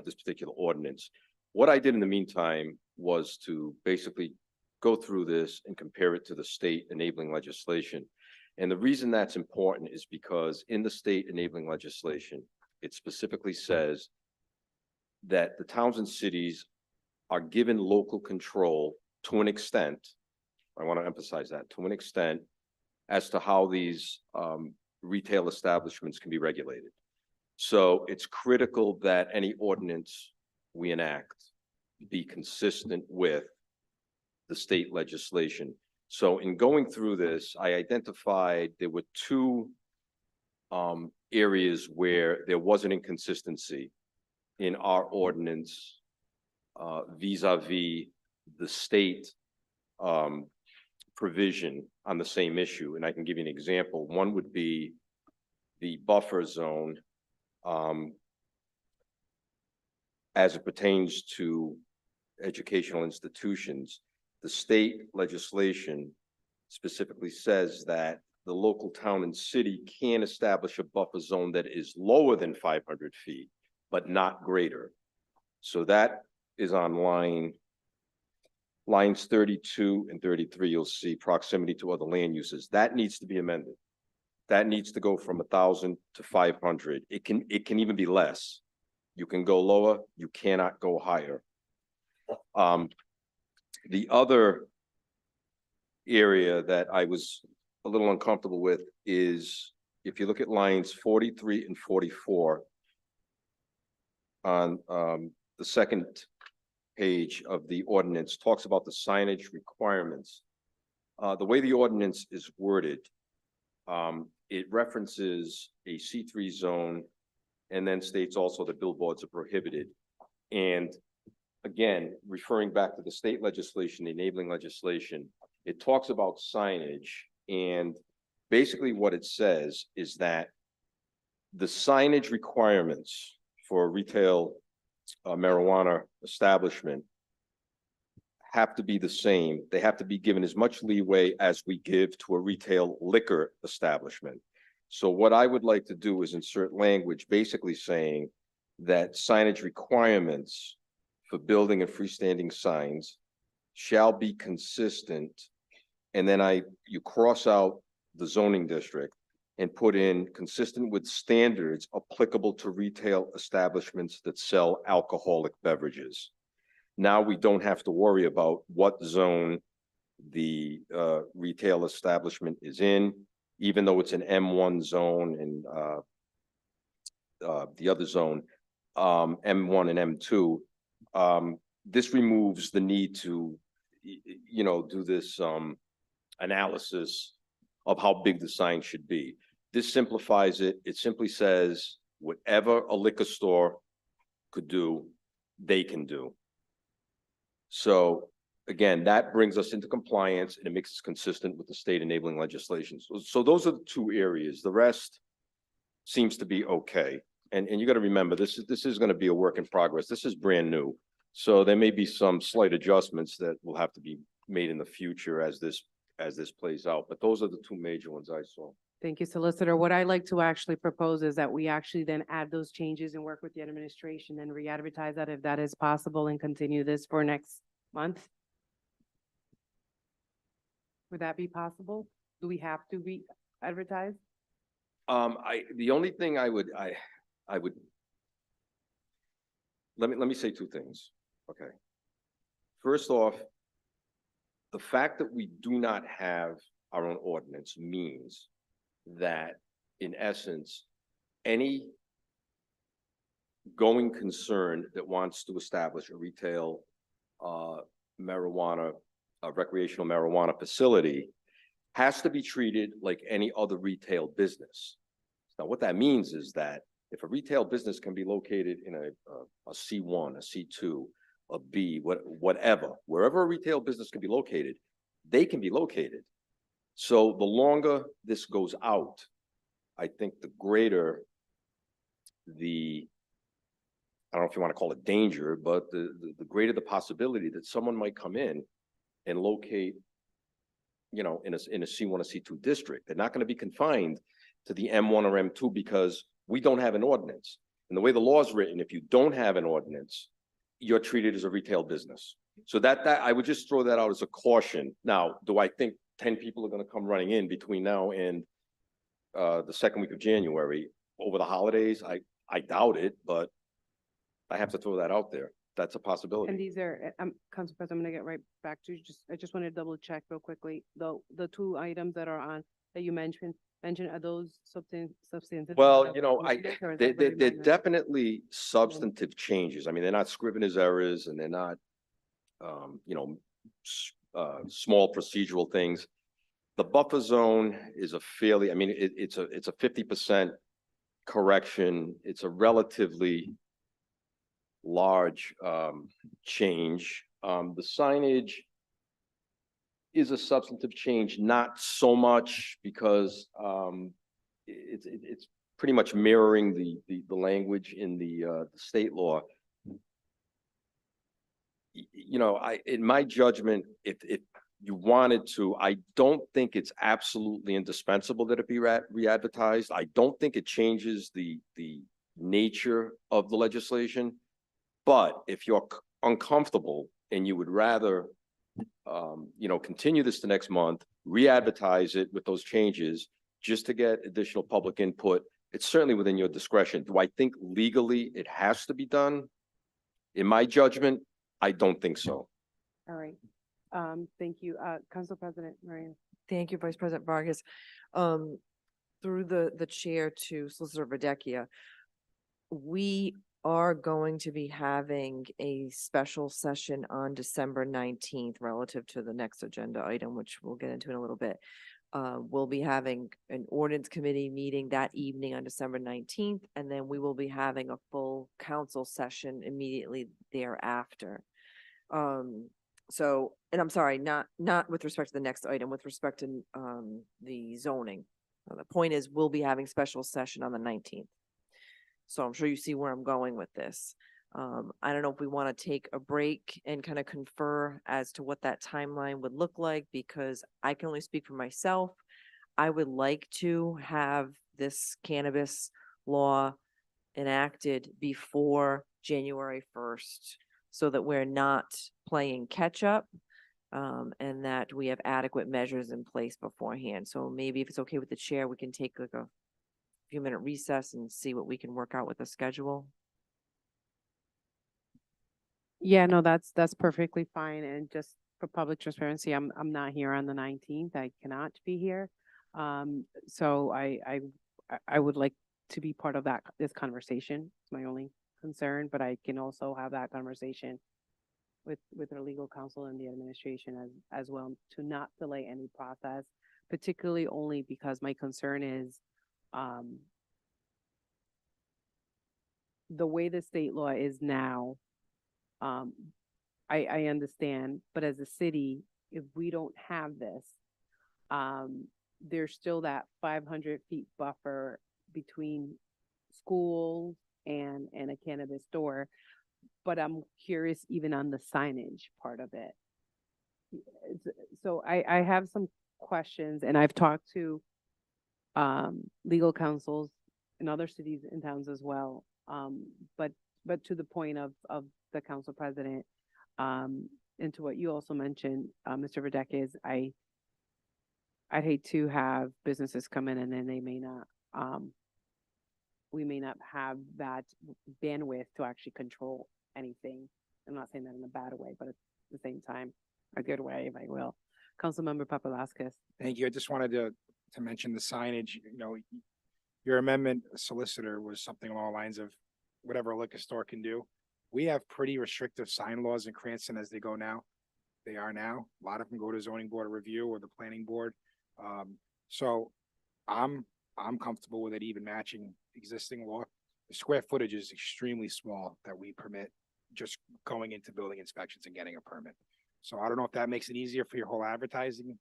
this particular ordinance. What I did in the meantime was to basically go through this and compare it to the state enabling legislation. And the reason that's important is because in the state enabling legislation, it specifically says that the towns and cities are given local control to an extent. I want to emphasize that, to an extent, as to how these retail establishments can be regulated. So it's critical that any ordinance we enact be consistent with the state legislation. So in going through this, I identified there were two areas where there was an inconsistency in our ordinance vis-a-vis the state provision on the same issue. And I can give you an example. One would be the buffer zone as it pertains to educational institutions. The state legislation specifically says that the local town and city can establish a buffer zone that is lower than 500 feet, but not greater. So that is on lines 32 and 33. You'll see proximity to other land uses. That needs to be amended. That needs to go from 1,000 to 500. It can even be less. You can go lower, you cannot go higher. The other area that I was a little uncomfortable with is if you look at lines 43 and 44 on the second page of the ordinance, talks about the signage requirements. The way the ordinance is worded, it references a C3 zone and then states also that billboards are prohibited. And again, referring back to the state legislation, the enabling legislation, it talks about signage. And basically what it says is that the signage requirements for a retail marijuana establishment have to be the same. They have to be given as much leeway as we give to a retail liquor establishment. So what I would like to do is insert language basically saying that signage requirements for building and freestanding signs shall be consistent. And then you cross out the zoning district and put in consistent with standards applicable to retail establishments that sell alcoholic beverages. Now we don't have to worry about what zone the retail establishment is in, even though it's an M1 zone and the other zone, M1 and M2. This removes the need to, do this analysis of how big the sign should be. This simplifies it. It simply says whatever a liquor store could do, they can do. So again, that brings us into compliance and it makes us consistent with the state enabling legislation. So those are the two areas. The rest seems to be okay. And you got to remember, this is going to be a work in progress. This is brand new. So there may be some slight adjustments that will have to be made in the future as this plays out. But those are the two major ones I saw. Thank you, Solicitor. What I'd like to actually propose is that we actually then add those changes and work with the administration and re-advertise that if that is possible and continue this for next month. Would that be possible? Do we have to re-advertise? The only thing I would, let me say two things, okay? First off, the fact that we do not have our own ordinance means that, in essence, any going concern that wants to establish a retail marijuana, recreational marijuana facility has to be treated like any other retail business. Now, what that means is that if a retail business can be located in a C1, a C2, a B, whatever, wherever a retail business can be located, they can be located. So the longer this goes out, I think the greater I don't know if you want to call it danger, but the greater the possibility that someone might come in and locate, in a C1 or C2 district. They're not going to be confined to the M1 or M2 because we don't have an ordinance. And the way the law is written, if you don't have an ordinance, you're treated as a retail business. So that I would just throw that out as a caution. Now, do I think 10 people are going to come running in between now and the second week of January over the holidays? I doubt it, but I have to throw that out there. That's a possibility. And these are, Council President, I'm gonna get right back to you. I just want to double check real quickly. The two items that are on, that you mentioned, are those substantive? Well, Or is that they're very minor? definitely substantive changes. I mean, they're not Scrivener's errors and they're not, small procedural things. The buffer zone is a fairly, it's a 50% correction. It's a relatively large change. The signage is a substantive change, not so much because it's pretty much mirroring the language in the state law. In my judgment, if you wanted to, I don't think it's absolutely indispensable that it be re-advertised. I don't think it changes the nature of the legislation. But if you're uncomfortable and you would rather, continue this to next month, re-advertise it with those changes just to get additional public input, it's certainly within your discretion. Do I think legally it has to be done? In my judgment, I don't think so. All right. Thank you. Council President Maria. Thank you, Vice President Vargas. Through the chair to Solicitor Verdecchia, we are going to be having a special session on December 19th relative to the next agenda item, which we'll get into in a little bit. We'll be having an ordinance committee meeting that evening on December 19th, and then we will be having a full council session immediately thereafter. And I'm sorry, not with respect to the next item, with respect to the zoning. The point is, we'll be having special session on the 19th. So I'm sure you see where I'm going with this. I don't know if we want to take a break and kind of confer as to what that timeline would look like, because I can only speak for myself. I would like to have this cannabis law enacted before January 1st so that we're not playing catch up, and that we have adequate measures in place beforehand. So maybe if it's okay with the chair, we can take like a few-minute recess and see what we can work out with the schedule. Yeah, no, that's perfectly fine. And just for public transparency, I'm not here on the 19th. I cannot be here. So I would like to be part of this conversation. It's my only concern, but I can also have that conversation with our legal counsel and the administration as well, to not delay any process, particularly only because my concern is the way the state law is now. I understand, but as a city, if we don't have this, there's still that 500 feet buffer between schools and a cannabis store. But I'm curious even on the signage part of it. So I have some questions, and I've talked to legal counsels in other cities and towns as well. But to the point of the council president, and to what you also mentioned, Mr. Verdecchia, is I'd hate to have businesses come in and then they may not, we may not have that bandwidth to actually control anything. I'm not saying that in a bad way, but at the same time, a good way, if I will. Councilmember Papalaskis. Thank you. I just wanted to mention the signage, your amendment solicitor was something along the lines of whatever a liquor store can do. We have pretty restrictive sign laws in Cranston as they go now. They are now. A lot of them go to zoning board of review or the planning board. So I'm comfortable with it even matching existing law. The square footage is extremely small that we permit just going into building inspections and getting a permit. So I don't know if that makes it easier for your whole advertising.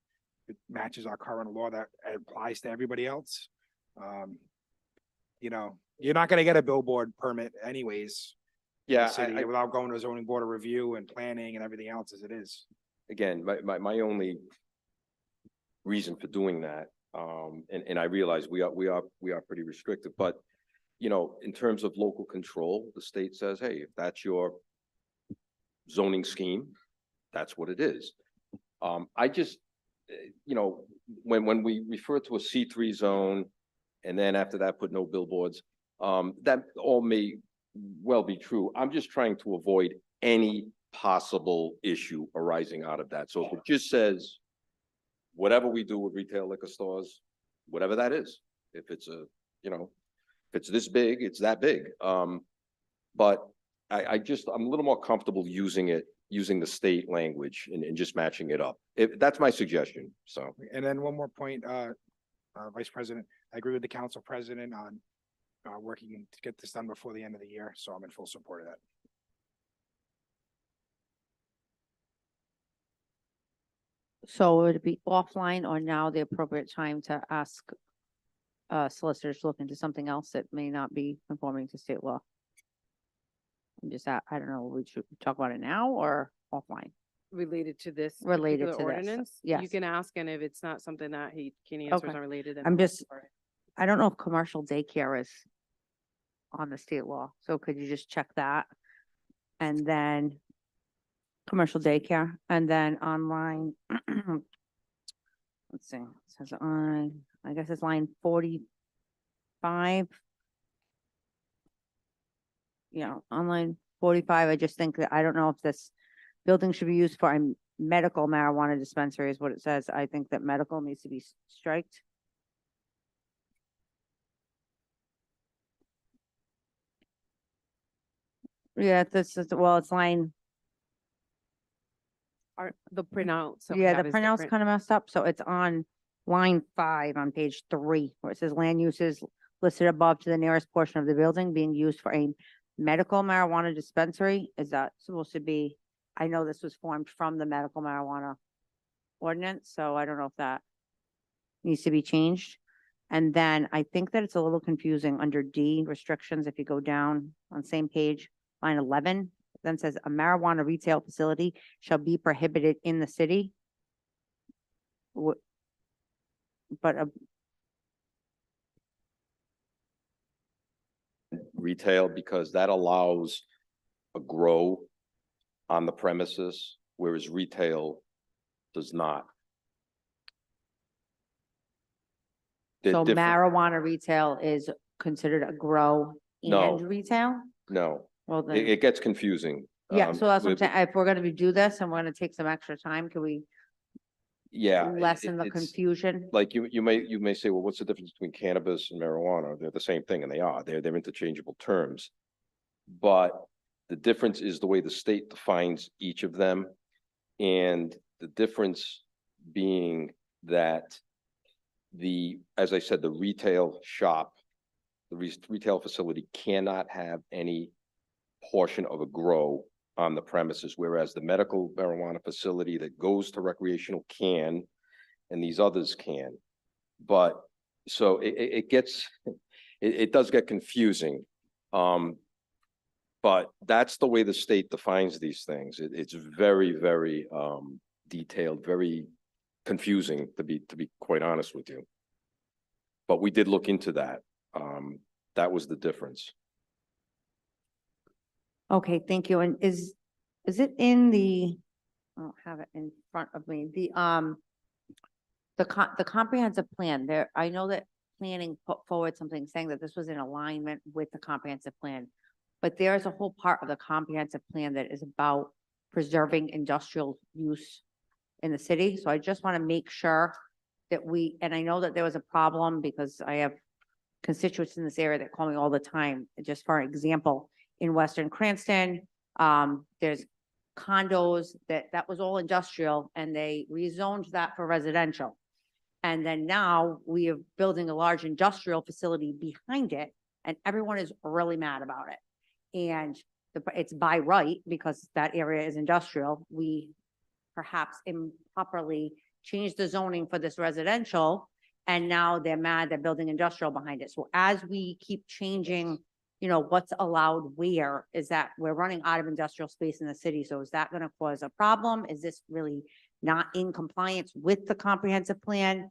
It matches our current law that applies to everybody else. You're not gonna get a billboard permit anyways. in the Yeah, city without going to a zoning board of review and planning and everything else as it is. again, my only reason for doing that, and I realize we are pretty restrictive, but in terms of local control, the state says, hey, if that's your zoning scheme, that's what it is. I just, when we refer to a C3 zone, and then after that, put no billboards, that all may well be true. I'm just trying to avoid any possible issue arising out of that. So if it just says, whatever we do with retail liquor stores, whatever that is, if it's if it's this big, it's that big. But I'm a little more comfortable using the state language and just matching it up. That's my suggestion, so. And then one more point, Vice President, I agree with the council president on working to get this done before the end of the year, so I'm in full support of that. So would it be offline or now the appropriate time to ask solicitors to look into something else that may not be conforming to state law? I'm just, I don't know, we should talk about it now or offline? Related to this Related particular to this, ordinance? yes. You can ask, and if it's not something that he can answer, Okay. is unrelated. then I'm we'll just, defer it. I don't know if commercial daycare is on the state law, so could you just check that? And then commercial daycare, and then online, let's see, it says on, I guess it's line 45. Yeah, online 45, I just think that, I don't know if this building should be used for a medical marijuana dispensary is what it says. I think that medical needs to be striked. Yeah, this is, well, it's line, The printouts. that we yeah, the have is printout's different. kind of messed up, so it's on line 5 on page 3, where it says land uses listed above to the nearest portion of the building being used for a medical marijuana dispensary. Is that supposed to be, I know this was formed from the medical marijuana ordinance, so I don't know if that needs to be changed. And then I think that it's a little confusing under D restrictions, if you go down on same page, line 11, then says a marijuana retail facility shall be prohibited in the city. But Retail, because that allows a grow on the premises, whereas retail does not. They're so different. marijuana retail is considered a grow No. and retail? No, Well, then, it gets confusing. yeah, so that's what I'm with- saying. If we're gonna do this and we're gonna take some extra time, can we Yeah. lessen the it's- confusion? Like you may say, well, what's the difference between cannabis and marijuana? They're the same thing, and they are. They're interchangeable terms. But the difference is the way the state defines each of them. And the difference being that as I said, the retail shop, the retail facility cannot have any portion of a grow on the premises, whereas the medical marijuana facility that goes to recreational can, and these others can. But, so it gets, it does get confusing. But that's the way the state defines these things. It's very, very, detailed, very confusing, to be quite honest with you. But we did look into that. That was the difference. Okay, thank you. And is it in the, I don't have it in front of me, the comprehensive plan, there, I know that planning put forward something saying that this was in alignment with the comprehensive plan. But there is a whole part of the comprehensive plan that is about preserving industrial use in the city. So I just want to make sure that and I know that there was a problem because I have constituents in this area that call me all the time. Just for example, in Western Cranston, there's condos that was all industrial and they rezoned that for residential. And then now we are building a large industrial facility behind it and everyone is really mad about it. And it's by right because that area is industrial. We perhaps improperly changed the zoning for this residential and now they're mad they're building industrial behind it. So as we keep changing, you know, what's allowed where, is that we're running out of industrial space in the city. So is that going to cause a problem? Is this really not in compliance with the comprehensive plan?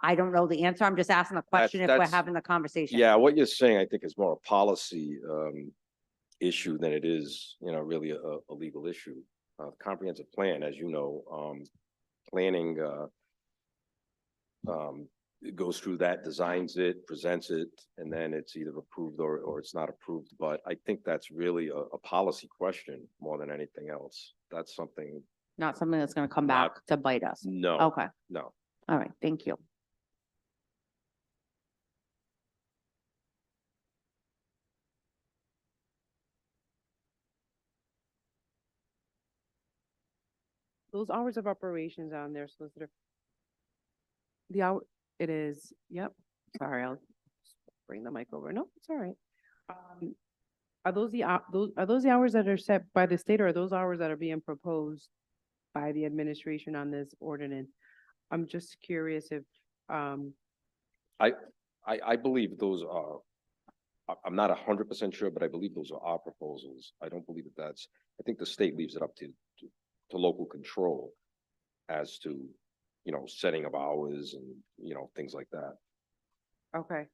I don't know the answer. I'm just asking the question if we're that's- having the conversation. Yeah, what you're saying, I think, is more a policy issue than it is, you know, really a legal issue. Comprehensive plan, as you know, planning it goes through that, designs it, presents it, and then it's either approved or it's not approved. But I think that's really a policy question more than anything else. That's something. Not something that's going to come Not- back to bite us. No. Okay. No. All right. Thank you. Those hours of operations on there, solicitor. The hour, it is, yep, sorry, I'll bring the mic over. No, it's all right. Are those the hours that are set by the state or are those hours that are being proposed by the administration on this ordinance? I'm just curious if, I believe those are, I'm not 100% sure, but I believe those are our proposals. I don't believe that I think the state leaves it up to local control as to, you know, setting of hours and, you know, things like that. okay.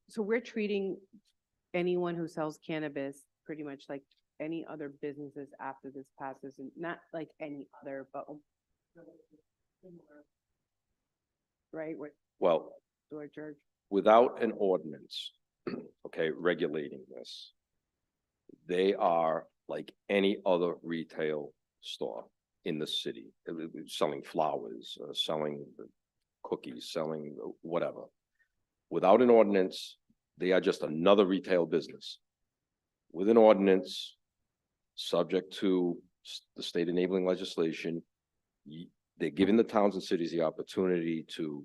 So we're treating anyone who sells cannabis pretty much like any other businesses after this passes, and not like any other, but right, what, Well, George? without an ordinance, okay, regulating this, they are like any other retail store in the city, selling flowers, selling cookies, selling whatever. Without an ordinance, they are just another retail business. With an ordinance, subject to the state enabling legislation, they're giving the towns and cities the opportunity to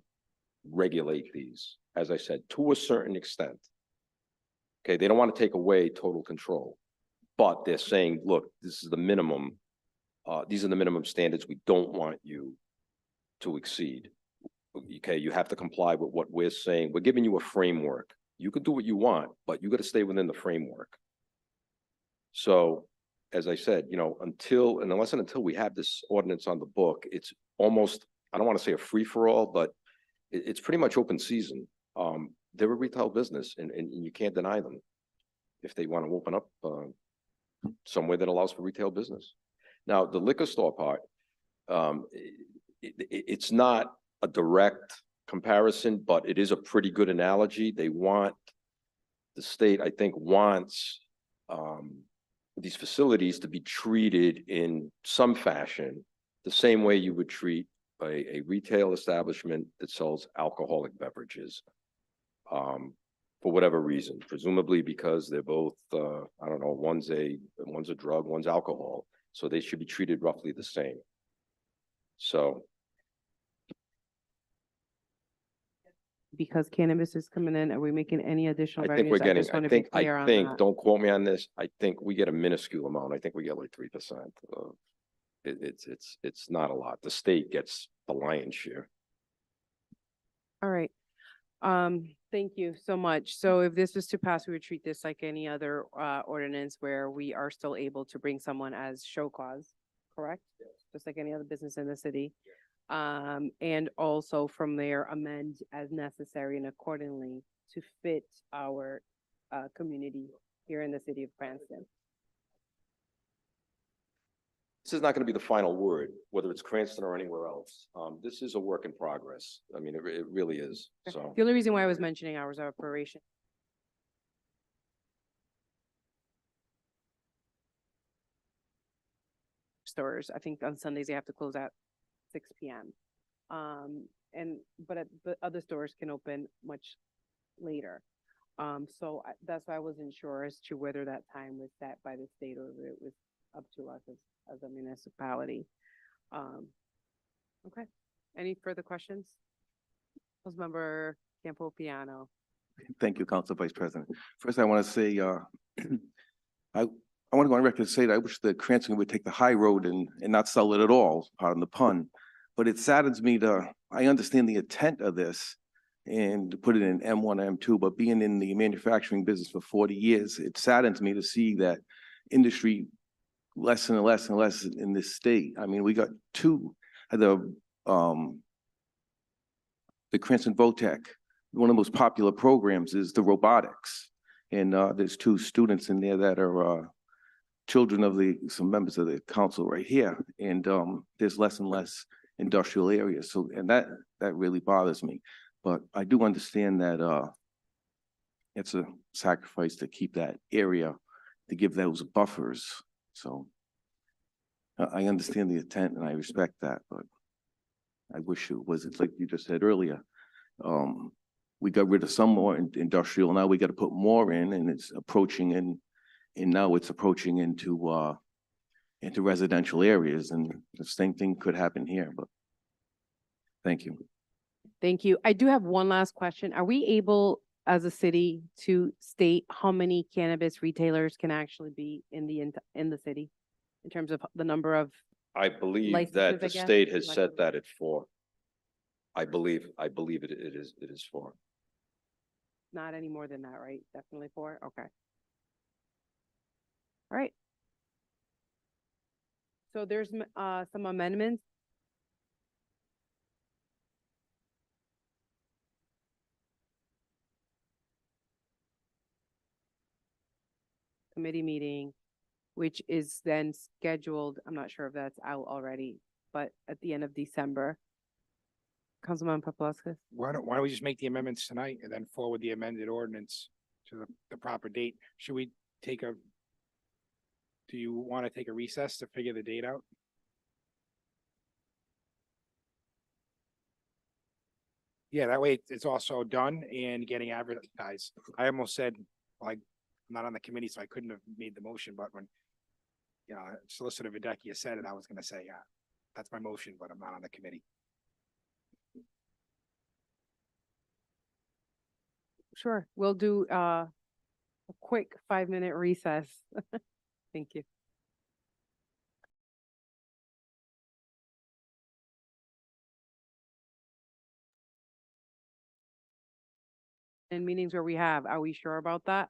regulate these, as I said, to a certain extent. Okay, they don't want to take away total control, but they're saying, look, this is the minimum. These are the minimum standards we don't want you to exceed. Okay, you have to comply with what we're saying. We're giving you a framework. You can do what you want, but you got to stay within the framework. So, as I said, you know, unless and until we have this ordinance on the book, it's almost, I don't want to say a free-for-all, but it's pretty much open season. They're a retail business and you can't deny them if they want to open up somewhere that allows for retail business. Now, the liquor store part, it's not a direct comparison, but it is a pretty good analogy. The state, I think, wants these facilities to be treated in some fashion the same way you would treat a retail establishment that sells alcoholic beverages, for whatever reason, presumably because they're both, I don't know, one's a drug, one's alcohol. So they should be treated roughly the same. So. Because cannabis is coming in, are we making any additional I think we're revenues? getting, Just wanna be clear on that. don't quote me on this. I think we get a minuscule amount. I think we get like 3%. It's not a lot. The state gets the lion's share. All right. Thank you so much. So if this was to pass, we would treat this like any other ordinance where we are still able to bring someone as show cause, correct? Yes. Just like any other business in the city. And also from there amend as necessary and accordingly to fit our community here in the city of Cranston. This is not going to be the final word, whether it's Cranston or anywhere else. This is a work in progress. I mean, it really is, so. The only reason why I was mentioning hours of operation. Stores, I think on Sundays they have to close at 6 p.m. But other stores can open much later. That's why I wasn't sure as to whether that time was set by the state or whether it was up to us as a municipality. Okay, any further questions? Councilmember Campo Piano. Thank you, Council Vice President. First, I want to say, I want to go on record and say that I wish that Cranston would take the high road and not sell it at all, pardon the pun. But it saddens me I understand the intent of this and to put it in M1, M2, but being in the manufacturing business for 40 years, it saddens me to see that industry less and less and less in this state. I mean, we got the Cranston Votech, one of the most popular programs is the robotics. And there's 2 students in there that are children of some members of the council right here. And there's less and less industrial areas. So, and that really bothers me. But I do understand that it's a sacrifice to keep that area, to give those buffers. So I understand the intent and I respect that, but I wish it was, it's like you just said earlier. We got rid of some more industrial, now we got to put more in, and it's approaching and now it's approaching into residential areas, and the same thing could happen here, but thank you. Thank you. I do have one last question. Are we able as a city to state how many cannabis retailers can actually be in the city in terms of the number of? I believe Licenses, that I the guess? state has set that at 4. I believe it is 4. Not any more than that, right? Definitely 4? Okay. All right. So there's some amendments. Committee meeting, which is then scheduled, I'm not sure if that's out already, but at the end of December. Councilman Paplaskas? Why don't we just make the amendments tonight and then forward the amended ordinance to the proper date? Should we do you want to take a recess to figure the date out? Yeah, that way it's also done and getting advertised. I almost said, like, I'm not on the committee, so I couldn't have made the motion, but when Solicitor Videcchia said it, I was gonna say, yeah, that's my motion, but I'm not on the committee. Sure, we'll do a quick 5-minute recess. Thank you. And meetings where we have, are we sure about that?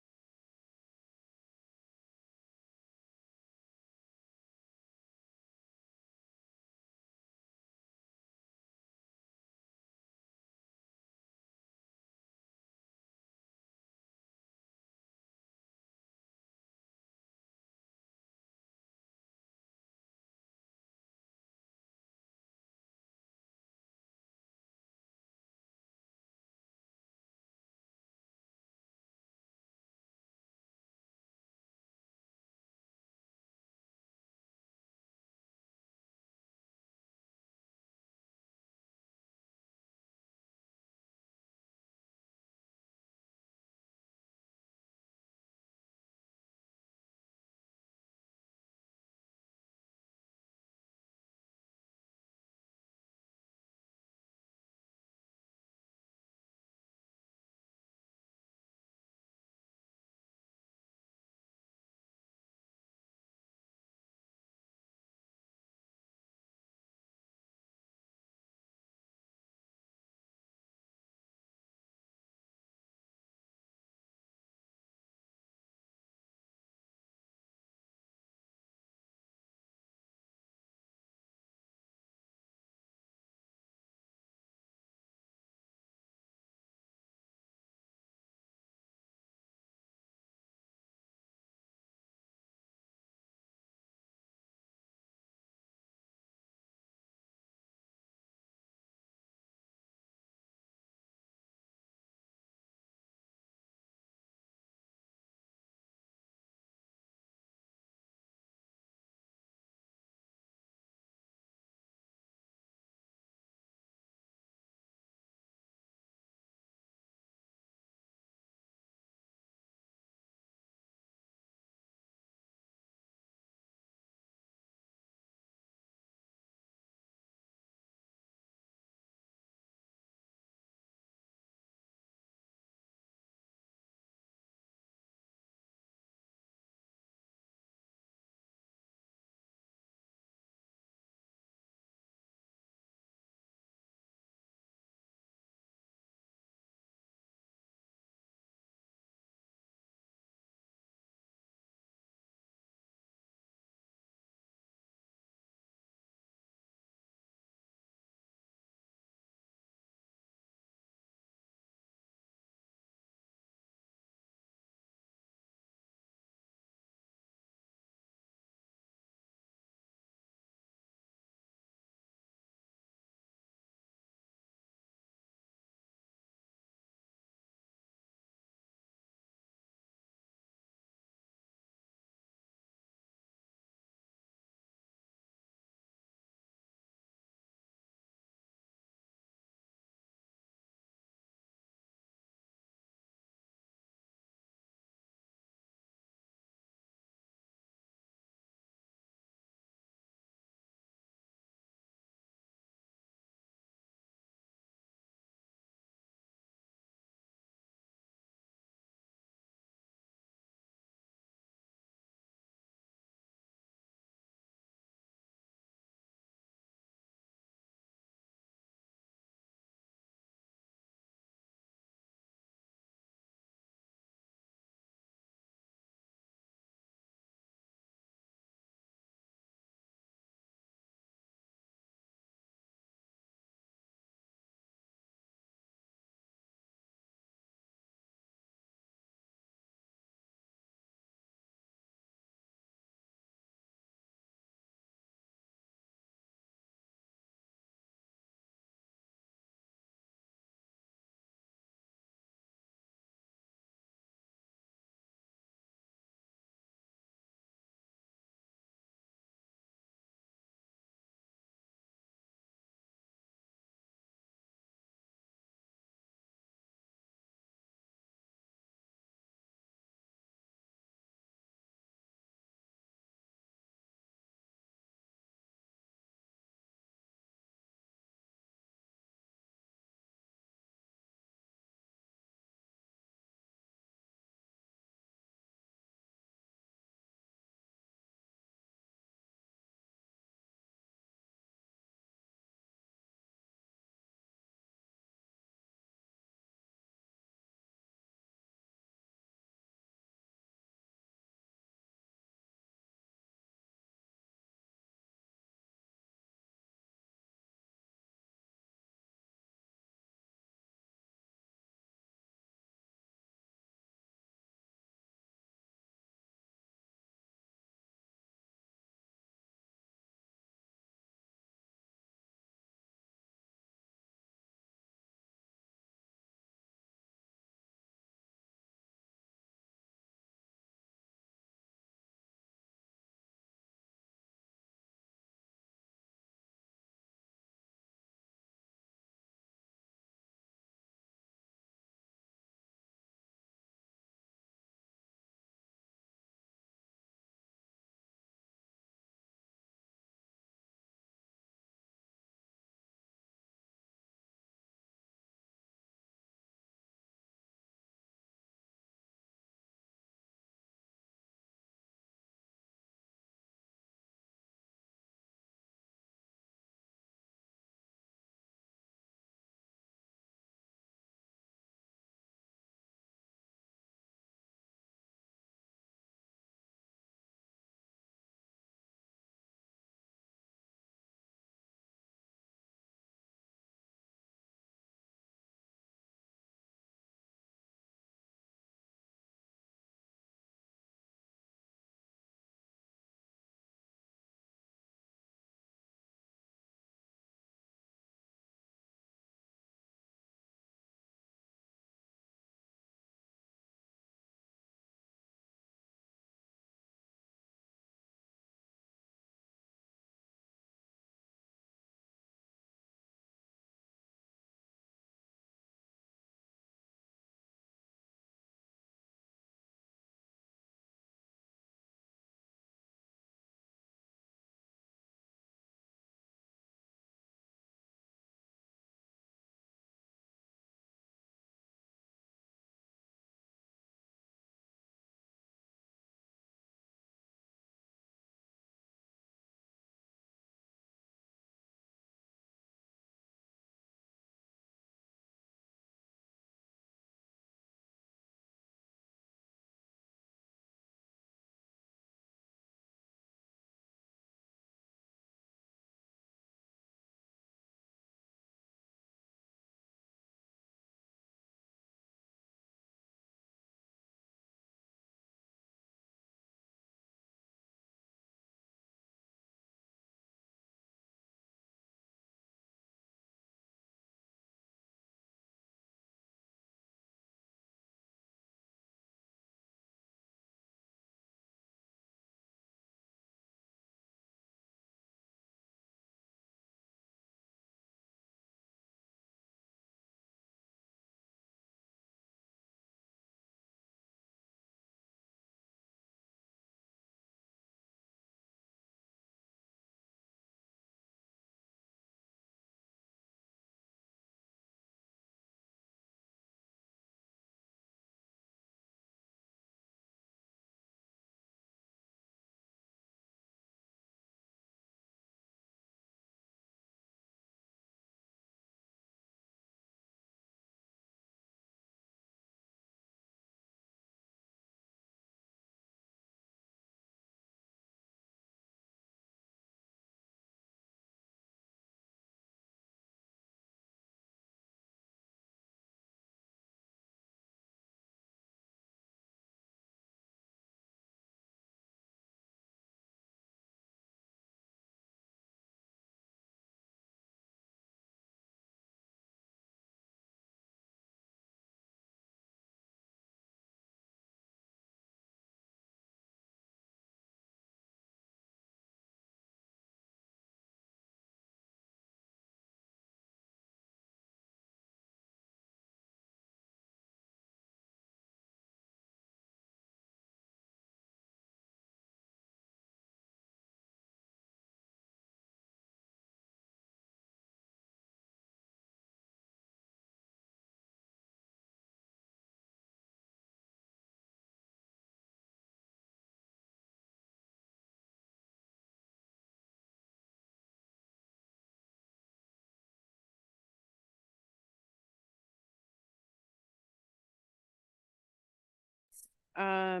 All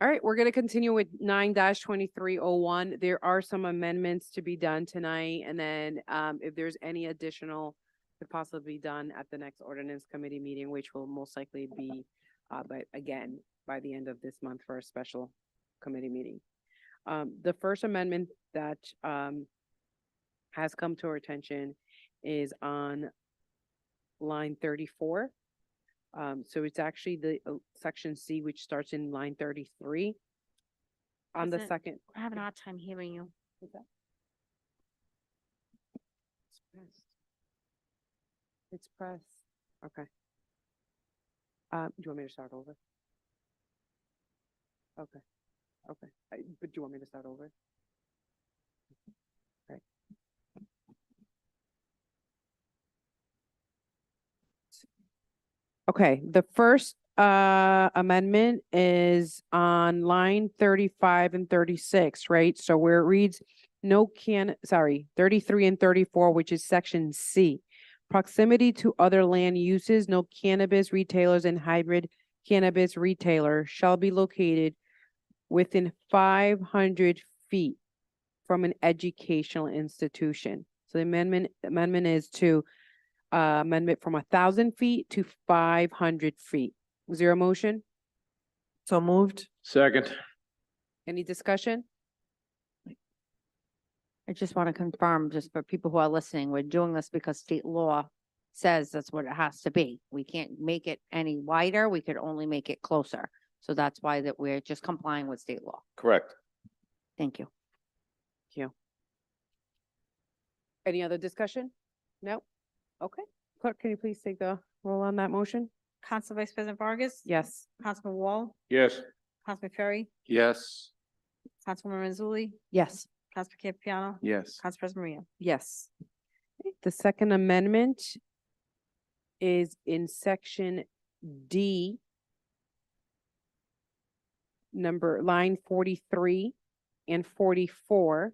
right, we're gonna continue with 9-2301. There are some amendments to be done tonight, and then if there's any additional could possibly be done at the next ordinance committee meeting, which will most likely be but again, by the end of this month for a special committee meeting. The first amendment that has come to our attention is on line 34. So it's actually the section C, which starts in line 33. On the President, second. I have an odd time hearing you. What's that? It's press. Okay. Do you want me to start over? Okay. Okay. But do you want me to start over? Right. Okay, the first amendment is on line 35 and 36, right? So where it reads, 33 and 34, which is section C. Proximity to other land uses, no cannabis retailers and hybrid cannabis retailers shall be located within 500 feet from an educational institution. So the amendment is to amendment from 1,000 feet to 500 feet. Was there a motion? So moved. Second. Any discussion? I just want to confirm, just for people who are listening, we're doing this because state law says that's what it has to be. We can't make it any wider. We could only make it closer. So that's why that we're just complying with state law. Correct. Thank you. Thank you. Any other discussion? No? Okay. Clerk, can you please take the roll on that motion? Council Vice President Vargas. Yes. Councilman Wall, Yes. Councilman Ferry, Yes. Councilwoman Mazzulli, Yes. Councilman Campiano, Yes. Council President Marino. Yes. The second amendment is in section D, line 43 and 44,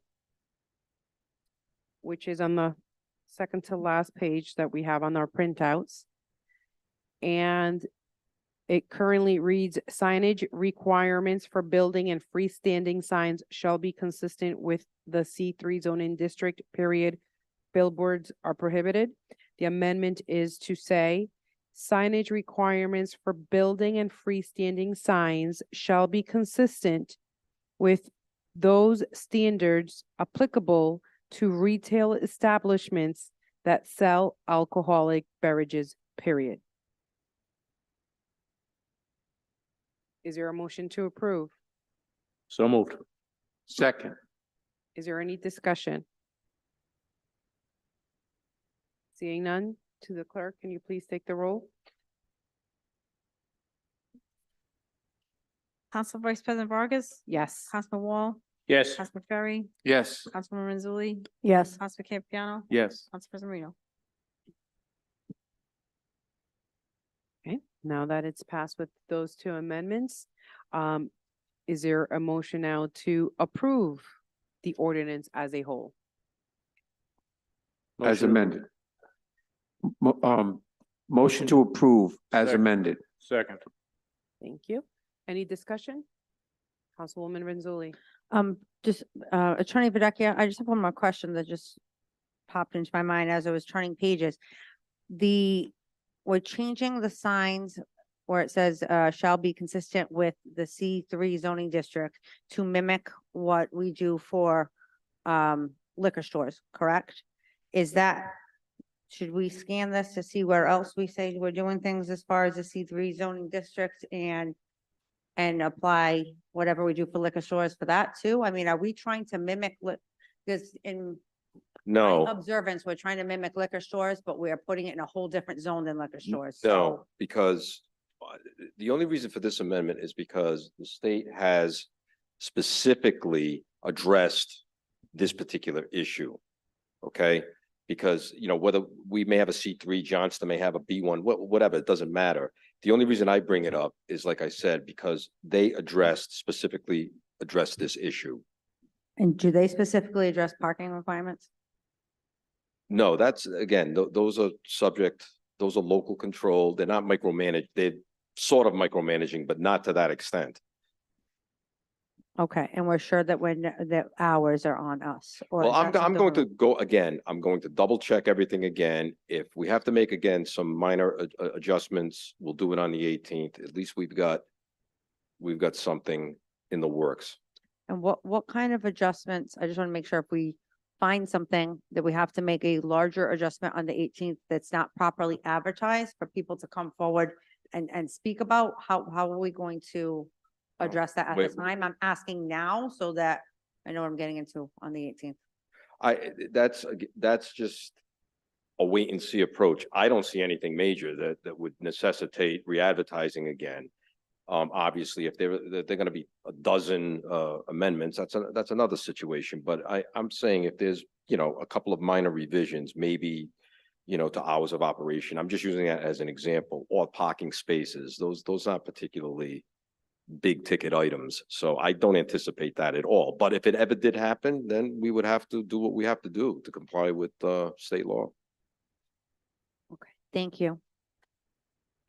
which is on the second to last page that we have on our printouts. And it currently reads, signage requirements for building and freestanding signs shall be consistent with the C3 zoning district, period. Billboards are prohibited. The amendment is to say, signage requirements for building and freestanding signs shall be consistent with those standards applicable to retail establishments that sell alcoholic beverages, period. Is there a motion to approve? So moved. Second. Is there any discussion? Seeing none, to the clerk, can you please take the roll? Council Vice President Vargas, Yes. Councilman Wall, Yes. Councilman Ferry, Yes. Councilwoman Mazzulli, Yes. Councilman Campiano, Yes. Council President Marino. Okay, now that it's passed with those two amendments, is there a motion now to approve the ordinance as a whole? As Motion. amended. Motion to approve as Second. amended. Second. Thank you. Any discussion? Councilwoman Renzulli. Just, Attorney Videcchia, I just have one more question that just popped into my mind as I was turning pages. We're changing the signs where it says, shall be consistent with the C3 zoning district to mimic what we do for, liquor stores, correct? Should we scan this to see where else we say we're doing things as far as the C3 zoning district and apply whatever we do for liquor stores for that too? I mean, are we trying to mimic because in No, observance, we're trying to mimic liquor stores, but we're putting it in a whole different zone than liquor stores. no, because the only reason for this amendment is because the state has specifically addressed this particular issue. Okay, Because, whether we may have a C3, Johnston may have a B1, whatever, it doesn't matter. The only reason I bring it up is, like I said, because they specifically addressed this issue. And do they specifically address parking requirements? No, that's, again, those are local control. They're not micromanaged. They're sort of micromanaging, but not to that extent. Okay, and we're sure that the hours are on us? Or Well, is I'm that going something to go again. I'm going to double check everything again. If we have to make again some minor adjustments, we'll do it on the 18th. At least we've got something in the works. And what kind of adjustments? I just want to make sure if we find something that we have to make a larger adjustment on the 18th that's not properly advertised for people to come forward and speak about, how are we going to address that at the Wait. time? I'm asking now so that I know what I'm getting into on the 18th. That's just a wait and see approach. I don't see anything major that would necessitate re-advertising again. Obviously, if they're going to be a dozen amendments, that's another situation. But I'm saying if there's, a couple of minor revisions, maybe, to hours of operation. I'm just using that as an example, or parking spaces. Those aren't particularly big ticket items. So I don't anticipate that at all. But if it ever did happen, then we would have to do what we have to do to comply with state law. Okay, thank you.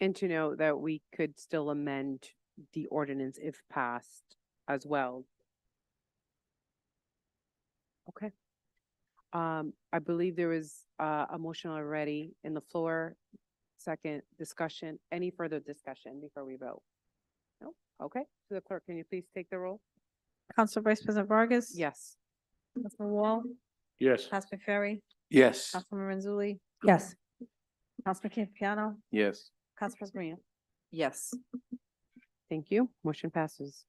And to know that we could still amend the ordinance if passed as well. Okay. I believe there was a motion already in the floor. Second discussion. Any further discussion before we vote? No? Okay. To the clerk, can you please take the roll? Council Vice President Vargas? Yes. Councilman Wall? Yes. Councilman Ferry? Yes. Councilman Renzulli? Yes. Councilman Campiano? Yes. Council President Marino? Yes. Thank you. Motion passes.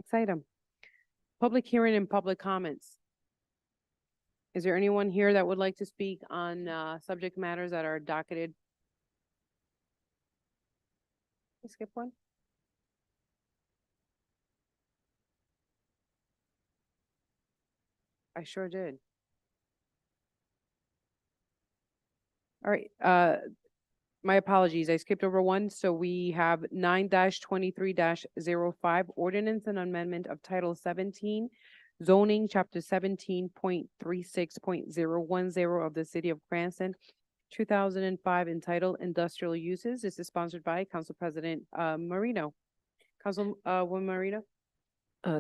Next item. Public hearing and public comments. Is there anyone here that would like to speak on subject matters that are docketed? Skip one. I sure did. All right, my apologies. I skipped over one. So we have 9-23-05 ordinance and amendment of Title 17, zoning, Chapter 17.36.010 of the City of Cranston, 2005, entitled Industrial Uses. This is sponsored by Council President Marino. Councilwoman Marino.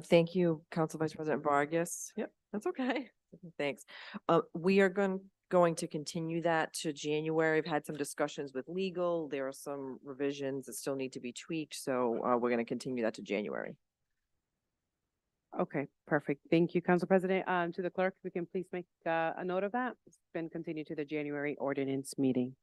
Thank you, Council Vice President Vargas. Yep, that's okay. Thanks. We are going to continue that to January. I've had some discussions with legal. There are some revisions that still need to be tweaked, so we're going to continue that to January. Okay, perfect. Thank you, Council President. To the clerk, if we can please make a note of that. It's been continued to the January ordinance meeting.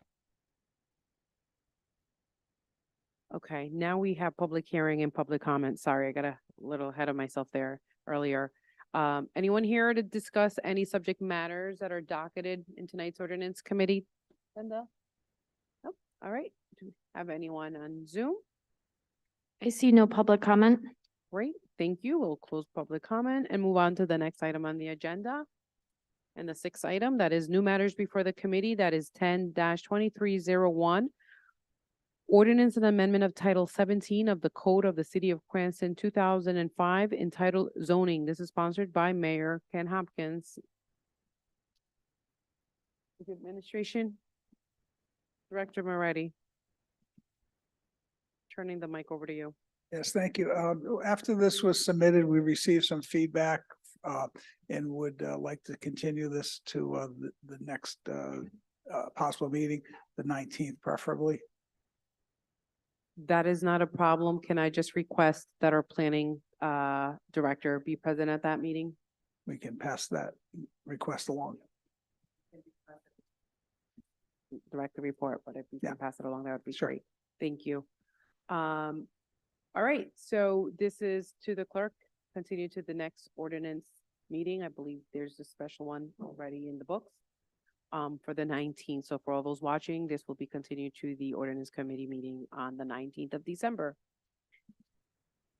Okay, now we have public hearing and public comment. Sorry, I got a little ahead of myself there earlier. Anyone here to discuss any subject matters that are docketed in tonight's ordinance committee? Linda? Nope. All right. Do we have anyone on Zoom? I see no public comment. Great. Thank you. We'll close public comment and move on to the next item on the agenda. And the sixth item, that is new matters before the committee, that is 10-2301. Ordinance and amendment of Title 17 of the Code of the City of Cranston, 2005, entitled Zoning. This is sponsored by Mayor Ken Hopkins. Administration, Director Moretti. Turning the mic over to you. Yes, thank you. After this was submitted, we received some feedback and would like to continue this to the next possible meeting, the 19th preferably. That is not a problem. Can I just request that our planning director be present at that meeting? We can pass that request along. Direct the report, but if you can pass it along, that would be Sure. great. Thank you. All right, so this is to the clerk, continue to the next ordinance meeting. I believe there's a special one already in the books for the 19th. So for all those watching, this will be continued to the ordinance committee meeting on the 19th of December.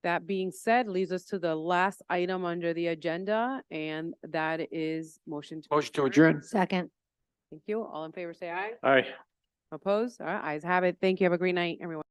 That being said, leads us to the last item under the agenda, and that is motion to. Motion to adjourn. Second. Thank you. All in favor, say aye. Aye. Opposed? All right, ayes have it. Thank you. Have a great night, everyone.